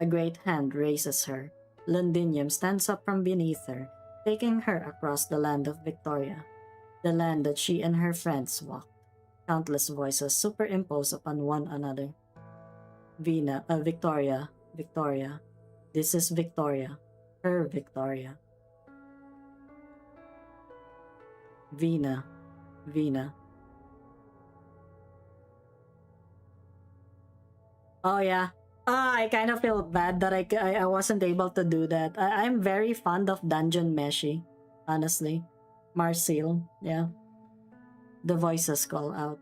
A: A great hand raises her. Londinium stands up from beneath her, taking her across the land of Victoria. The land that she and her friends walked. Countless voices superimpose upon one another. Victoria. This is Victoria. Her Victoria. Vina. Oh yeah. I kind of feel bad that I wasn't able to do that. I'm very fond of Dungeon Meshi, honestly. Marcel, yeah. The voices call out.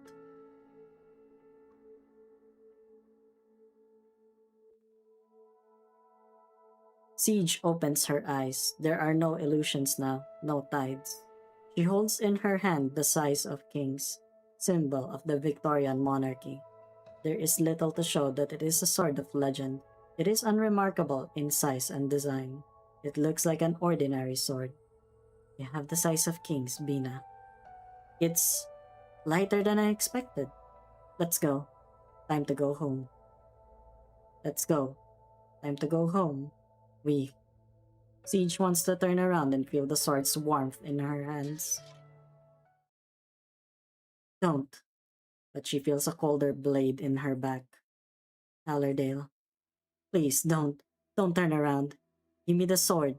A: Siege opens her eyes. There are no illusions now, no tides. She holds in her hand the size of kings, symbol of the Victorian monarchy. There is little to show that it is a sword of legend. It is unremarkable in size and design. It looks like an ordinary sword. You have the size of kings, Bina. It's lighter than I expected. Let's go. Time to go home. Let's go. Time to go home. We. Siege wants to turn around and feel the sword's warmth in her hands. Don't. But she feels a colder blade in her back. Allerdale. Please, don't. Don't turn around. Give me the sword.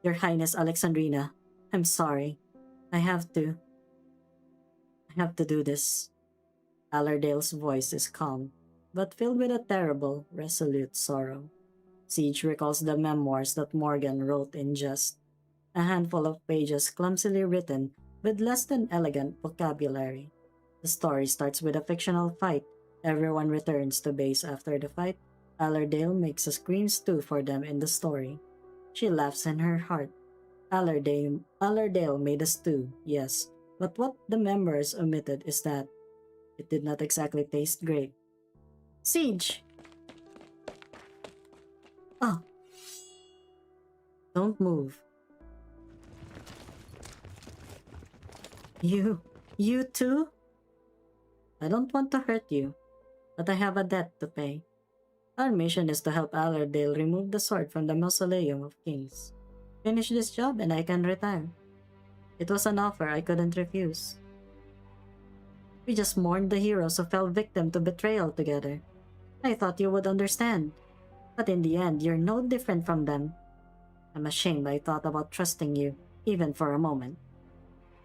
A: Your Highness Alexandrina, I'm sorry. I have to. I have to do this. Allerdale's voice is calm, but filled with a terrible, resolute sorrow. Siege recalls the memoirs that Morgan wrote in jest, a handful of pages clumsily written with less than elegant vocabulary. The story starts with a fictional fight. Everyone returns to base after the fight. Allerdale makes a green stew for them in the story. She laughs in her heart. Allerdale made a stew, yes, but what the members omitted is that it did not exactly taste great. Siege! Oh, don't move. You too? I don't want to hurt you, but I have a debt to pay. Our mission is to help Allerdale remove the sword from the Mausoleum of Kings. Finish this job and I can retire. It was an offer I couldn't refuse. We just mourned the heroes who fell victim to betrayal together. I thought you would understand, but in the end, you're no different from them. I'm ashamed I thought about trusting you, even for a moment.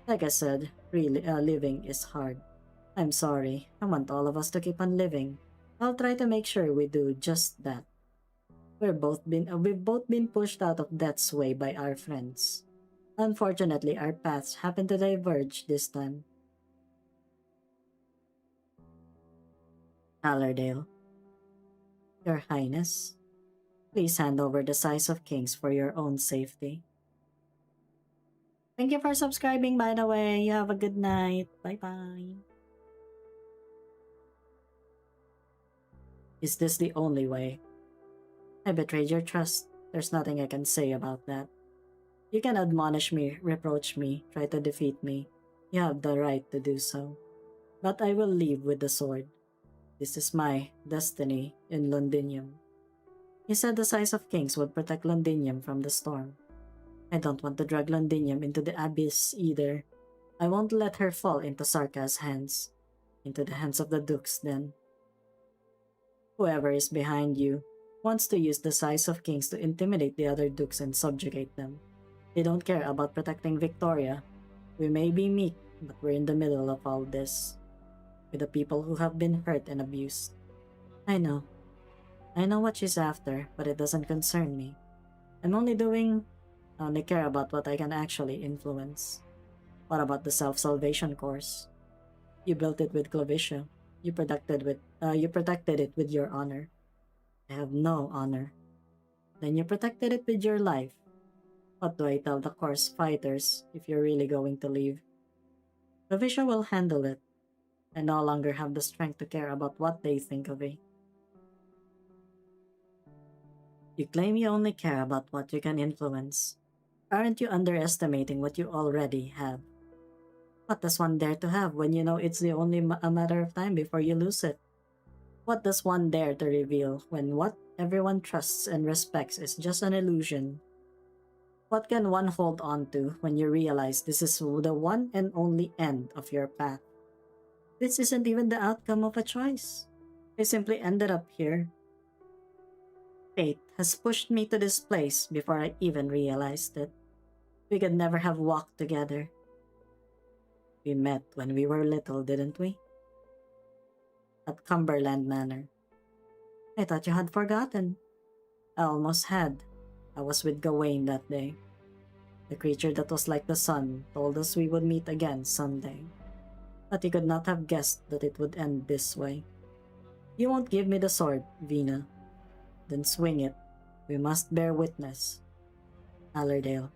A: Like I said, really, living is hard. I'm sorry. I want all of us to keep on living. I'll try to make sure we do just that. We've both been pushed out of death's way by our friends. Unfortunately, our paths happen to diverge this time. Allerdale. Your Highness, please hand over the size of kings for your own safety. Thank you for subscribing, by the way. You have a good night. Bye-bye. Is this the only way? I betrayed your trust. There's nothing I can say about that. You can admonish me, reproach me, try to defeat me. You have the right to do so. But I will leave with the sword. This is my destiny in Londinium. He said the size of kings would protect Londinium from the storm. I don't want to drag Londinium into the abyss either. I won't let her fall into Sarka's hands. Into the hands of the dukes, then. Whoever is behind you wants to use the size of kings to intimidate the other dukes and subjugate them. They don't care about protecting Victoria. We may be meek, but we're in the middle of all this. With the people who have been hurt and abused. I know. I know what she's after, but it doesn't concern me. I only care about what I can actually influence. What about the self-salvation course? You built it with Clavitia. You protected it with your honor. I have no honor. Then you protected it with your life. What do I tell the course fighters if you're really going to leave? Clavitia will handle it. I no longer have the strength to care about what they think of me. You claim you only care about what you can influence. Aren't you underestimating what you already have? What does one dare to have when you know it's only a matter of time before you lose it? What does one dare to reveal when what everyone trusts and respects is just an illusion? What can one hold on to when you realize this is the one and only end of your path? This isn't even the outcome of a choice. I simply ended up here. Fate has pushed me to this place before I even realized it. We could never have walked together. We met when we were little, didn't we? At Cumberland Manor. I thought you had forgotten. I almost had. I was with Gawain that day. The creature that was like the sun told us we would meet again someday. But he could not have guessed that it would end this way. You won't give me the sword, Vina. Then swing it. We must bear witness. Allerdale,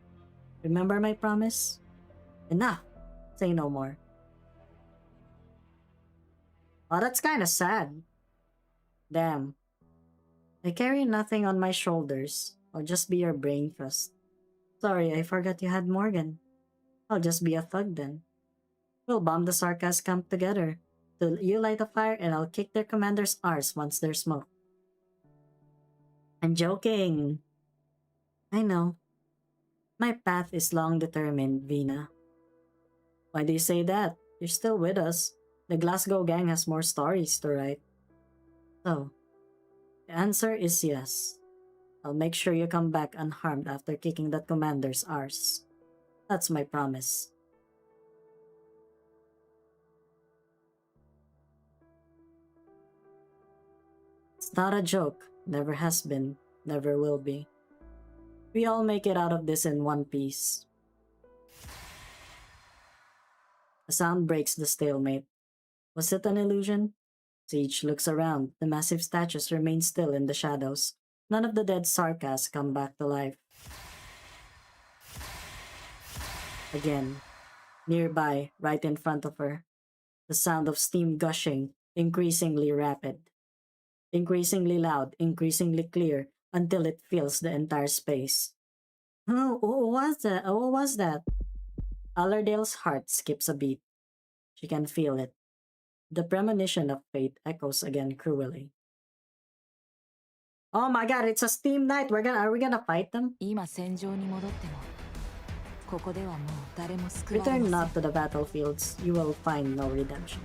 A: remember my promise? Enough! Say no more. Oh, that's kinda sad. Damn. I carry nothing on my shoulders. I'll just be your brain trust. Sorry, I forgot you had Morgan. I'll just be a thug then. We'll bomb the Sarkas camp together. You light a fire and I'll kick their commander's arse once there's smoke. I'm joking. I know. My path is long determined, Vina. Why do you say that? You're still with us. The Glasgow gang has more stories to write. So, the answer is yes. I'll make sure you come back unharmed after kicking that commander's arse. That's my promise. It's not a joke. Never has been. Never will be. We all make it out of this in one piece. A sound breaks the stalemate. Was it an illusion? Siege looks around. The massive statues remain still in the shadows. None of the dead Sarkas come back to life. Again, nearby, right in front of her, the sound of steam gushing, increasingly rapid. Increasingly loud, increasingly clear, until it fills the entire space. Oh, what was that? What was that? Allerdale's heart skips a beat. She can feel it. The premonition of fate echoes again cruelly. Oh my god, it's a steam knight. Are we gonna fight them?
D: 今戦場に戻ってもここではもう誰も救われ
A: Return
D: ま
A: not
D: せん
A: to the battlefields. You will find no redemption.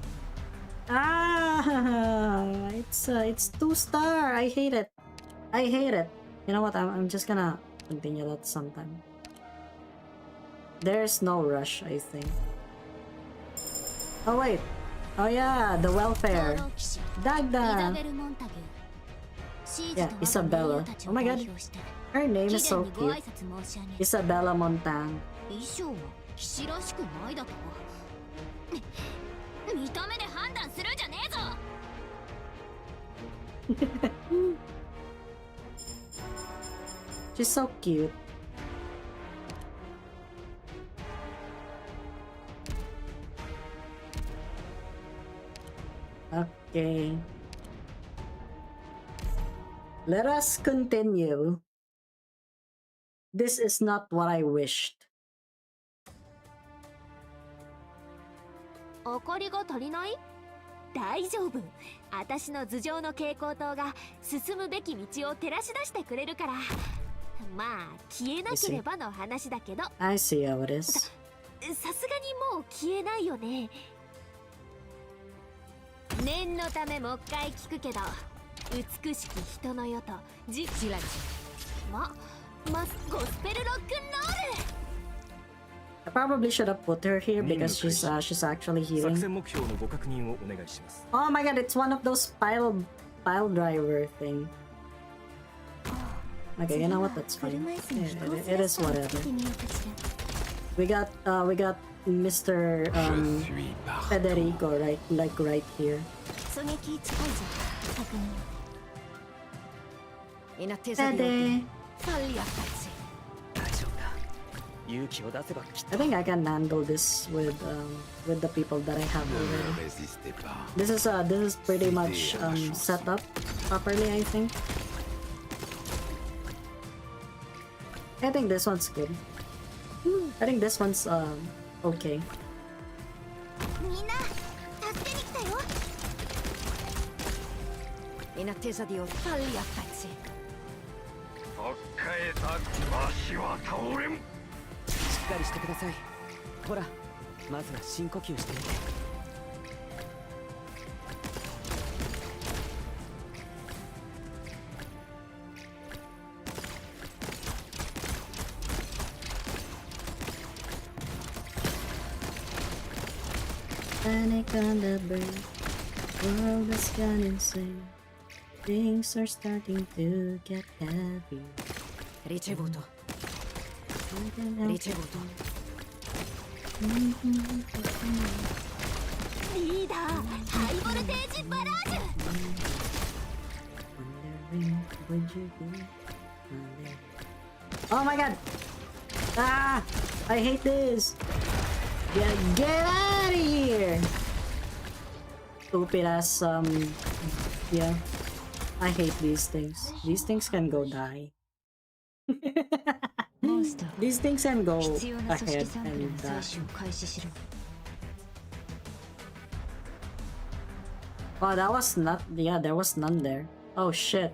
A: Ah, it's 2-star. I hate it. I hate it. You know what? I'm just gonna continue that sometime. There's no rush, I think. Oh wait. Oh yeah, the welfare. Dagda. Yeah, Isabella. Oh my god. Her name is so cute. Isabella Montang.
C: 衣装は騎士らしくないだと見た目で判断するんじゃねえぞ
A: She's so cute. Okay. Let us continue. This is not what I wished.
C: 明かりが足りない大丈夫私の頭上の蛍光灯が進むべき道を照らし出してくれるからまあ消えなければの話だけど
A: I see how it is.
C: さすがにもう消えないよね念のためもう一回聞くけど美しき人の世とじちらちまゴスペルロックンロール
A: I probably should have put her here because she's actually
E: 作
A: healing.
E: 戦目標のご確認をお願いします。
A: Oh my god, it's one of those pile driver thing. Okay, you know what? That's fine. It is whatever. We got Mr.
B: je suis partout.
A: Federico right here.
C: 狙撃近いぞ確認
D: みんな手先を
A: Fede.
C: ファリアたち
E: 大丈夫だ。勇気を出せばきっ
A: I think I can handle this with the people that I have
B: Ne
A: already.
B: résistez pas.
A: This is pretty much set up properly, I think. I think this one's good. I think this one's okay.
C: みんな助けに来たよ
D: みんな手先を
C: ファリアたち
E: しっかりしてください。ほら、まずは深呼吸してみて。
A: Panic on the brain. World has gone insane. Things are starting to get heavy.
D: リチェボートリチェボート
C: リーダーハイボルテージバラージュ
A: Wondering, would you be Oh my god! Ah! I hate this! Get out of here! Stupid ass, yeah. I hate these things. These things can go die.
C: モンスター
A: These things can go
C: 必要な組織
A: ahead
C: サンプルの
A: and
C: 採取を開始しろ
A: Wow, that was not. Yeah, there was none there. Oh shit.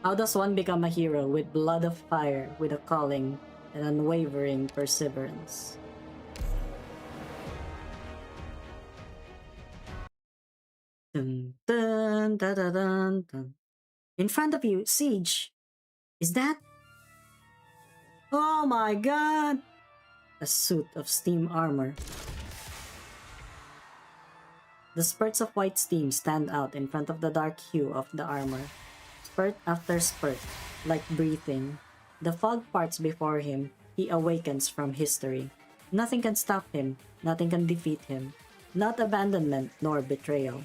A: How does one become a hero with blood of fire, with a calling and unwavering perseverance? Dun, dun, dun, dun, dun, dun. In front of you, Siege. Is that? Oh my god! A suit of steam armor. The spurts of white steam stand out in front of the dark hue of the armor. Spurt after spurt, like breathing. The fog parts before him. He awakens from history. Nothing can stop him. Nothing can defeat him. Not abandonment nor betrayal.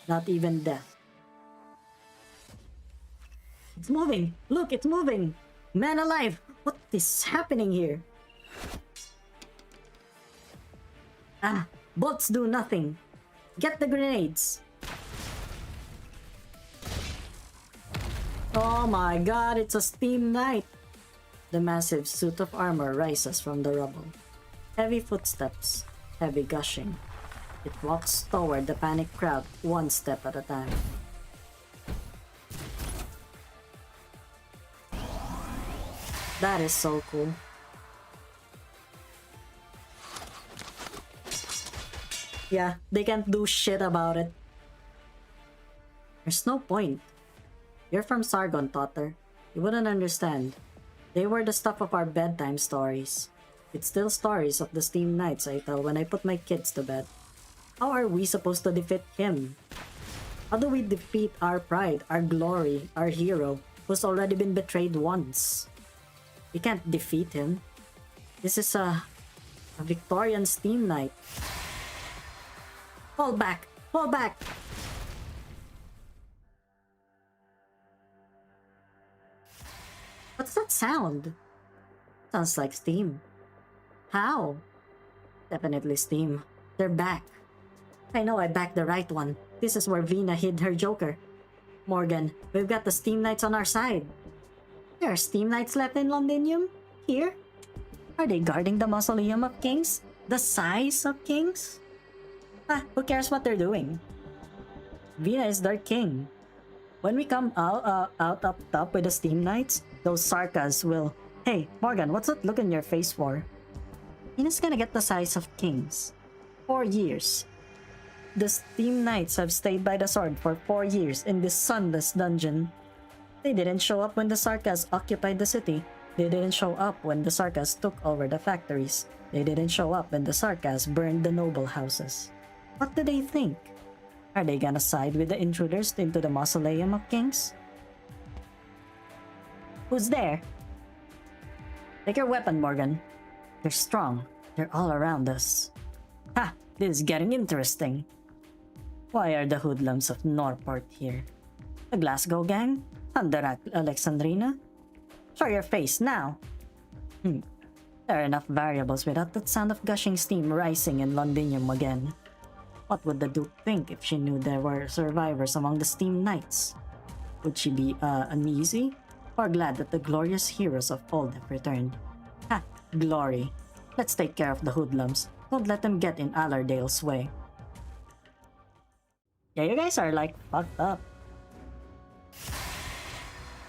A: Not even death. It's moving! Look, it's moving! Man alive! What is happening here? Ah, bolts do nothing. Get the grenades! Oh my god, it's a steam knight! The massive suit of armor rises from the rubble. Heavy footsteps, heavy gushing. It walks toward the panicked crowd one step at a time. That is so cool. Yeah, they can't do shit about it. There's no point. You're from Sargon, Totter. You wouldn't understand. They were the stuff of our bedtime stories. It's still stories of the Steam Knights I tell when I put my kids to bed. How are we supposed to defeat him? How do we defeat our pride, our glory, our hero, who's already been betrayed once? We can't defeat him. This is a Victorian Steam Knight. Fall back! Fall back! What's that sound? Sounds like steam. How? Definitely steam. They're back. I know I backed the right one. This is where Vina hid her Joker. Morgan, we've got the Steam Knights on our side. There are Steam Knights left in Londinium? Here? Are they guarding the Mausoleum of Kings? The size of kings? Ah, who cares what they're doing? Vina is their king. When we come out up top with the Steam Knights, those Sarkas will... Hey, Morgan, what's that look in your face for? Vina's gonna get the size of kings. 4 years. The Steam Knights have stayed by the sword for 4 years in this sunless dungeon. They didn't show up when the Sarkas occupied the city. They didn't show up when the Sarkas took over the factories. They didn't show up when the Sarkas burned the noble houses. What do they think? Are they gonna side with the intruders into the Mausoleum of Kings? Who's there? Take your weapon, Morgan. They're strong. They're all around us. Ha! This is getting interesting. Why are the hoodlums of Norport here? The Glasgow gang? Under Alexandrina? Show your face now! There are enough variables without that sound of gushing steam rising in Londinium again. What would the Duke think if she knew there were survivors among the Steam Knights? Would she be uneasy? Or glad that the glorious heroes of old have returned? Ha! Glory! Let's take care of the hoodlums. Don't let them get in Allardale's way. Yeah, you guys are like fucked up.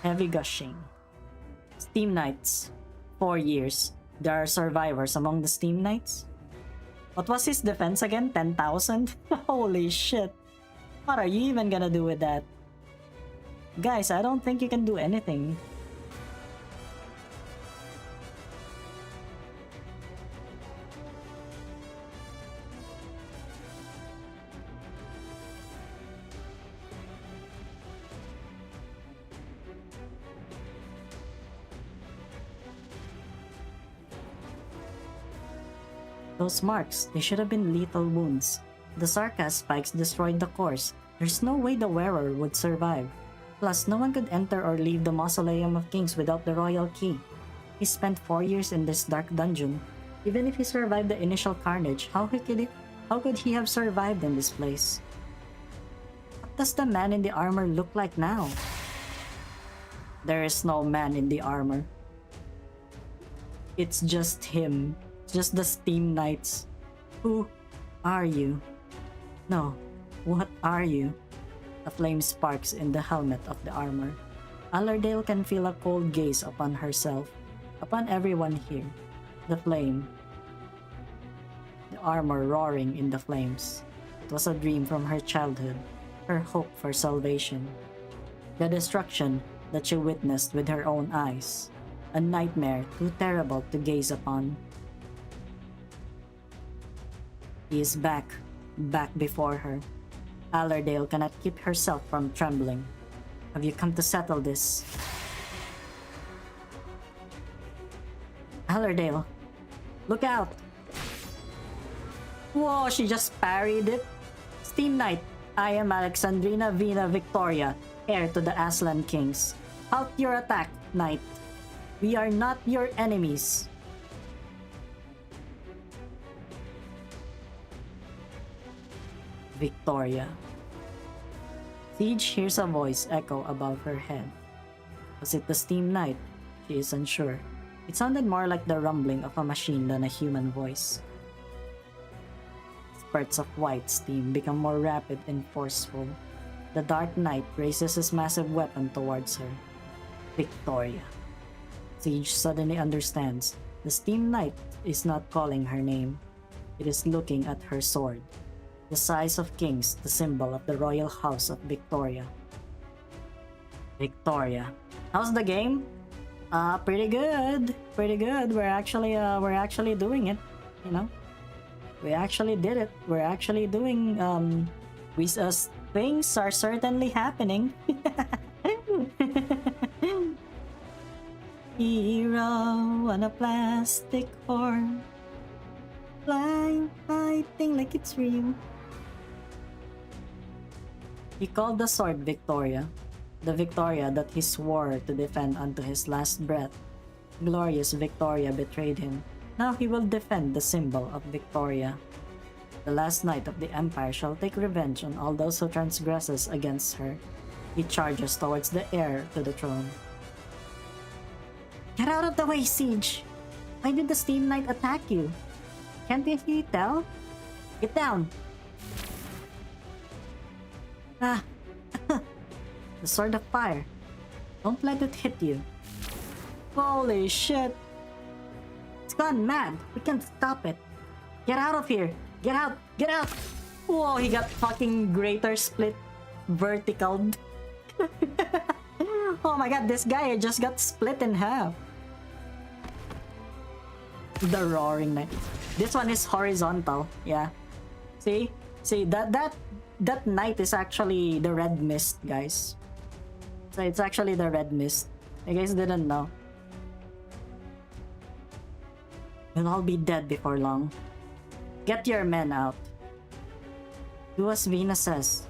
A: Heavy gushing. Steam Knights. 4 years. There are survivors among the Steam Knights? What was his defense again? 10,000? Holy shit. What are you even gonna do with that? Guys, I don't think you can do anything. Those marks, they should have been lethal wounds. The Sarkas spikes destroyed the cores. There's no way the wearer would survive. Plus, no one could enter or leave the Mausoleum of Kings without the royal key. He spent 4 years in this dark dungeon. Even if he survived the initial carnage, how could he have survived in this place? What does the man in the armor look like now? There is no man in the armor. It's just him. Just the Steam Knights. Who are you? No, what are you? A flame sparks in the helmet of the armor. Allerdale can feel a cold gaze upon herself, upon everyone here. The flame. The armor roaring in the flames. It was a dream from her childhood, her hope for salvation. The destruction that she witnessed with her own eyes. A nightmare too terrible to gaze upon. He is back before her. Allerdale cannot keep herself from trembling. Have you come to settle this? Allerdale, look out! Whoa, she just parried it. Steam Knight, I am Alexandrina Vina Victoria, heir to the Aslan Kings. Halt your attack, Knight. We are not your enemies. Victoria. Siege hears a voice echo above her head. Was it the Steam Knight? She is unsure. It sounded more like the rumbling of a machine than a human voice. Spurts of white steam become more rapid and forceful. The Dark Knight raises his massive weapon towards her. Victoria. Siege suddenly understands. The Steam Knight is not calling her name. It is looking at her sword. The size of kings, the symbol of the royal house of Victoria. Victoria. How's the game? Pretty good. Pretty good. We're actually doing it. You know? We actually did it. We're actually doing, things are certainly happening. Hero on a plastic horn. Flying, fighting like it's real. He called the sword Victoria, the Victoria that he swore to defend unto his last breath. Glorious Victoria betrayed him. Now he will defend the symbol of Victoria. The last knight of the Empire shall take revenge on all those who transgresses against her. He charges towards the heir to the throne. Get out of the way, Siege! Why did the Steam Knight attack you? Can't you tell? Get down! Ah! The Sword of Fire. Don't let it hit you. Holy shit! It's gone mad! We can't stop it! Get out of here! Get out! Get out! Whoa, he got fucking greater split verticaled. Oh my god, this guy just got split in half. The Roaring Knight. This one is horizontal, yeah. See? See, that knight is actually the red mist, guys. So it's actually the red mist. You guys didn't know. We'll all be dead before long. Get your men out. Do as Vina says.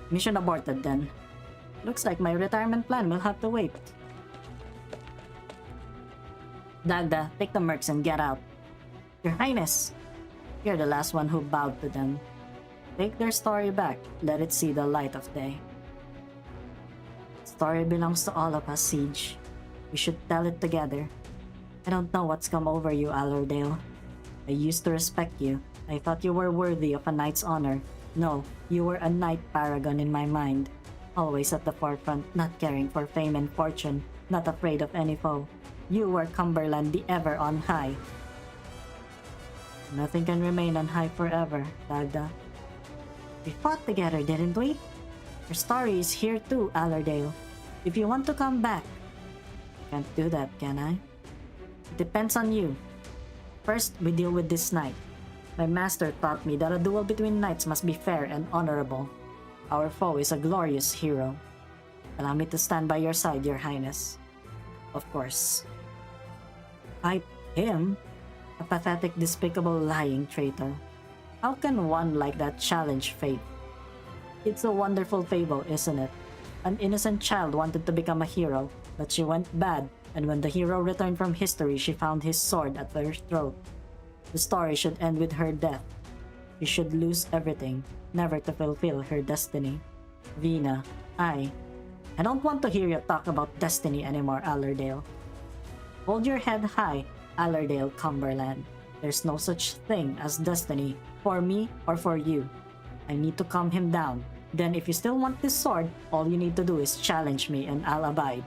A: Mission aborted then. Looks like my retirement plan will have to wait. Dagda, take the mercs and get out. Your Highness! You're the last one who bowed to them. Take their story back. Let it see the light of day. Story belongs to all of us, Siege. We should tell it together. I don't know what's come over you, Allerdale. I used to respect you. I thought you were worthy of a knight's honor. No, you were a knight paragon in my mind. Always at the forefront, not caring for fame and fortune, not afraid of any foe. You were Cumberland the ever on high. Nothing can remain on high forever, Dagda. We fought together, didn't we? Your story is here too, Allerdale. If you want to come back, can't do that, can I? It depends on you. First, we deal with this knight. My master taught me that a duel between knights must be fair and honorable. Our foe is a glorious hero. Allow me to stand by your side, Your Highness. Of course. Fight him? A pathetic, despicable, lying traitor. How can one like that challenge fate? It's a wonderful fable, isn't it? An innocent child wanted to become a hero, but she went bad, and when the hero returned from history, she found his sword at her throat. The story should end with her death. She should lose everything, never to fulfill her destiny. Vina, I don't want to hear you talk about destiny anymore, Allerdale. Hold your head high, Allerdale Cumberland. There's no such thing as destiny, for me or for you. I need to calm him down. Then if you still want this sword, all you need to do is challenge me and I'll abide.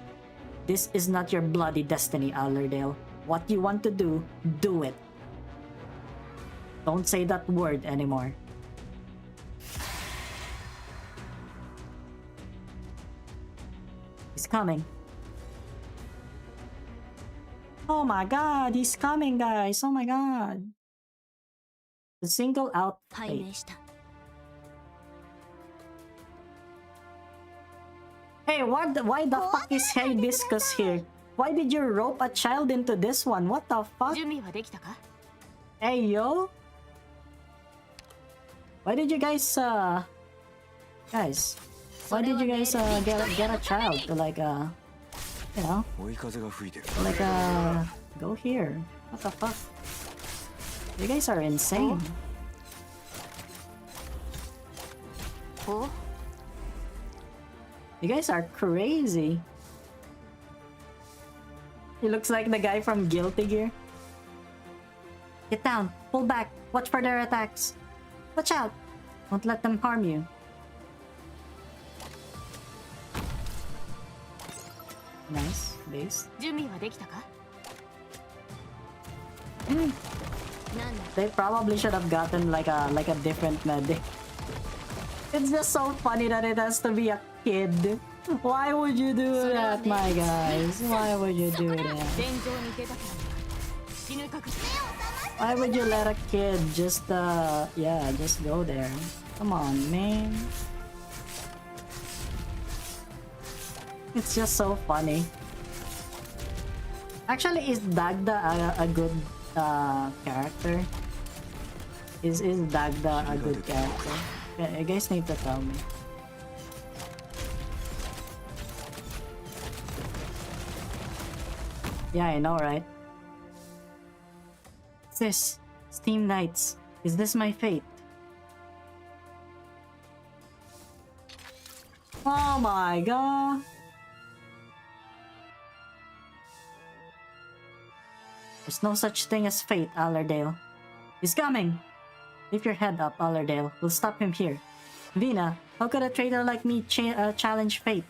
A: This is not your bloody destiny, Allerdale. What you want to do, do it. Don't say that word anymore. He's coming. Oh my god, he's coming, guys. Oh my god. The single out fate.
C: 拝命した。
A: Hey, why the fuck is Hibiscus here? Why did you rope a child into this one? What the fuck?
C: 準備はできたか？
A: Hey, yo? Why did you guys, Guys, why did you guys, get a child to, like, you know?
B: 追い風が吹いてる。
A: Like, go here. What the fuck? You guys are insane.
C: お？
A: You guys are crazy. He looks like the guy from Guilty Gear. Get down. Pull back. Watch for their attacks. Watch out. Don't let them harm you. Nice. Base.
C: 準備はできたか？
A: Mm.
C: なんだ？
A: They probably should have gotten like a different medic. It's just so funny that it has to be a kid. Why would you do that, my guys? Why would you do that?
C: 戦場に出たからには死ぬ覚悟。
A: Why would you let a kid just yeah, just go there? Come on, man. It's just so funny. Actually, is Dagda a good character? Is Dagda a good character? Yeah, you guys need to tell me. Yeah, I know, right? Sis, Steam Knights, is this my fate? Oh my god! There's no such thing as fate, Allerdale. He's coming! Lift your head up, Allerdale. We'll stop him here. Vina, how could a traitor like me challenge fate?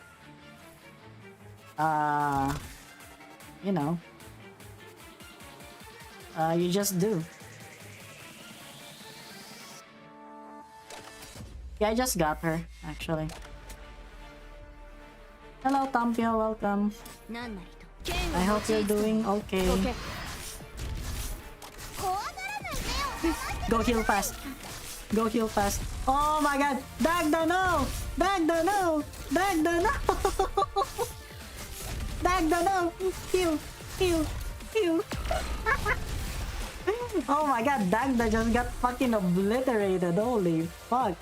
A: You know. You just do. Yeah, I just got her, actually. Hello, Tampio, welcome.
C: なんなりと。
A: I hope you're doing okay. Go heal fast. Go heal fast. Oh my god! Dagda, no! Dagda, no! Dagda, no! Dagda, no! Heal! Heal! Heal! Oh my god, Dagda just got fucking obliterated. Holy fuck.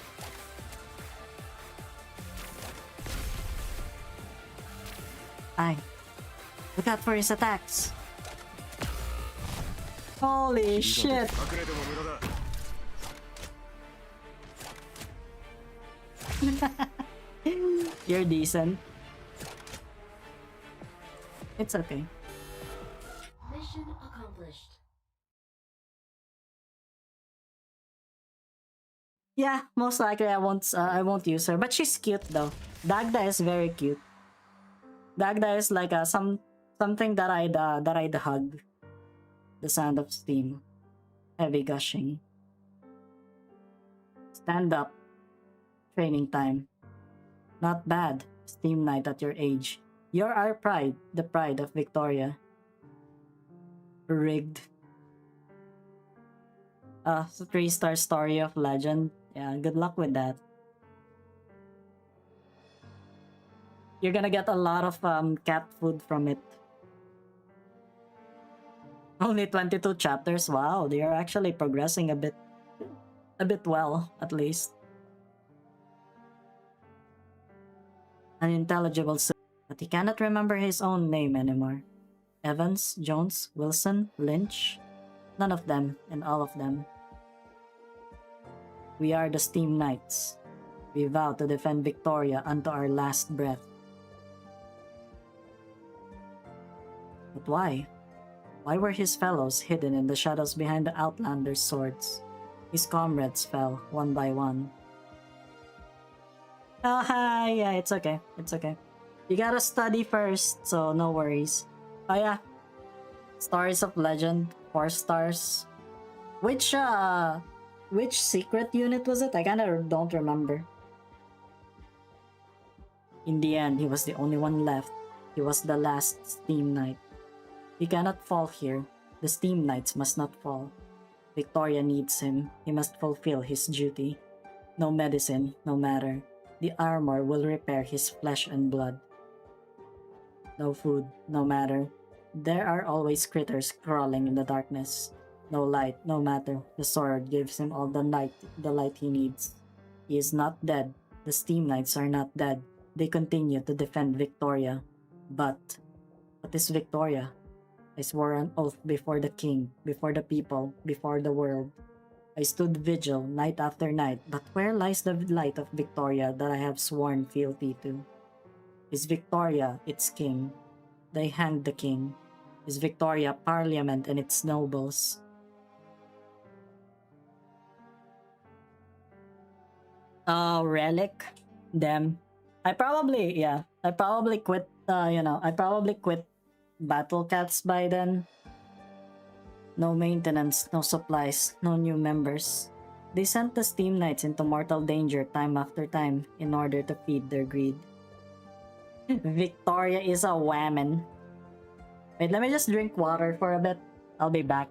A: Aye. Look out for his attacks. Holy shit. You're decent. It's okay.
C: Mission accomplished.
A: Yeah, most likely I won't use her, but she's cute though. Dagda is very cute. Dagda is like something that I'd hug. The sound of steam, heavy gushing. Stand up. Training time. Not bad, Steam Knight at your age. You're our pride, the pride of Victoria. Rigged. 3-star story of legend. Yeah, good luck with that. You're gonna get a lot of cat food from it. Only 22 chapters. Wow, they are actually progressing a bit well, at least. Unintelligible, but he cannot remember his own name anymore. Evans, Jones, Wilson, Lynch. None of them, and all of them. We are the Steam Knights. We vow to defend Victoria unto our last breath. But why? Why were his fellows hidden in the shadows behind the Outlander's swords? His comrades fell one by one. Oh, hi. Yeah, it's okay. It's okay. You gotta study first, so no worries. Oh yeah, Stars of Legend, 4 stars. Which secret unit was it? I kinda don't remember. In the end, he was the only one left. He was the last Steam Knight. He cannot fall here. The Steam Knights must not fall. Victoria needs him. He must fulfill his duty. No medicine, no matter. The armor will repair his flesh and blood. No food, no matter. There are always critters crawling in the darkness. No light, no matter. The sword gives him all the light he needs. He is not dead. The Steam Knights are not dead. They continue to defend Victoria. But what is Victoria? I swore an oath before the king, before the people, before the world. I stood vigil night after night, but where lies the light of Victoria that I have sworn fealty to? Is Victoria its king? They hanged the king. Is Victoria parliament and its nobles? Relic? Them. I probably quit, I probably quit Battle Cats by then. No maintenance, no supplies, no new members. They sent the Steam Knights into mortal danger time after time in order to feed their greed. Victoria is a whammon. Wait, let me just drink water for a bit. I'll be back.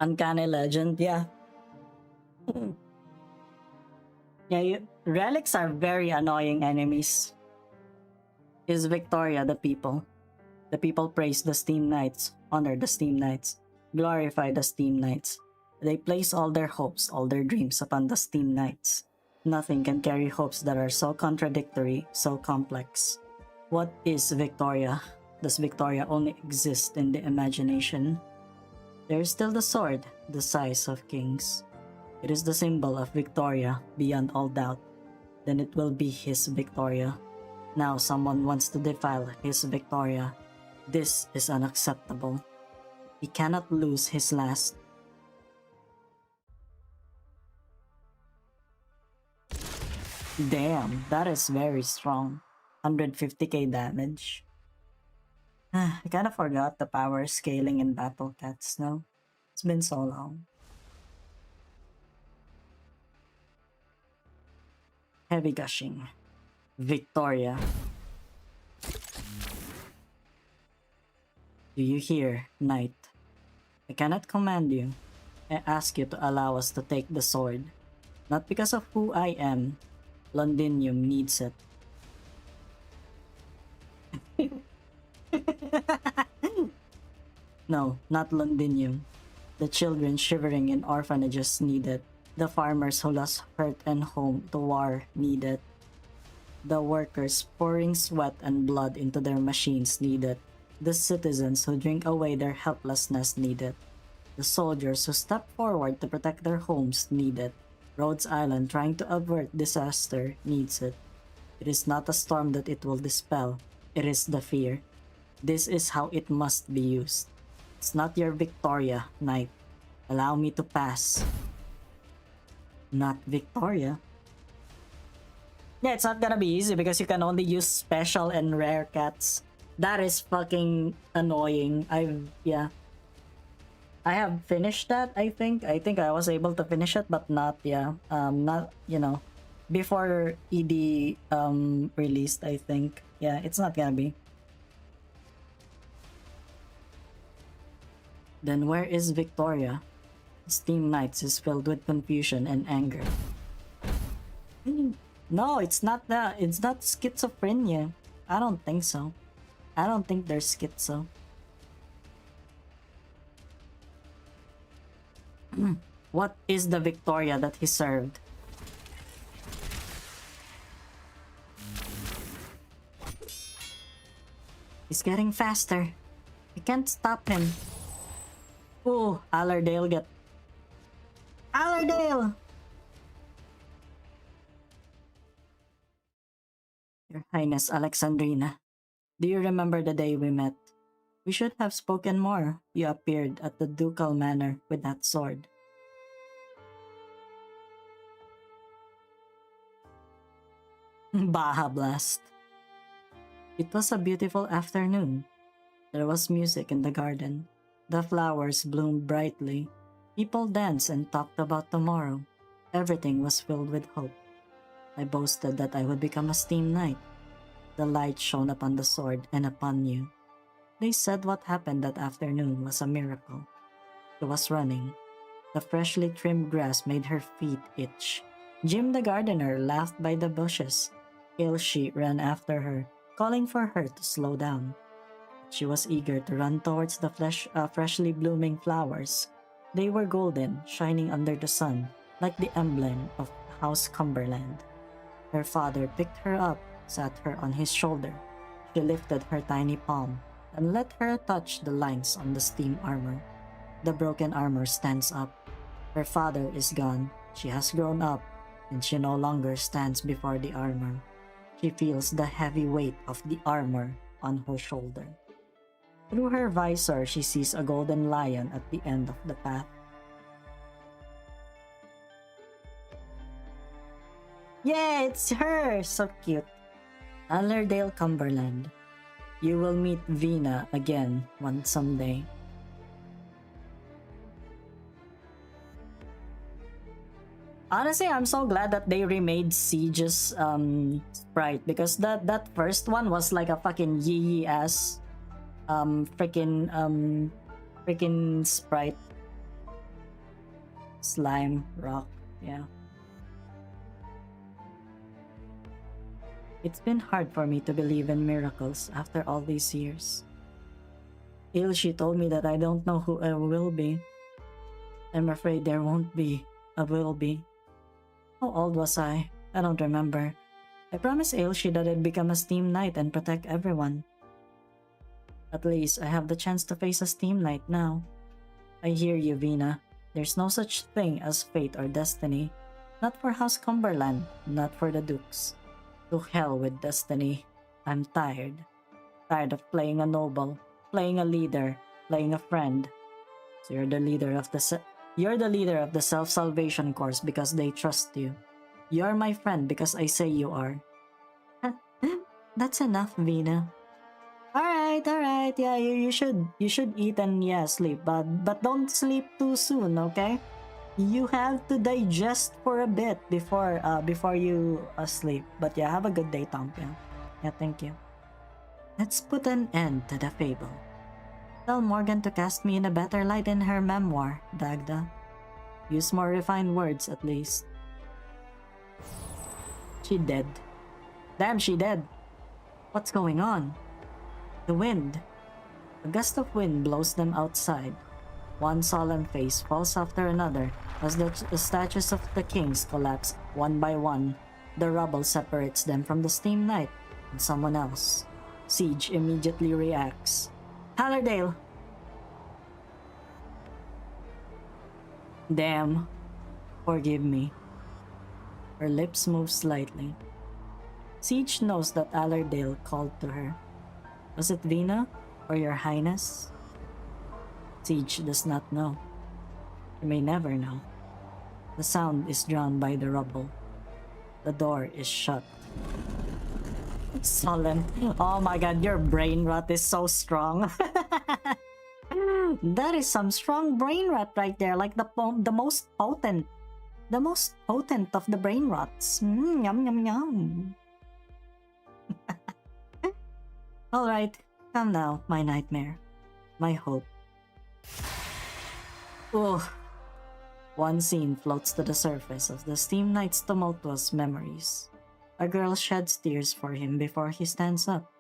A: Uncanny Legend, yeah. Relics are very annoying enemies. Is Victoria the people? The people praise the Steam Knights, honor the Steam Knights, glorify the Steam Knights. They place all their hopes, all their dreams upon the Steam Knights. Nothing can carry hopes that are so contradictory, so complex. What is Victoria? Does Victoria only exist in the imagination? There is still the sword, the size of kings. It is the symbol of Victoria, beyond all doubt. Then it will be his Victoria. Now someone wants to defile his Victoria. This is unacceptable. He cannot lose his last. Damn, that is very strong. 150k damage. I kinda forgot the power scaling in Battle Cats, no? It's been so long. Heavy gushing. Victoria. Do you hear, Knight? I cannot command you. I ask you to allow us to take the sword. Not because of who I am. Londinium needs it. No, not Londinium. The children shivering in orphanages need it. The farmers who lost hurt and home to war need it. The workers pouring sweat and blood into their machines need it. The citizens who drink away their helplessness need it. The soldiers who step forward to protect their homes need it. Rhodes Island trying to avert disaster needs it. It is not a storm that it will dispel. It is the fear. This is how it must be used. It's not your Victoria, Knight. Allow me to pass. Not Victoria. Yeah, it's not gonna be easy because you can only use special and rare cats. That is fucking annoying. I I have finished that, I think. I think I was able to finish it, but not, yeah. Not, you know, before ED released, I think. Yeah, it's not gonna be. Then where is Victoria? Steam Knights is filled with confusion and anger. No, it's not that. It's not schizophrenia. I don't think so. I don't think there's schizo. What is the Victoria that he served? He's getting faster. You can't stop him. Ooh, Allerdale get... Allerdale! Your Highness Alexandrina, do you remember the day we met? We should have spoken more. You appeared at the ducal manor with that sword. Baja Blast. It was a beautiful afternoon. There was music in the garden. The flowers bloomed brightly. People danced and talked about tomorrow. Everything was filled with hope. I boasted that I would become a steam knight. The light shone upon the sword and upon you. They said what happened that afternoon was a miracle. She was running. The freshly trimmed grass made her feet itch. Jim the gardener laughed by the bushes. Alyss ran after her, calling for her to slow down. She was eager to run towards the freshly blooming flowers. They were golden, shining under the sun, like the emblem of House Cumberland. Her father picked her up, sat her on his shoulder. She lifted her tiny palm and let her touch the lines on the steam armor. The broken armor stands up. Her father is gone. She has grown up, and she no longer stands before the armor. She feels the heavy weight of the armor on her shoulder. Through her visor, she sees a golden lion at the end of the path. Yeah, it's her! So cute. Allerdale Cumberland. You will meet Vina again one someday. Honestly, I'm so glad that they remade Siege's sprite, because that first one was like a fucking yee ass freaking sprite. Slime rock, yeah. It's been hard for me to believe in miracles after all these years. Alyss told me that I don't know who I will be. I'm afraid there won't be a will be. How old was I? I don't remember. I promised Alyss that I'd become a steam knight and protect everyone. At least I have the chance to face a steam knight now. I hear you, Vina. There's no such thing as fate or destiny. Not for House Cumberland, not for the Dukes. To hell with destiny. I'm tired. Tired of playing a noble, playing a leader, playing a friend. So you're the leader of the self-salvation course because they trust you. You're my friend because I say you are. That's enough, Vina. Alright, yeah, you should eat and yeah, sleep, but don't sleep too soon, okay? You have to digest for a bit before you sleep. But yeah, have a good day, Tom. Yeah, thank you. Let's put an end to the fable. Tell Morgan to cast me in a better light in her memoir, Dagda. Use more refined words, at least. She dead. Damn, she dead. What's going on? The wind. A gust of wind blows them outside. One solemn face falls after another as the statues of the kings collapse one by one. The rubble separates them from the steam knight and someone else. Siege immediately reacts. Allerdale! Damn. Forgive me. Her lips move slightly. Siege knows that Allerdale called to her. Was it Vina or your highness? Siege does not know. He may never know. The sound is drowned by the rubble. The door is shut. Solemn. Oh my god, your brain rot is so strong. That is some strong brain rot right there, like the most potent. The most potent of the brain rots. Yum yum yum. Alright, come now, my nightmare. My hope. Ugh. One scene floats to the surface of the Steam Knight's tumultuous memories. A girl sheds tears for him before he stands up.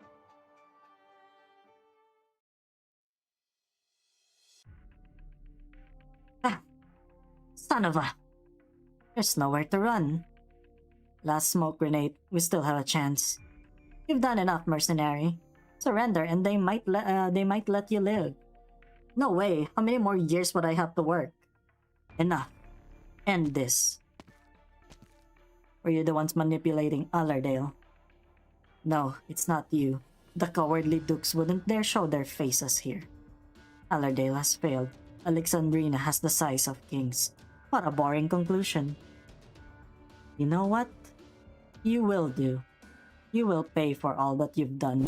A: Ah! Son of a... There's nowhere to run. Last smoke grenade, we still have a chance. You've done enough, mercenary. Surrender and they might let you live. No way, how many more years would I have to work? Enough. End this. Were you the ones manipulating Allerdale? No, it's not you. The cowardly dukes wouldn't dare show their faces here. Allerdale has failed. Alexandrina has the size of kings. What a boring conclusion. You know what? You will do. You will pay for all that you've done.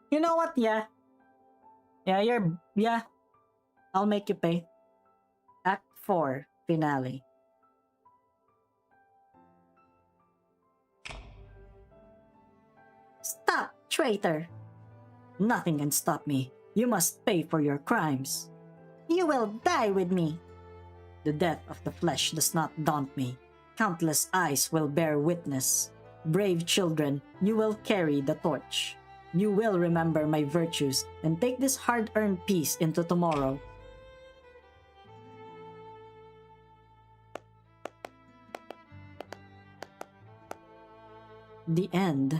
A: You know what? Yeah. Yeah. I'll make you pay. Act 4, finale. Stop, traitor! Nothing can stop me. You must pay for your crimes. You will die with me. The death of the flesh does not daunt me. Countless eyes will bear witness. Brave children, you will carry the torch. You will remember my virtues and take this hard-earned peace into tomorrow. The end.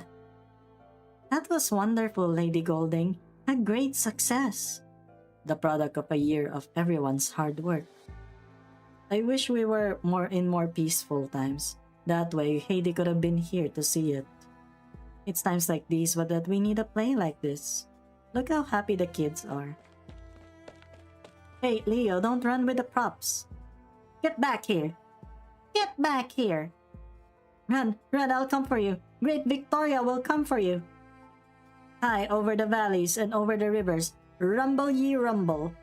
A: That was wonderful, Lady Golding. A great success. The product of a year of everyone's hard work. I wish we were more peaceful times. That way, Heidi could have been here to see it. It's times like these that we need a play like this. Look how happy the kids are. Hey, Leo, don't run with the props. Get back here. Get back here. Run, I'll come for you. Great Victoria will come for you. High over the valleys and over the rivers, rumble ye rumble.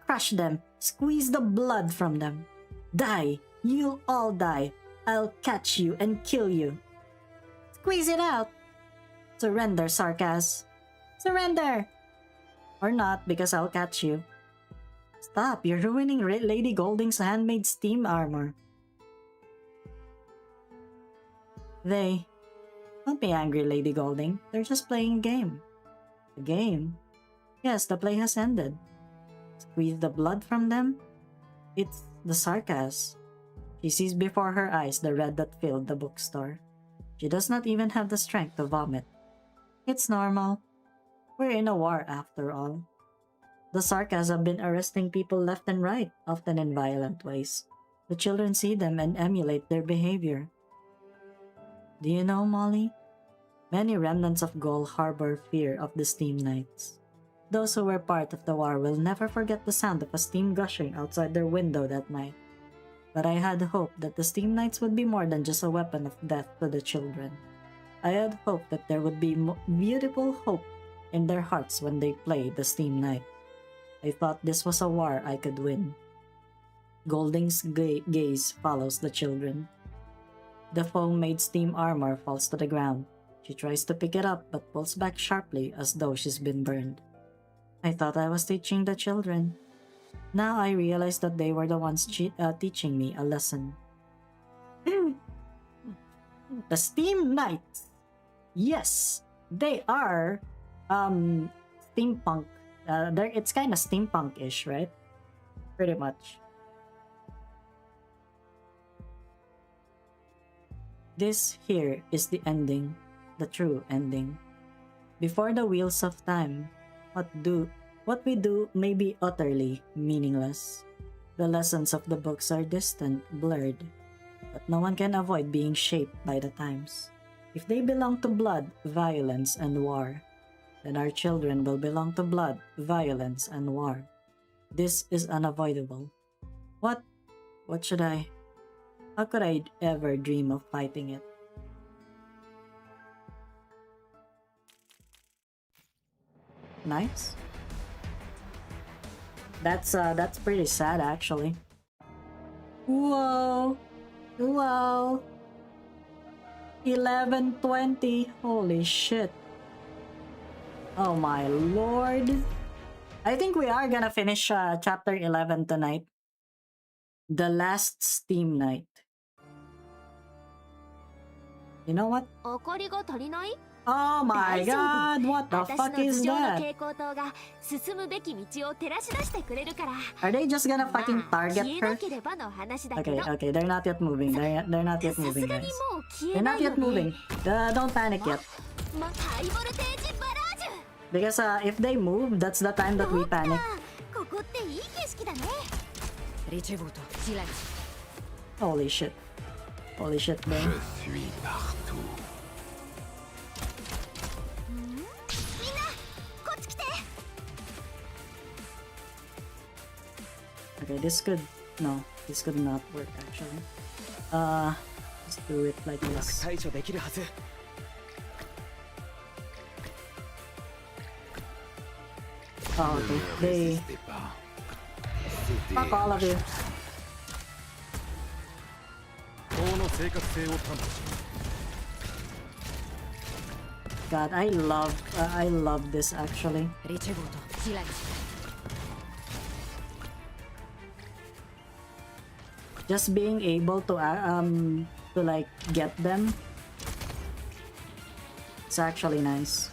A: Crush them, squeeze the blood from them. Die, you'll all die. I'll catch you and kill you. Squeeze it out. Surrender, Sarkaz. Surrender! Or not, because I'll catch you. Stop, you're ruining Lady Golding's handmade steam armor. Don't be angry, Lady Golding. They're just playing a game. A game? Yes, the play has ended. Squeeze the blood from them? It's the Sarkaz. She sees before her eyes the red that filled the bookstore. She does not even have the strength to vomit. It's normal. We're in a war after all. The Sarkaz have been arresting people left and right, often in violent ways. The children see them and emulate their behavior. Do you know, Molly? Many remnants of Gaul harbor fear of the Steam Knights. Those who were part of the war will never forget the sound of a steam gushing outside their window that night. But I had hoped that the Steam Knights would be more than just a weapon of death to the children. I had hoped that there would be beautiful hope in their hearts when they play the Steam Knight. I thought this was a war I could win. Golding's gaze follows the children. The foam-made steam armor falls to the ground. She tries to pick it up but pulls back sharply as though she's been burned. I thought I was teaching the children. Now I realize that they were the ones teaching me a lesson. The Steam Knights! Yes! They are steampunk. It's kind of steampunk-ish, right? Pretty much. This here is the ending, the true ending. Before the wheels of time, what we do may be utterly meaningless. The lessons of the books are distant, blurred, but no one can avoid being shaped by the times. If they belong to blood, violence, and war, then our children will belong to blood, violence, and war. This is unavoidable. What should I... How could I ever dream of fighting it? Arknights. That's pretty sad actually. Whoa. Whoa. 11:20. Holy shit. Oh my lord. I think we are gonna finish chapter 11 tonight. The last Steam night. You know what?
C: 怒りが足りない？
A: Oh my god, what the
C: 私
A: fuck
C: の
A: is
C: 頭上の
A: that?
C: 蛍光灯が進むべき道を照らし出してくれるから。
A: Are they just gonna
C: ま
A: fucking
C: あ
A: target
C: 消えな
A: her?
C: ければの話だけど。
A: Okay, okay, they're not yet moving. They're not yet
C: さ
A: moving,
C: すがに
A: guys.
C: もう消
A: They're
C: えな
A: not
C: いよ
A: yet moving.
C: ね。
A: Don't panic yet.
C: ハイボルテージバラージュ。
A: Because if they move, that's the time that we
C: ドクタ
A: panic.
C: ー、ここっていい景色だね。
D: リチェボーとシライ
A: Holy shit. Holy shit, bro.
B: Je suis partout.
C: みんなこっち来て。
A: Okay, this could... No, this could not work actually. Let's do it like
E: うまく
A: this.
E: 対処できるはず。
A: Oh,
B: Ne
A: okay.
B: me
A: They...
B: résistez pas. C'était
A: Fuck all of you.
E: 法の正確性を担保し
A: God, I love this actually.
D: リチェボーとシライ
A: Just being able to like get them. It's actually nice.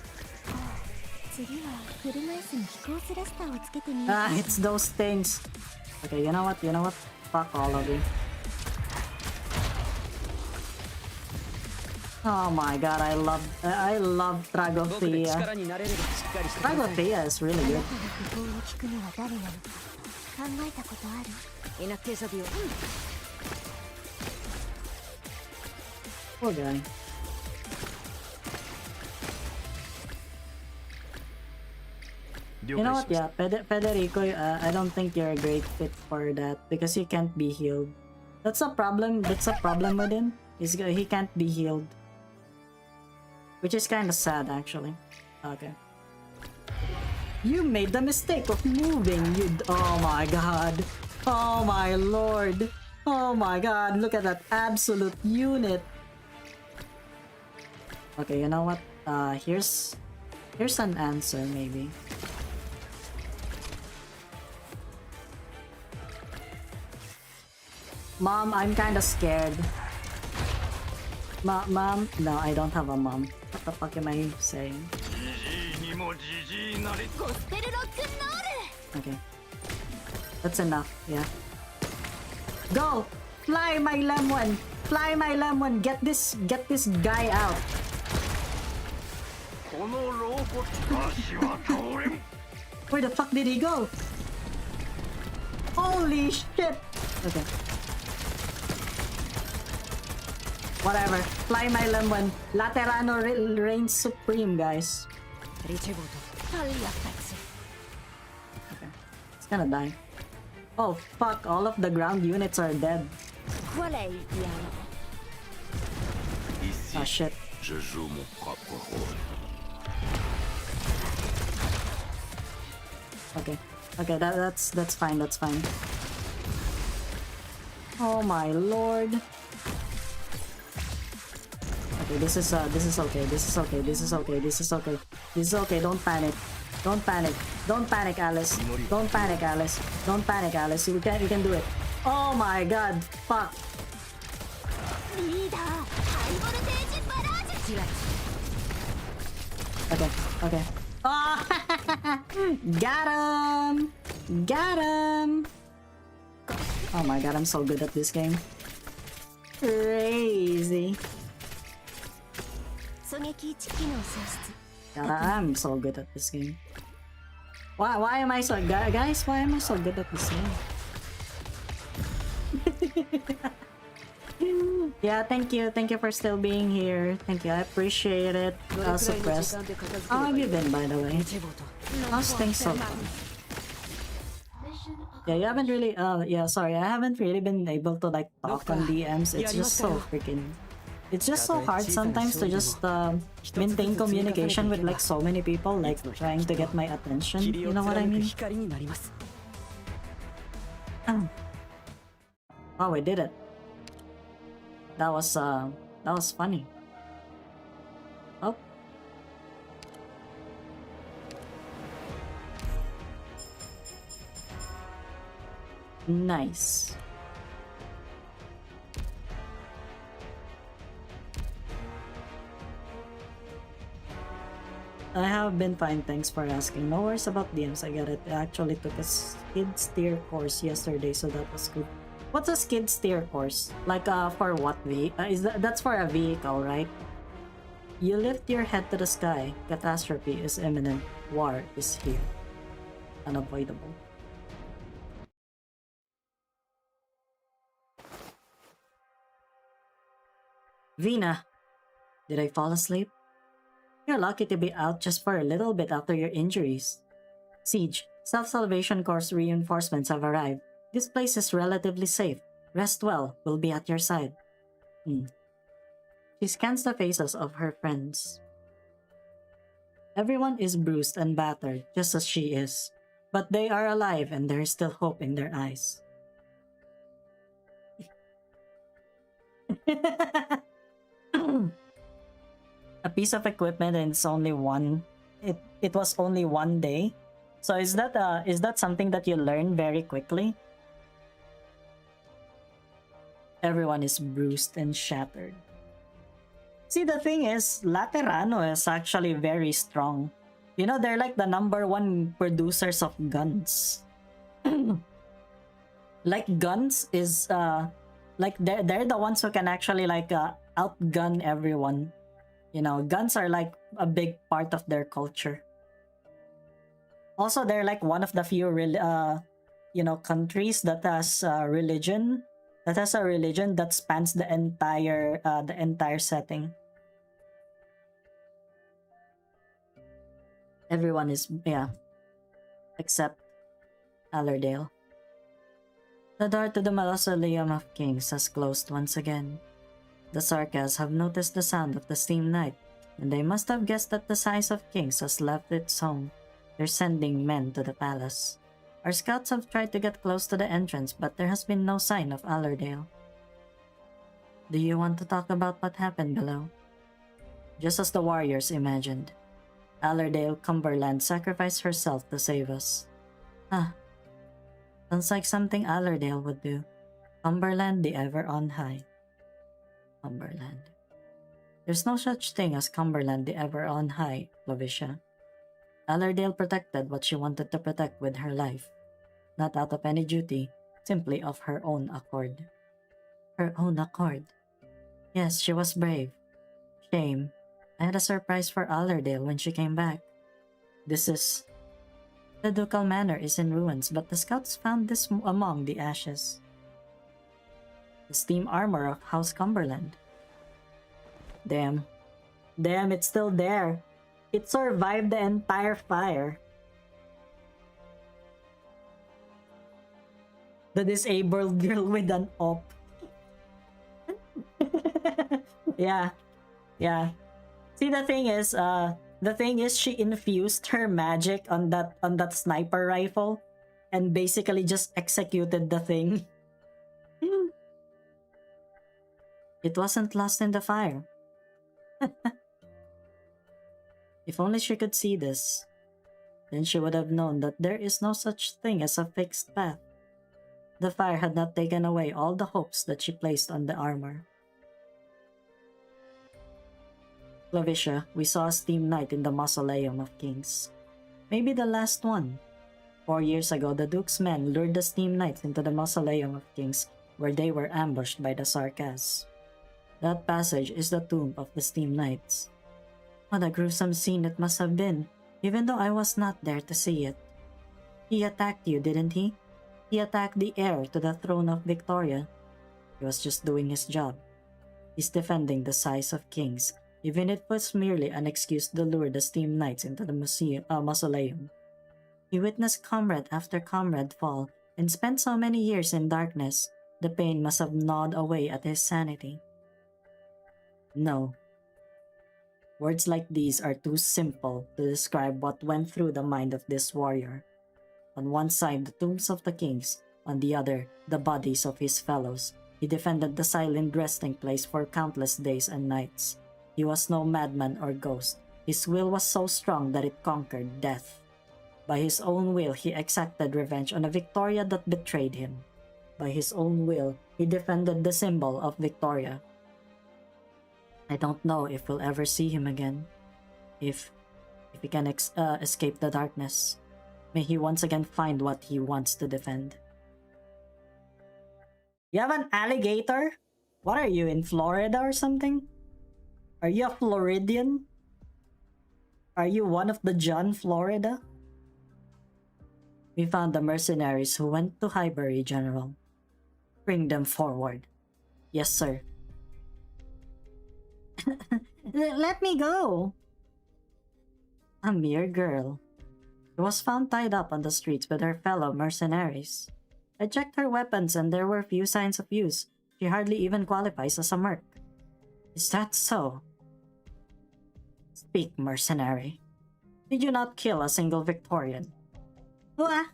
C: 次は車椅子に飛行スラスターをつけてみよう。
A: Ah, it's those things. Okay, you know what? You know what? Fuck all of you. Oh my god, I love
E: 僕で
A: Tragothea.
E: 力になれればしっかりしてください。
A: Tragothea is really
C: あな
A: good.
C: たが不法を聞くのは誰なのか考えたことある？
D: イナッケーシャビオ
A: Poor guy. You know what? Yeah, Federico, I don't think you're a great fit for that because he can't be healed. That's a problem. That's a problem with him. He can't be healed, which is kind of sad actually. Okay. You made the mistake of moving. Oh my god. Oh my lord. Oh my god. Look at that absolute unit. Okay, you know what? Here's an answer maybe. Mom, I'm kinda scared. Mom? No, I don't have a mom. What the fuck am I saying?
C: ゴスペルロックンロール。
A: Okay. That's enough, yeah. Go! Fly my lemon! Fly my lemon! Get this guy out! Where the fuck did he go? Holy shit! Okay. Whatever. Fly my lemon. Laterano reigns supreme, guys.
D: リチェボーとタリアタクス
A: Okay. It's gonna die. Oh fuck, all of the ground units are dead.
D: これピアノ
B: Ici,
A: Oh shit.
B: je joue mon propre rôle.
A: Okay. Okay, that's fine, that's fine. Oh my lord. Okay, this is okay, this is okay, this is okay, this is okay. This is okay, don't panic. Don't panic. Don't panic, Alyss. Don't panic, Alyss. Don't panic, Alyss. You can do it. Oh my god. Fuck.
C: リーダー、ハイボルテージバラージュ。
D: シライ
A: Okay, okay. Oh, got him! Got him! Oh my god, I'm so good at this game. Crazy.
C: 狙撃1機能喪失。
A: God, I'm so good at this game. Why am I so guys? Why am I so good at this game? Yeah, thank you for still being here. Thank you, I appreciate it.
D: どれくらいの時
A: Suppressed.
D: 間で片付け
A: How
D: れば
A: have
D: い
A: you
D: い
A: been, by the way?
D: リチェボーと
A: How's things so far? Yeah, you haven't really. Yeah, sorry, I haven't really been able to like talk on DMs. It's just so freaking It's just so hard sometimes to just maintain communication with like so many people, like trying to get my attention. You know what I mean? Oh, we did it. That was funny. Oh. Nice. I have been fine, thanks for asking. No worries about DMs, I get it. I actually took a skid steer course yesterday, so that was good. What's a skid steer course? Like, for what that's for a vehicle, right? You lift your head to the sky. Catastrophe is imminent. War is here. Unavoidable. Vina, did I fall asleep? You're lucky to be out just for a little bit after your injuries. Siege, self-salvation course reinforcements have arrived. This place is relatively safe. Rest well, we'll be at your side. She scans the faces of her friends. Everyone is bruised and battered, just as she is. But they are alive and there is still hope in their eyes. A piece of equipment and it's only one. It was only one day. So is that something that you learn very quickly? Everyone is bruised and shattered. See, the thing is, Laterano is actually very strong. You know, they're like the #1 producers of guns. Like guns is like they're the ones who can actually like outgun everyone. You know, guns are like a big part of their culture. Also, they're like one of the few countries that has religion that spans the entire setting. Everyone is except Allerdale. The door to the Mausoleum of Kings has closed once again. The Sarkas have noticed the sound of the Steam Knight, and they must have guessed that the size of Kings has left its home. They're sending men to the palace. Our scouts have tried to get close to the entrance, but there has been no sign of Allerdale. Do you want to talk about what happened below? Just as the warriors imagined, Allerdale Cumberland sacrificed herself to save us. Sounds like something Allerdale would do. Cumberland the Ever on High. Cumberland. There's no such thing as Cumberland the Ever on High, Lavisha. Allerdale protected what she wanted to protect with her life. Not out of any duty, simply of her own accord. Her own accord. Yes, she was brave. Shame. I had a surprise for Allerdale when she came back. The Ducal Manor is in ruins, but the scouts found this among the ashes. The steam armor of House Cumberland. Damn, it's still there. It survived the entire fire. The disabled girl with an op. Yeah. See, the thing is, she infused her magic on that sniper rifle, and basically just executed the thing. It wasn't lost in the fire. If only she could see this, then she would have known that there is no such thing as a fixed path. The fire had not taken away all the hopes that she placed on the armor. Lavisha, we saw a steam knight in the Mausoleum of Kings. Maybe the last one. 4 years ago, the Duke's men lured the steam knights into the Mausoleum of Kings, where they were ambushed by the Sarkas. That passage is the tomb of the Steam Knights. What a gruesome scene it must have been, even though I was not there to see it. He attacked you, didn't he? He attacked the heir to the throne of Victoria. He was just doing his job. He's defending the size of kings, even if it was merely an excuse to lure the Steam Knights into the mausoleum. He witnessed comrade after comrade fall and spent so many years in darkness. The pain must have gnawed away at his sanity. No. Words like these are too simple to describe what went through the mind of this warrior. On one side, the tombs of the kings, on the other, the bodies of his fellows. He defended the silent resting place for countless days and nights. He was no madman or ghost. His will was so strong that it conquered death. By his own will, he exacted revenge on a Victoria that betrayed him. By his own will, he defended the symbol of Victoria. I don't know if we'll ever see him again. If he can escape the darkness. May he once again find what he wants to defend. You have an alligator? What are you, in Florida or something? Are you a Floridian? Are you one of the John Florida? We found the mercenaries who went to Highbury, General. Bring them forward. Yes, sir. Let me go! A mere girl. She was found tied up on the streets with her fellow mercenaries. I checked her weapons and there were few signs of use. She hardly even qualifies as a merc. Is that so? Speak, mercenary. Did you not kill a single Victorian? What?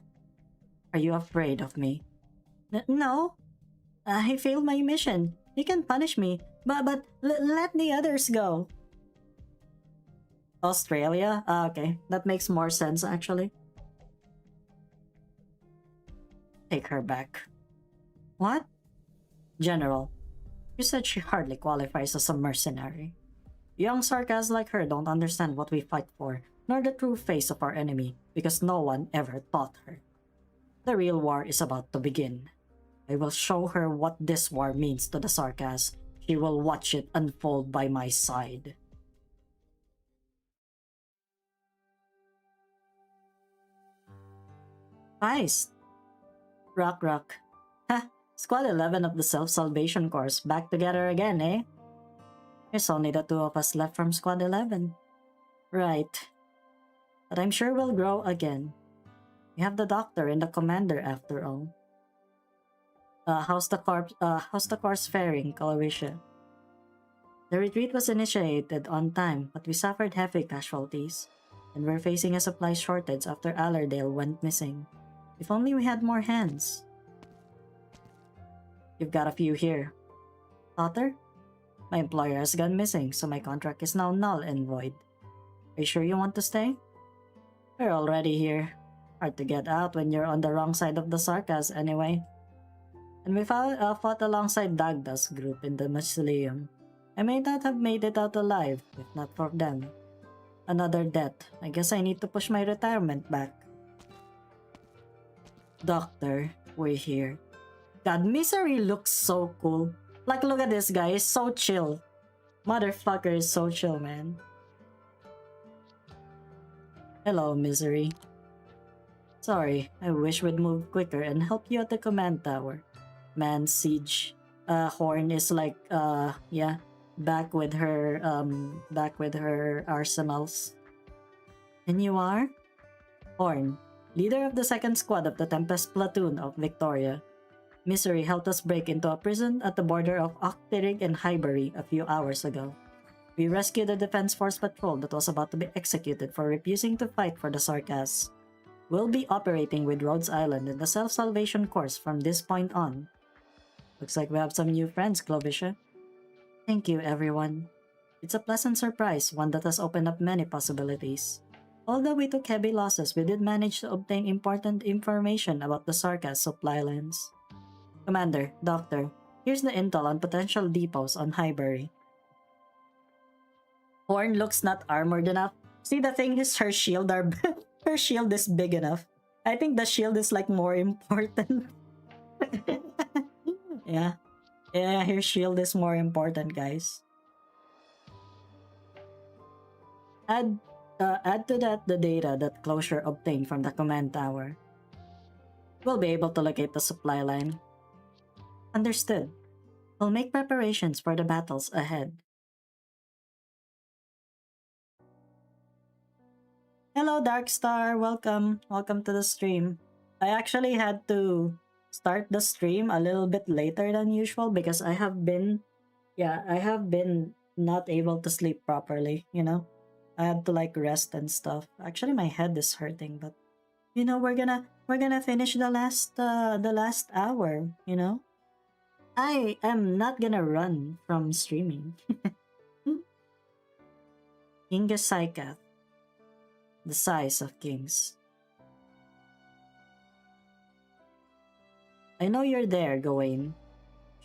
A: Are you afraid of me? No. I failed my mission. You can punish me, but let the others go. Australia? Okay. That makes more sense, actually. Take her back. What? General, you said she hardly qualifies as a mercenary. Young sarcasms like her don't understand what we fight for, nor the true face of our enemy, because no one ever taught her. The real war is about to begin. I will show her what this war means to the sarcasm. She will watch it unfold by my side. Christ. Rock. Ha! Squad 11 of the Self-Salvation Corps back together again, eh? There's only the two of us left from Squad 11. Right. But I'm sure we'll grow again. We have the doctor and the commander after all. How's the corps faring, Calorisha? The retreat was initiated on time, but we suffered heavy casualties. And we're facing a supply shortage after Allerdale went missing. If only we had more hands. You've got a few here. Daughter? My employer has gone missing, so my contract is now null and void. Are you sure you want to stay? We're already here. Hard to get out when you're on the wrong side of the Sarkas anyway. And we fought alongside Dagda's group in the mausoleum. I may not have made it out alive, if not for them. Another death. I guess I need to push my retirement back. Doctor, we're here. God, Misery looks so cool. Like, look at this guy, he's so chill. Motherfucker is so chill, man. Hello, Misery. Sorry, I wish we'd move quicker and help you at the command tower. Man, Siege. Horn is like, yeah, back with her arsenals. And you are? Horn, leader of the second squad of the Tempest platoon of Victoria. Misery helped us break into a prison at the border of Octerig and Highbury a few hours ago. We rescued a Defense Force patrol that was about to be executed for refusing to fight for the Sarkas. We'll be operating with Rhodes Island and the Self-Salvation Corps from this point on. Looks like we have some new friends, Clovisha. Thank you, everyone. It's a pleasant surprise, one that has opened up many possibilities. Although we took heavy losses, we did manage to obtain important information about the Sarkas supply lines. Commander, Doctor, here's the intel on potential depots on Highbury. Horn looks not armored enough. See, the thing is, her shield is big enough. I think the shield is like more important. Yeah, her shield is more important, guys. Add to that the data that Closure obtained from the command tower. We'll be able to locate the supply line. Understood. We'll make preparations for the battles ahead. Hello, Darkstar. Welcome. Welcome to the stream. I actually had to start the stream a little bit later than usual because I have been not able to sleep properly, you know? I had to like rest and stuff. Actually my head is hurting, but you know, we're gonna finish the last hour, you know? I am not gonna run from streaming. Inga Psychath, the size of kings. I know you're there, Gawain.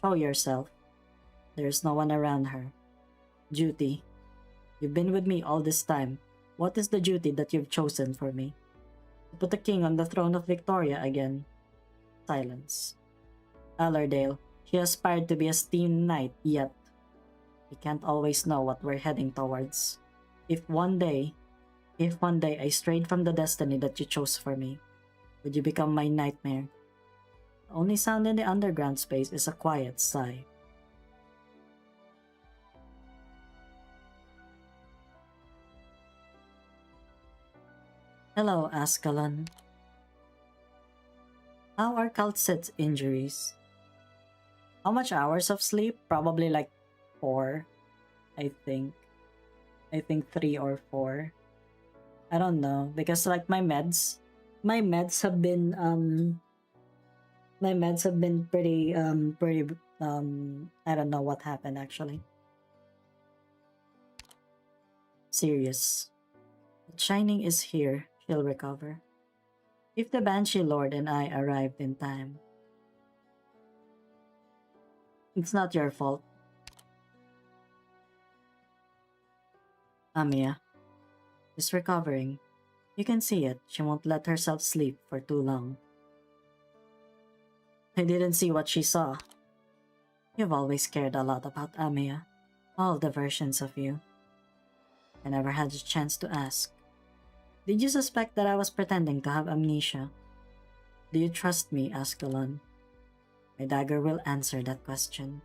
A: Show yourself. There's no one around her. Duty. You've been with me all this time. What is the duty that you've chosen for me? To put the king on the throne of Victoria again. Silence. Allerdale. He aspired to be a steam knight, yet we can't always know what we're heading towards. If one day I strayed from the destiny that you chose for me, would you become my nightmare? The only sound in the underground space is a quiet sigh. Hello, Ascalon. How are Kal'tsid's injuries? How much hours of sleep? Probably like 4, I think. I think 3 or 4. I don't know, because like my meds have been pretty I don't know what happened actually. Serious. But Shining is here. She'll recover. If the Banshee Lord and I arrived in time. It's not your fault. Amiya is recovering. You can see it. She won't let herself sleep for too long. I didn't see what she saw. You've always cared a lot about Amiya. All the versions of you. I never had a chance to ask. Did you suspect that I was pretending to have amnesia? Do you trust me, Ascalon? My dagger will answer that question.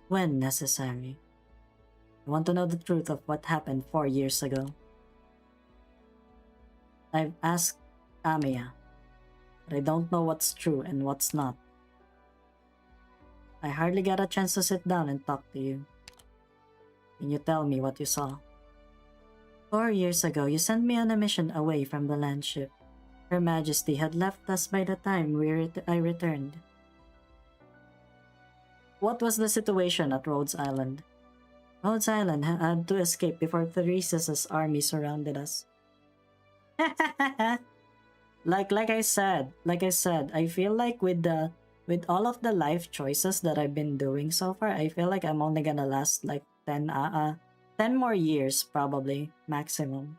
A: When necessary. I want to know the truth of what happened 4 years ago. I've asked Amiya, but I don't know what's true and what's not. I hardly got a chance to sit down and talk to you. Can you tell me what you saw? 4 years ago, you sent me on a mission away from the landship. Her Majesty had left us by the time I returned. What was the situation at Rhodes Island? Rhodes Island had to escape before Theresa's army surrounded us. like I said, I feel like with all of the life choices that I've been doing so far, I feel like I'm only gonna last like 10 more years probably, maximum.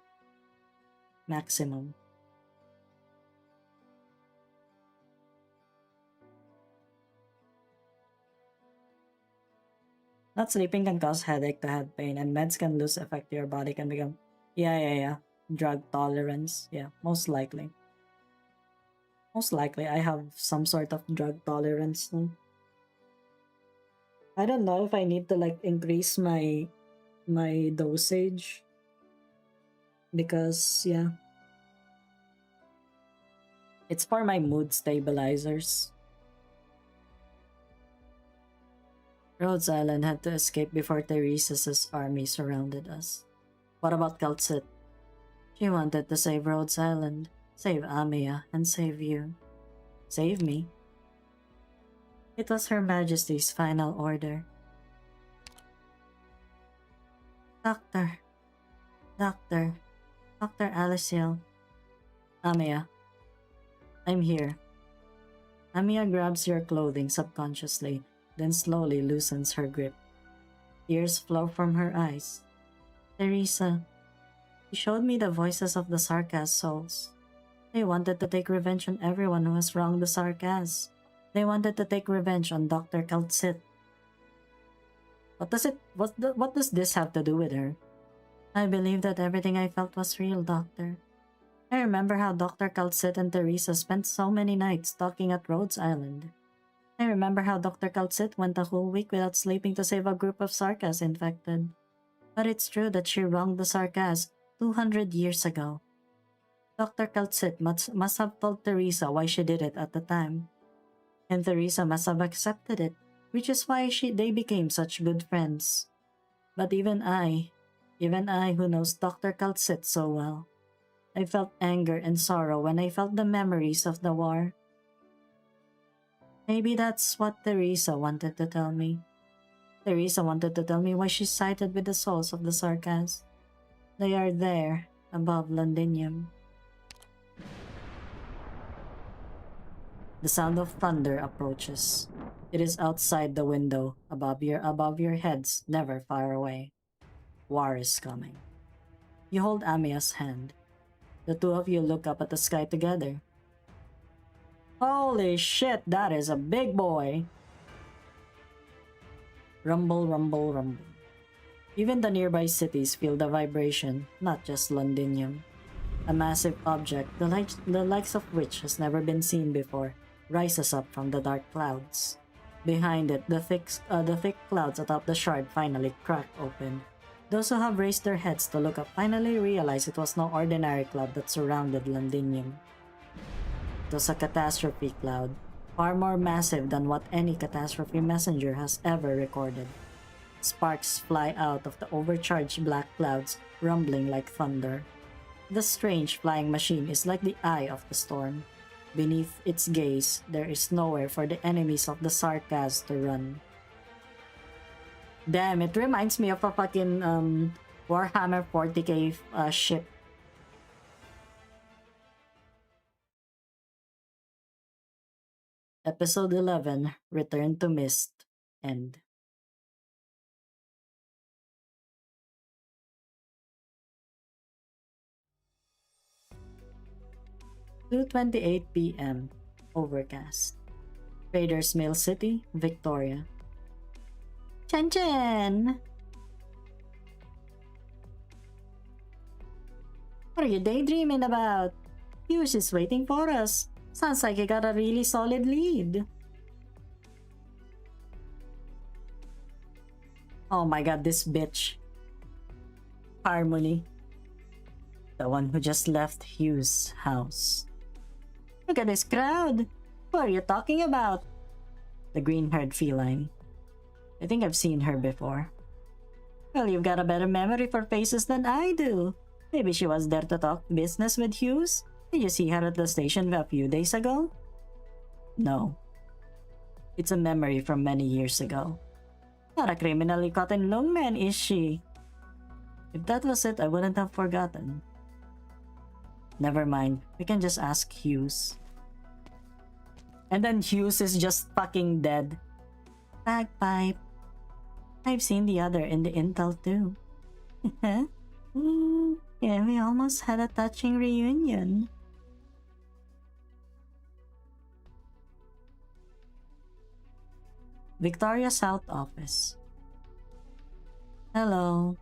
A: Not sleeping can cause headache to head pain, and meds can lose effect to your body can become... Yeah. Drug tolerance. Yeah, most likely. Most likely, I have some sort of drug tolerance. I don't know if I need to like increase my dosage. Because, yeah. It's for my mood stabilizers. Rhodes Island had to escape before Theresa's army surrounded us. What about Kal'tsid? She wanted to save Rhodes Island, save Amiya, and save you. Save me? It was Her Majesty's final order. Doctor Alyssciel. Amiya. I'm here. Amiya grabs your clothing subconsciously, then slowly loosens her grip. Tears flow from her eyes. Theresa, you showed me the voices of the Sarkaz souls. They wanted to take revenge on everyone who has wronged the Sarkaz. They wanted to take revenge on Dr. Kal'tsid. What does this have to do with her? I believe that everything I felt was real, Doctor. I remember how Dr. Kal'tsid and Theresa spent so many nights talking at Rhodes Island. I remember how Dr. Kal'tsid went a whole week without sleeping to save a group of Sarkaz infected. But it's true that she wronged the Sarkaz 200 years ago. Dr. Kal'tsid must have told Theresa why she did it at the time. And Theresa must have accepted it, which is why they became such good friends. But even I who knows Dr. Kaltsit so well, I felt anger and sorrow when I felt the memories of the war. Maybe that's what Teresa wanted to tell me. Teresa wanted to tell me why she sided with the souls of the Sarkas. They are there, above Londinium. The sound of thunder approaches. It is outside the window, above your heads, never far away. War is coming. You hold Amia's hand. The two of you look up at the sky together. Holy shit, that is a big boy! Rumble, rumble, rumble. Even the nearby cities feel the vibration, not just Londinium. A massive object, the likes of which has never been seen before, rises up from the dark clouds. Behind it, the thick clouds atop the shard finally crack open. Those who have raised their heads to look up finally realize it was no ordinary cloud that surrounded Londinium. It was a catastrophe cloud, far more massive than what any catastrophe messenger has ever recorded. Sparks fly out of the overcharged black clouds, rumbling like thunder. The strange flying machine is like the eye of the storm. Beneath its gaze, there is nowhere for the enemies of the Sarkas to run. Damn, it reminds me of a fucking Warhammer 40k ship. Episode 11, Return to Mist, End. "2:28 p.m. Overcast. Traders Mill City, Victoria. Chen Chen! What are you daydreaming about? Hughes is waiting for us. Sounds like you got a really solid lead. Oh my god, this bitch. Harmony. The one who just left Hughes' house. Look at this crowd. Who are you talking about? The green-haired feline. I think I've seen her before. Well, you've got a better memory for faces than I do. Maybe she was there to talk business with Hughes? Did you see her at the station a few days ago? No. It's a memory from many years ago. Not a criminally caught in lungmen, is she? If that was it, I wouldn't have forgotten. Never mind, we can just ask Hughes. And then Hughes is just fucking dead. Bagpipe. I've seen the other in the intel too. Yeah, we almost had a touching reunion. Victoria South Office. Hello.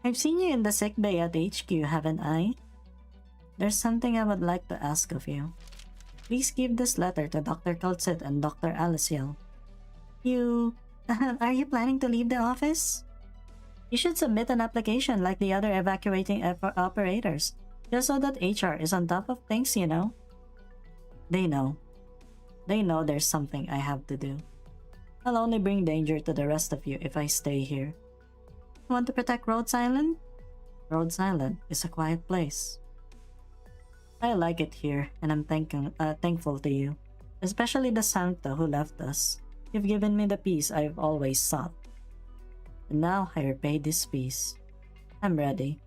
A: I've seen you in the sick bay at HQ, haven't I? There's something I would like to ask of you. Please give this letter to Dr. Kaltsit and Dr. Alyssciel. Are you planning to leave the office? You should submit an application like the other evacuating operators, just so that HR is on top of things, you know. They know. They know there's something I have to do. I'll only bring danger to the rest of you if I stay here. You want to protect Rhodes Island? Rhodes Island is a quiet place. I like it here, and I'm thankful to you, especially the Sancta who left us. You've given me the peace I've always sought. And now I repay this peace. I'm ready.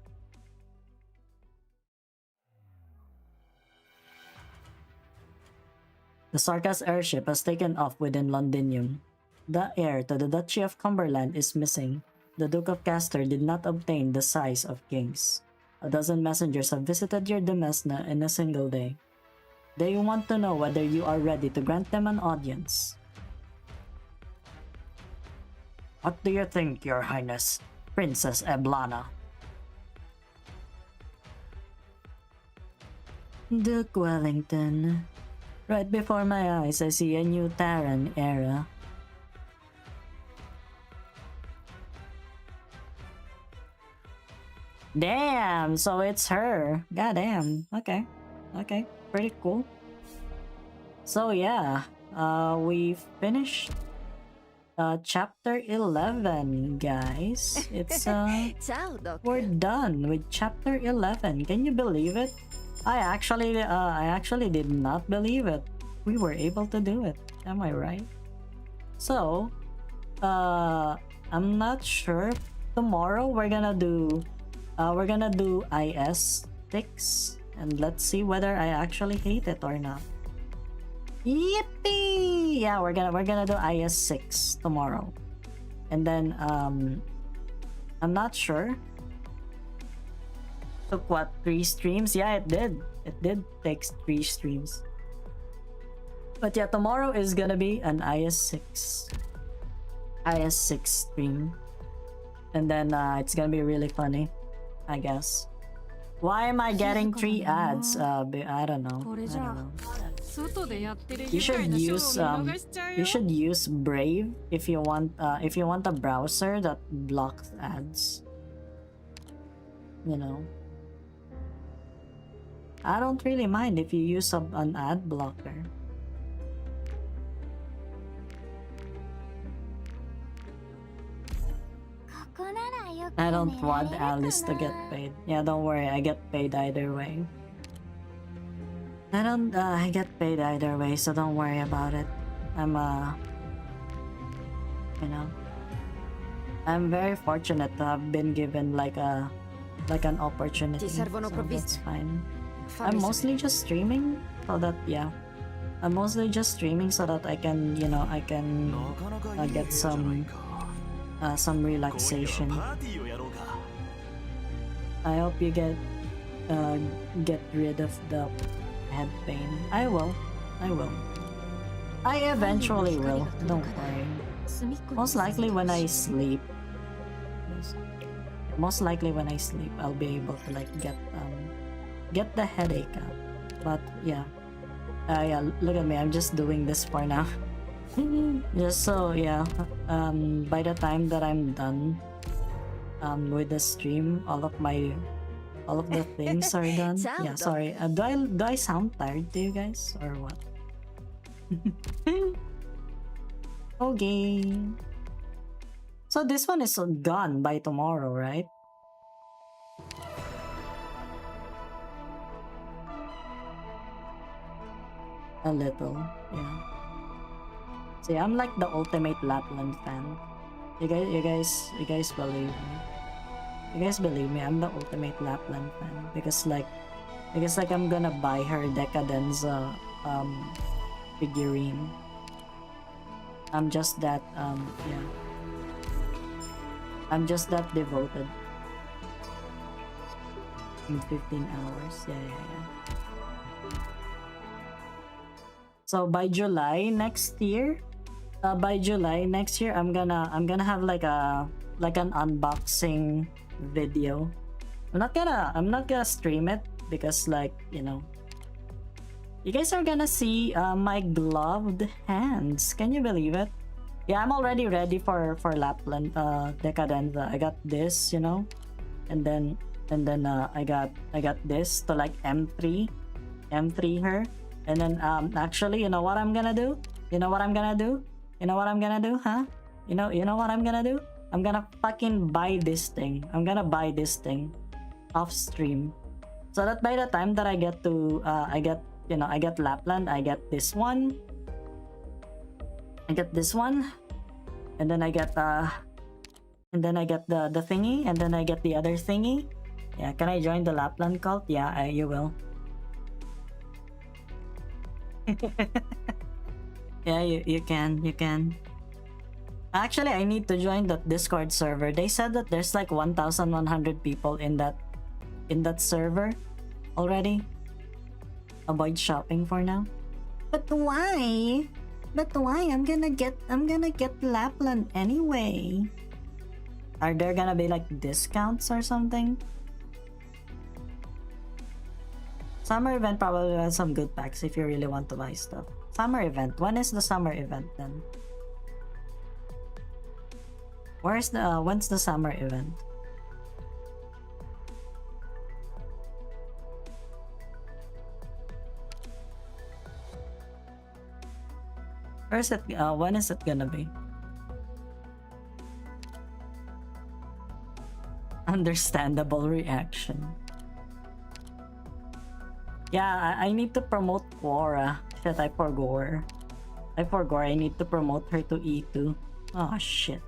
A: The Sarkas airship has taken off within Londinium. The heir to the Duchy of Cumberland is missing. The Duke of Castor did not obtain the size of kings. 12 messengers have visited your demesne in a single day. They want to know whether you are ready to grant them an audience. What do you think, Your Highness, Princess Eblana? Duke Wellington. Right before my eyes, I see a new Terran era. Damn, so it's her. Goddamn. Okay. Okay. Pretty cool. So yeah, we finished chapter 11, guys. It's
D: チャオドッ
A: we're
D: ク
A: done with chapter 11. Can you believe it? I actually did not believe it. We were able to do it. Am I right? So, I'm not sure. Tomorrow we're gonna do IS 6, and let's see whether I actually hate it or not. Yippee! Yeah, we're gonna do IS 6 tomorrow, and then I'm not sure. Took what, 3 streams? Yeah, it did. It did take 3 streams. But yeah, tomorrow is gonna be an IS 6 stream, and then it's gonna be really funny, I guess. Why am I getting 3 ads? I don't know. I don't know.
F: 外でやってる
A: You
F: 愉快
A: should
F: なショ
A: use
F: ーを見逃しちゃうよ
A: you should use Brave if you want a browser that blocks ads. You know. I don't really mind if you use an ad blocker. I don't want Alyss to get paid. Yeah, don't worry, I get paid either way. I get paid either way, so don't worry about it. I'm you know, I'm very fortunate to have been given like an opportunity, so that's fine. I'm mostly just streaming so that, yeah, I'm mostly just streaming so that I can, you know, I can get some relaxation. I hope you get rid of the head pain. I will. I eventually will. Don't worry. Most likely when I sleep. Most likely when I sleep, I'll be able to like get the headache out. But yeah. Yeah, look at me. I'm just doing this for now. Just so, yeah. By the time that I'm done with the stream, all of the things are done. Yeah, sorry. Do I sound tired to you guys or what? Okay. So this one is gone by tomorrow, right? A little, yeah. See, I'm like the ultimate Lapland fan. You guys believe me? You guys believe me? I'm the ultimate Lapland fan because like I'm gonna buy her Decadence figurine. I'm just that yeah. I'm just that devoted. In 15 hours, yeah. So by July next year, I'm gonna have like an unboxing video. I'm not gonna stream it because, like, you know, you guys are gonna see my gloved hands. Can you believe it? Yeah, I'm already ready for Lapland Decadenza. I got this, you know, and then I got this to like M3 her, and then actually, you know what I'm gonna do? Huh? You know what I'm gonna do? I'm gonna fucking buy this thing. I'm gonna buy this thing off stream, so that by the time that I get Lapland, I get this one. I get this one, and then I get the thingy, and then I get the other thingy. Yeah, can I join the Lapland cult? Yeah, you will. Yeah, you can. Actually, I need to join that Discord server. They said that there's like 1,100 people in that server already. Avoid shopping for now. But why? I'm gonna get Lapland anyway. Are there gonna be like discounts or something? Summer event probably has some good packs if you really want to buy stuff. Summer event. When is the summer event then? When's the summer event? Where is it? When is it gonna be? Understandable reaction. Yeah, I need to promote Quora. Shit, I forgot. I need to promote her to E2. Oh shit.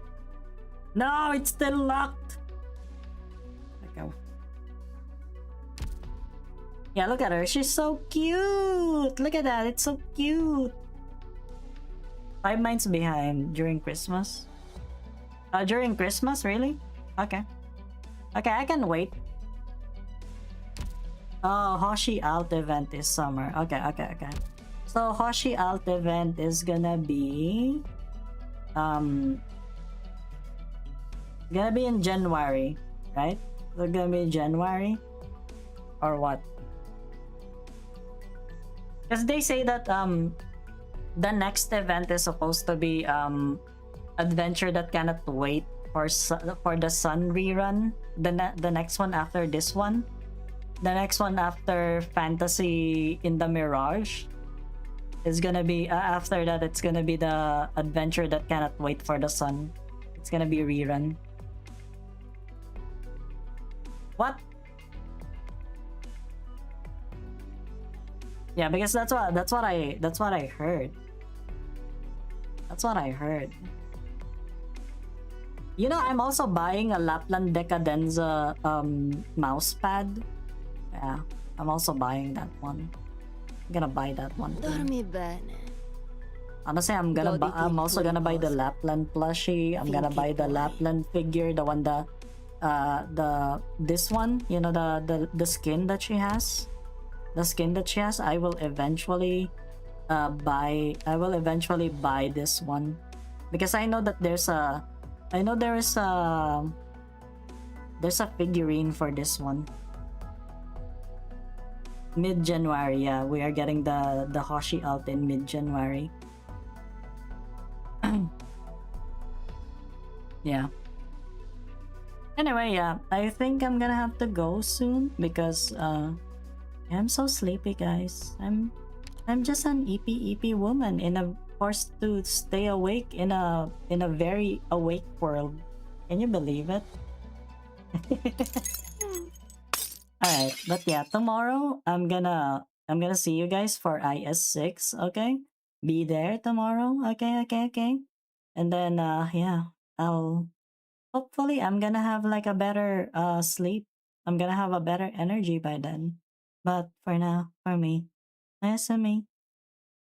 A: No, it's still locked. Okay. Yeah, look at her. She's so cute. Look at that. It's so cute. 5 months behind during Christmas. During Christmas, really? Okay. Okay, I can wait. Oh, Hoshi Alt event is summer. Okay. So Hoshi Alt event is gonna be in January, right? It's gonna be in January or what? Because they say that the next event is supposed to be Adventure That Cannot Wait for the Sun rerun. The next one after this one. The next one after Fantasy in the Mirage is gonna be after that. It's gonna be the Adventure That Cannot Wait for the Sun. It's gonna be rerun. What? Yeah, because that's what I heard. That's what I heard. You know, I'm also buying a Lapland Decadenza mouse pad. Yeah, I'm also buying that one. I'm gonna buy that one too.
C: Dormi bene.
A: Honestly, I'm also gonna buy the Lapland plushie. I'm gonna buy the Lapland figure, the one this one, you know, the skin that she has. The skin that she has, I will eventually buy this one. Because I know that there's a figurine for this one. Mid-January, yeah, we are getting the Hoshi out in mid-January. Yeah. Anyway, yeah, I think I'm gonna have to go soon because I'm so sleepy, guys. I'm just an Eepy woman forced to stay awake in a very awake world. Can you believe it? Alright, but yeah, tomorrow I'm gonna see you guys for IS6, okay? Be there tomorrow, okay. And then yeah, hopefully I'm gonna have like a better sleep. I'm gonna have a better energy by then. But for now, for me, me.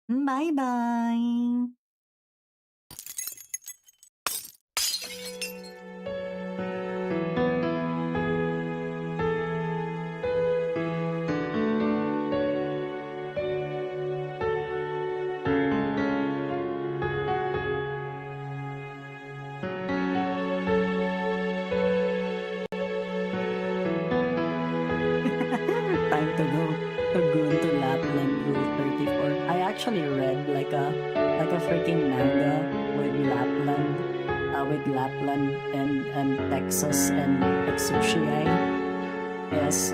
A: Bye bye. Time to go into Lapland Rule 34. I actually read like a freaking manga with Lapland and Texas and Exuchiai. Yes,